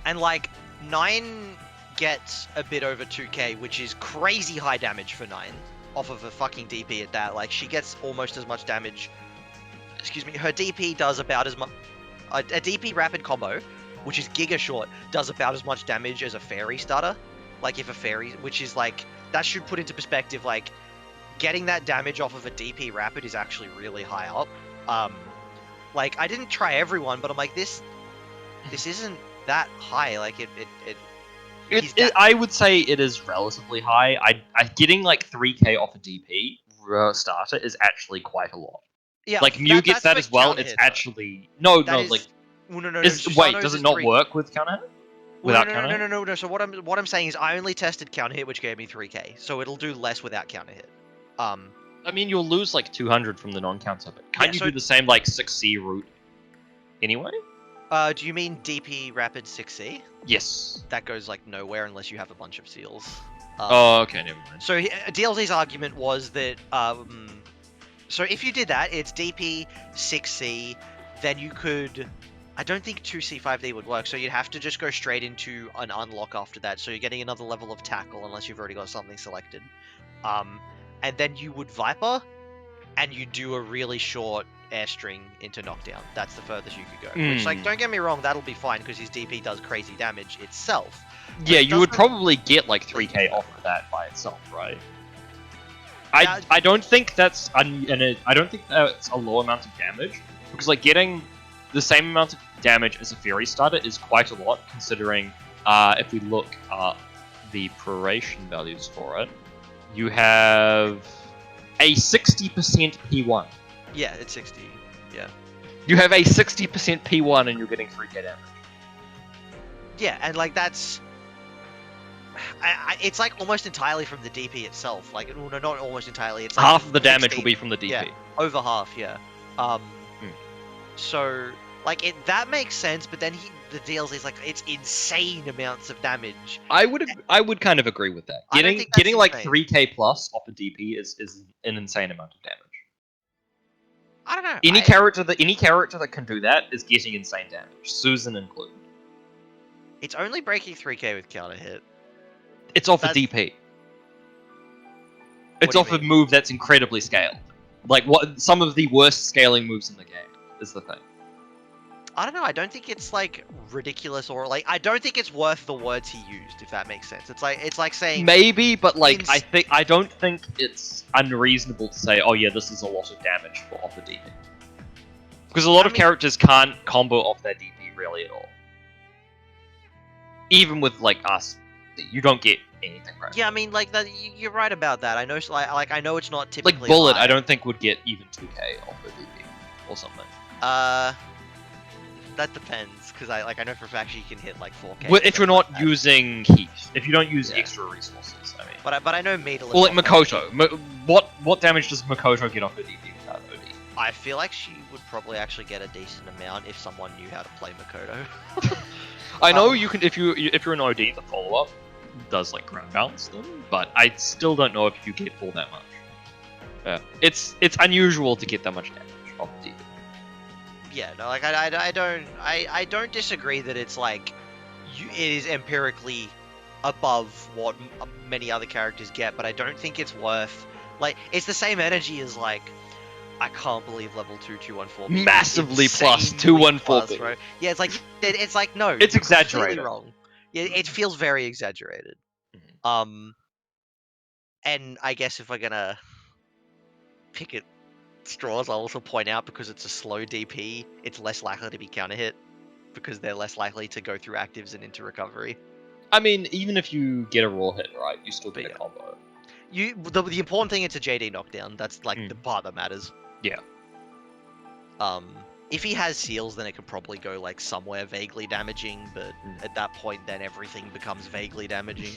And like 9 gets a bit over 2k, which is crazy high damage for 9 off of a fucking DP at that. Like she gets almost as much damage. Excuse me, her DP does about as much. A DP rapid combo, which is giga short, does about as much damage as a fairy starter. Like if a fairy, which is like that should put into perspective. Like getting that damage off of a DP rapid is actually really high up. Like I didn't try everyone, but I'm like this isn't that high. Like I would say it is relatively high. I getting like 3k off a DP starter is actually quite a lot. Yeah, like Mew gets that's that with as well. counter It's hit, though. actually no, That like is- well, no, wait, Susano's does it is not 3. work with counter hit? Well, Without no, counter hit? no. So what I'm saying is I only tested counter hit, which gave me 3k. So it'll do less without counter hit. I mean, you'll lose like 200 from the non-counter, but can't Yeah, you so- do the same like 6C route anyway? Do you mean DP rapid 6C? Yes. That goes like nowhere unless you have a bunch of seals. Oh, okay, never mind. So DLZ's argument was that so if you did that, it's DP 6C, then you could. I don't think 2C 5D would work, so you'd have to just go straight into an unlock after that. So you're getting another level of tackle unless you've already got something selected. And then you would Viper, and you do a really short airstring into knockdown. That's the furthest you could go. Which, like, don't get me wrong, that'll be fine because his DP does crazy damage itself. Yeah, it you would doesn't- probably get like 3k off of that by itself, right? Yeah. I don't think that's I don't think that's a low amount of damage because like getting the same amount of damage as a fairy starter is quite a lot considering if we look at the proration values for it, you have a 60% P1. Yeah, it's 60. Yeah. You have a 60% P1 and you're getting 3k damage. Yeah, and like that's. It's like almost entirely from the DP itself. Like, well, no, not almost entirely. It's like Half of the damage 16. will be from the DP. Yeah, over half. Yeah. So like that makes sense, but then the DLC is like it's insane amounts of damage. I would kind of agree with that. I don't Getting think that's like insane. 3k plus off a DP is an insane amount of damage. I don't know. Any character that can do that is getting insane damage, Susan included. It's only breaking 3k with counter hit. It's off That's- a DP. What It's do you off a mean? move that's incredibly scaled. Like what some of the worst scaling moves in the game is the thing. I don't know. I don't think it's like ridiculous or like I don't think it's worth the words he used. If that makes sense. It's like saying Maybe, but like ins- I don't think it's unreasonable to say, oh yeah, this is a lot of damage for off the DP. Because a lot of characters can't combo off their DP really at all. Even with like us, you don't get anything right. Yeah, I mean, like that. You're right about that. I know, like I know it's not typically Like Bullet, high. I don't think would get even 2k off the DP or something. That depends, because I know for a fact you can hit like 4K. Well, if you're not using heat, if you don't use Yeah. extra resources, I mean. But I know Meadle. Well, like Makoto. What damage does Makoto get off her DP without OD? I feel like she would probably actually get a decent amount if someone knew how to play Makoto. I know you can if you're an OD, the follow up does like ground bounce them, but I still don't know if you get all that much. Yeah, it's unusual to get that much damage off the DP. Yeah, no, like I don't disagree that it's like it is empirically above what many other characters get, but I don't think it's worth like it's the same energy as like I can't believe level 2214 Massively plus 2114. bro. Yeah, it's like no, It's you're completely exaggerated. wrong. Yeah, it feels very exaggerated. And I guess if we're gonna pick at straws, I'll also point out because it's a slow DP, it's less likely to be counter hit because they're less likely to go through actives and into recovery. I mean, even if you get a raw hit, right, you still get But a combo. The important thing, it's a JD knockdown. That's like the part that matters. Yeah. If he has seals, then it could probably go like somewhere vaguely damaging, but at that point, then everything becomes vaguely damaging.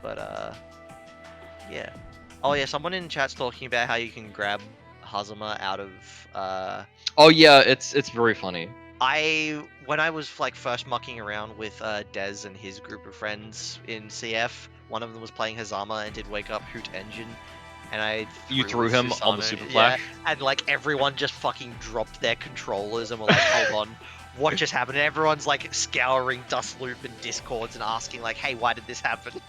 But yeah. Oh yeah, someone in chat's talking about how you can grab Hazama out of Oh yeah, it's very funny. when I was like first mucking around with Dez and his group of friends in CF, one of them was playing Hazama and did wake up Hoot Engine, and You threw him on the Super Yeah, Flash? and like everyone just fucking dropped their controllers and were like, hold on, what just happened? And everyone's like scouring Dustloop and Discords and asking like, hey, why did this happen?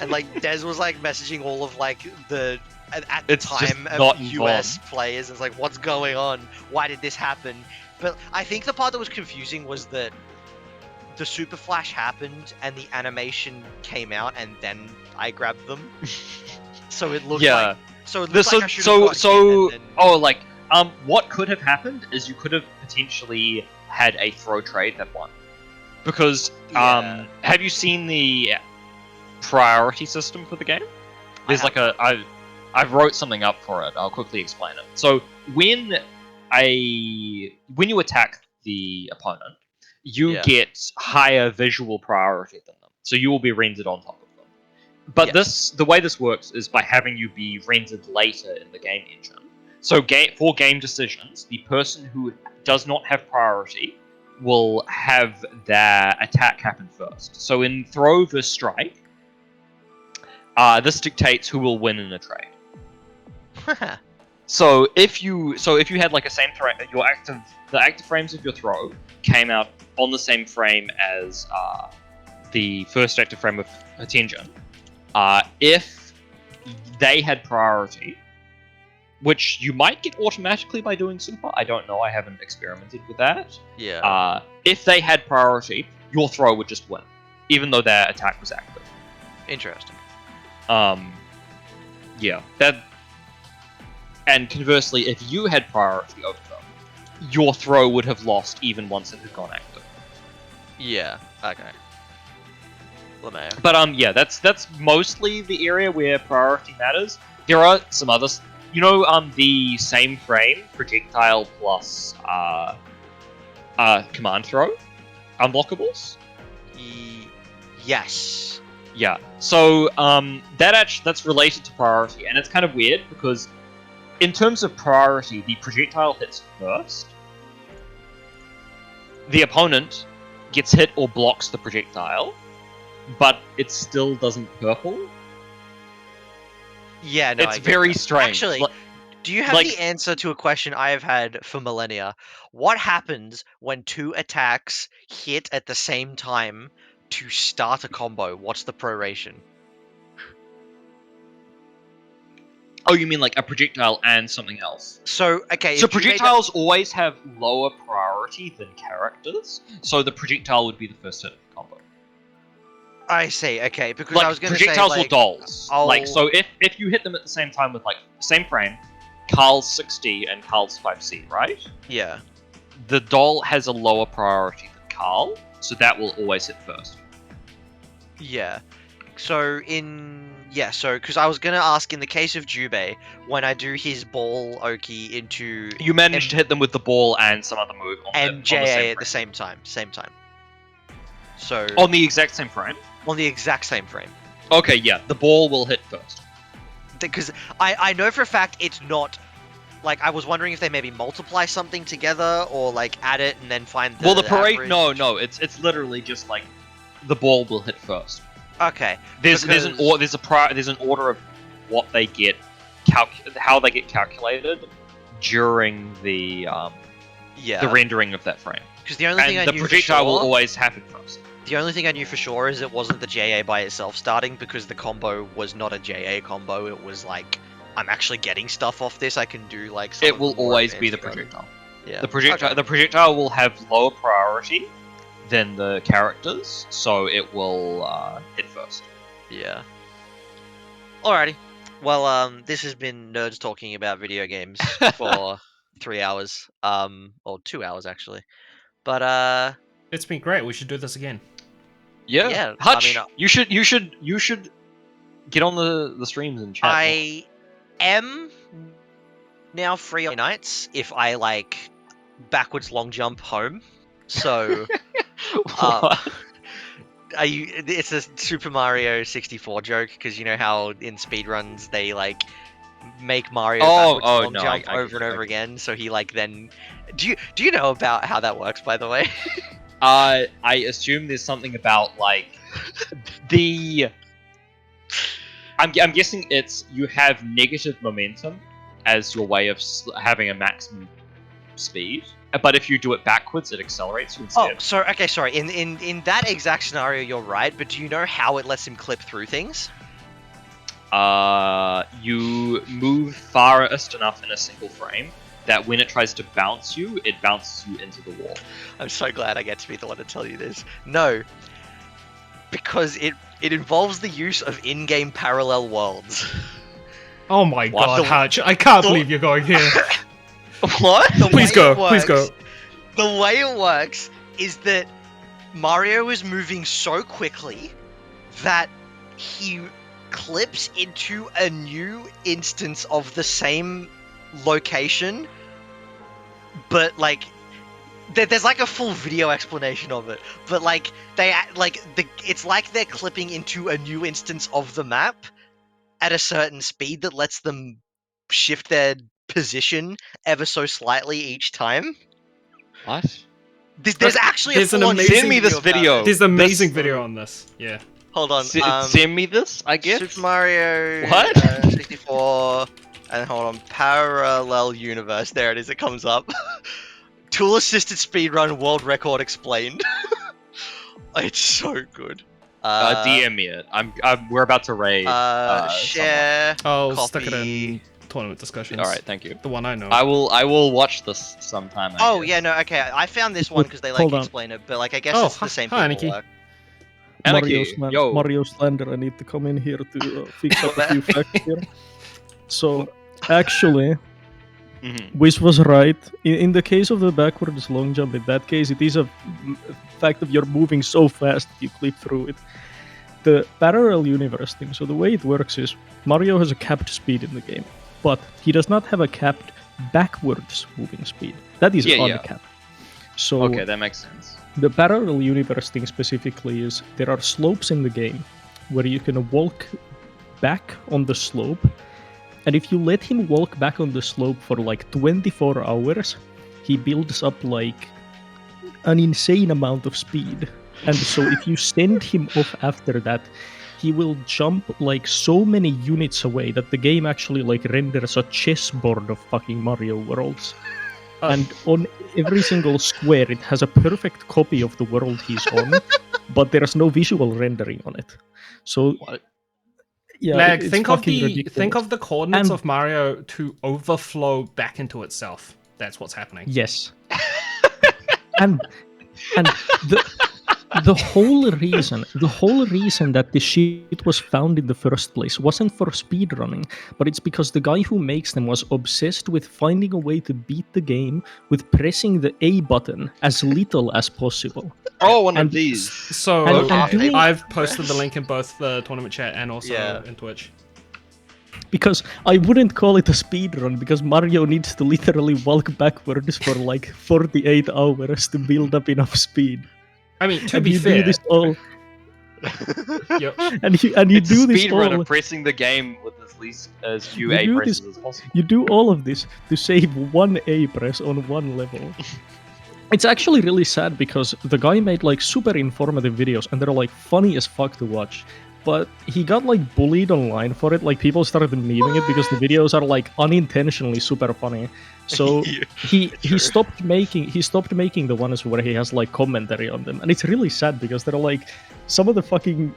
And like Dez was like messaging all of like the at the It's just time not US players. It's like, what's going on? Why did this happen? But I think the part that was confusing was that the Super Flash happened and the animation came out, and then I grabbed them. So it looked Yeah. like I should have got hit So and then... oh, like what could have happened is you could have potentially had a throw trade that won, because Yeah. have you seen the priority system for the game? There's like I wrote something up for it. I'll quickly explain it. So when you attack the opponent, you Yeah. get higher visual priority than them, so you will be rendered on top of them. But Yes. the way this works is by having you be rendered later in the game engine. So for game decisions, the person who does not have priority will have their attack happen first. So in throw versus strike, this dictates who will win in a trade. So if you had like a same frame, the active frames of your throw came out on the same frame as the first active frame of Hatenjin. If they had priority, which you might get automatically by doing super, I don't know, I haven't experimented with that. Yeah. If they had priority, your throw would just win, even though their attack was active. Interesting. Yeah, that. And conversely, if you had priority over them, your throw would have lost even once it had gone active. Yeah. Okay. LeMayo. But yeah, that's mostly the area where priority matters. There are some others. You know, the same frame projectile plus command throw unblockables. Yes. Yeah. So that's related to priority, and it's kind of weird because in terms of priority, the projectile hits first. The opponent gets hit or blocks the projectile, but it still doesn't purple. Yeah, no, It's very strange. Actually, do you have the answer to a question I have had for millennia? What happens when two attacks hit at the same time to start a combo? What's the proration? Oh, you mean like a projectile and something else? So okay, So if you made projectiles always have lower priority than characters, so the projectile would be the first hit of the combo. I see. Okay, because Like I was going to say projectiles like or dolls. I'll- Like so, if you hit them at the same time with like same frame, Carl's 60 and Carl's 5C, right? yeah. The doll has a lower priority than Carl, so that will always hit first. Yeah. So because I was gonna ask in the case of Jubei, when I do his ball Oki into You managed to hit them with the ball and some other move on and the JA same at the frame. same time. So On the exact same frame. on the exact same frame. Okay, yeah, the ball will hit first. Because I know for a fact it's not. Like, I was wondering if they maybe multiply something together or like add it and then find the. Well, the parade. average. No, it's literally just like the ball will hit first. Okay. There's because- an order of what they get, how they get calculated during the Yeah. rendering of that frame. Because the only thing I And the knew for projectile will sure, always happen first. the only thing I knew for sure is it wasn't the JA by itself starting because the combo was not a JA combo. It was like I'm actually getting stuff off this. I can do like. Some It of will more always be the advanced projectile. Yeah. The projectile will have lower priority than the characters, so it will hit first. Yeah. Alrighty. Well, this has been nerds talking about video games for 3 hours, or 2 hours actually. But It's been great. We should do this again. Yeah, I Hutch, mean, you should get on the streams and chat. more. I am now free on nights if I like backwards long jump home. So What? it's a Super Mario 64 joke because you know how in speedruns they like make Mario backwards long no, jump I over and over again. So he like then do you know about how that works, by the way? I assume there's something about like the. I'm guessing it's you have negative momentum as your way of having a maximum speed, but if you do it backwards, it accelerates you Oh, instead. so okay, sorry. In that exact scenario, you're right. But do you know how it lets him clip through things? You move farthest enough in a single frame that when it tries to bounce you, it bounces you into the wall. I'm so glad I get to be the one to tell you this. No, because it involves the use of in-game parallel worlds. Oh my What god, the- Hutch! I can't believe you're going here. What? The Please way go, it please go. works- The way it works is that Mario is moving so quickly that he clips into a new instance of the same location, but like there's like a full video explanation of it. But like it's like they're clipping into a new instance of the map at a certain speed that lets them shift their position ever so slightly each time. What? There's actually There's a an full-on amazing- Send me this about it. video. There's an amazing This- video on this. Yeah. Hold on. Send me this, I guess. Super Mario What? 64 and hold on, parallel universe. There it is. It comes up. Tool assisted speedrun world record explained. It's so good. DM me it. We're about to raid. Share. I'll Copy. stick it in tournament discussions. All right, thank you. The one I know. I will watch this sometime. I Oh guess. yeah, no, okay. I found this one because they like Hold on. explain it, but like I guess Oh, it's the same hi, people Aniki. work. Anarchy, yo. Mario Slander, I need to come in here to fix up a few facts here. So, actually, Mhm. Wiz was right. In the case of the backwards long jump, in that case, it is a fact of you're moving so fast that you clip through it. The parallel universe thing, so the way it works is Mario has a capped speed in the game, but he does not have a capped backwards moving speed. That is Yeah, yeah. uncapped. So Okay, that makes sense. the parallel universe thing specifically is there are slopes in the game where you can walk back on the slope, and if you let him walk back on the slope for like 24 hours, he builds up like an insane amount of speed. And so if you send him off after that, he will jump like so many units away that the game actually like renders a chessboard of fucking Mario worlds. And on every single square, it has a perfect copy of the world he's on, but there's no visual rendering on it. So, What? Yeah, Like, it's think of fucking the ridiculous. coordinates And- of Mario to overflow back into itself. That's what's happening. Yes. and the whole reason that the shit was found in the first place wasn't for speedrunning, but it's because the guy who makes them was obsessed with finding a way to beat the game with pressing the A button as little as possible. Oh, one And- of these. So And doing- I've posted the link in both the tournament chat and also Yeah. in Twitch. Because I wouldn't call it a speedrun, because Mario needs to literally walk backwards for like 48 hours to build up enough speed. I mean, to And be you fair, do this all, yep. and you It's do a this speedrunner all. pressing the game with as least as few You A do presses this- as possible. You do all of this to save one A press on one level. It's actually really sad because the guy made like super informative videos and they're like funny as fuck to watch. But he got like bullied online for it. Like people started memeing it because the videos are like unintentionally super funny. So he stopped making the ones where he has like commentary on them, and it's really sad because they're like some of the fucking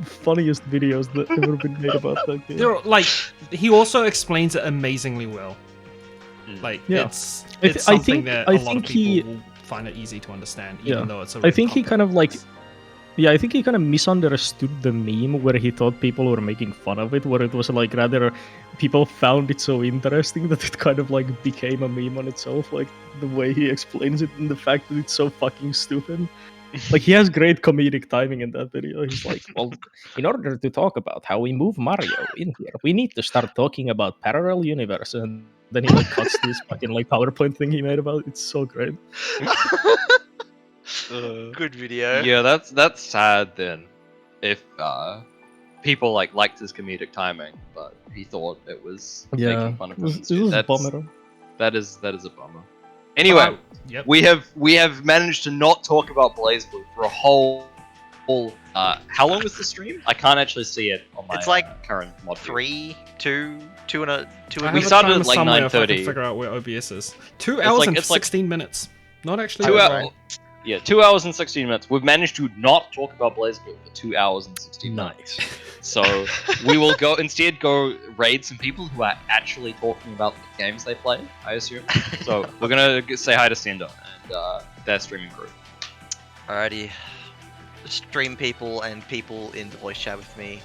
funniest videos that ever been made about that game. They're, like, he also explains it amazingly well. Like, Yeah. it's I th- I something think- that I a lot of think people he- will find it easy to understand, Yeah. even though it's a I think he kind of like, complex. yeah, I think he kind of misunderstood the meme where he thought people were making fun of it, where it was like rather people found it so interesting that it kind of like became a meme on itself, like the way he explains it and the fact that it's so fucking stupid. Like he has great comedic timing in that video. He's like, well, in order to talk about how we move Mario in here, we need to start talking about parallel universe, and then he like cuts this fucking like PowerPoint thing he made about it. It's so great. Good video. Yeah, that's sad then. If people liked his comedic timing, but he thought it was Yeah, making fun of it him. was, instead. it was a That's- bummer. That is a bummer. Anyway, Yep. we have managed to not talk about BlazBlue for a whole how long was the stream? I can't actually see it on my It's like current mod view. 3, 2, 2 and a 2 I and We have a a started timer at, like, somewhere if I can 9:30. figure out where OBS is. 2 It's hours like- and it's like- 16 minutes. Not actually 2 that hours. long. Yeah, 2 hours and 16 minutes. We've managed to not talk about BlazBlue for 2 hours and 16 minutes. Nice. So we will instead go raid some people who are actually talking about the games they play, I assume. So we're gonna say hi to Sendo and their streaming group. Alrighty. Stream people and people in the voice chat with me.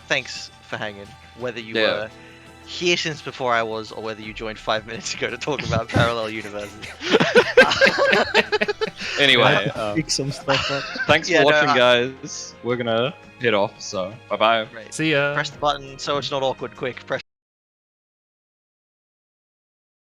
Thanks for hanging. Whether you Yeah. were here since before I was, or whether you joined 5 minutes ago to talk about parallel universes. Anyway, Pick some stuff up. thanks Yeah, for no, watching, guys. We're gonna head off, so bye bye. Right. See ya. Press the button so it's not awkward. Quick. Press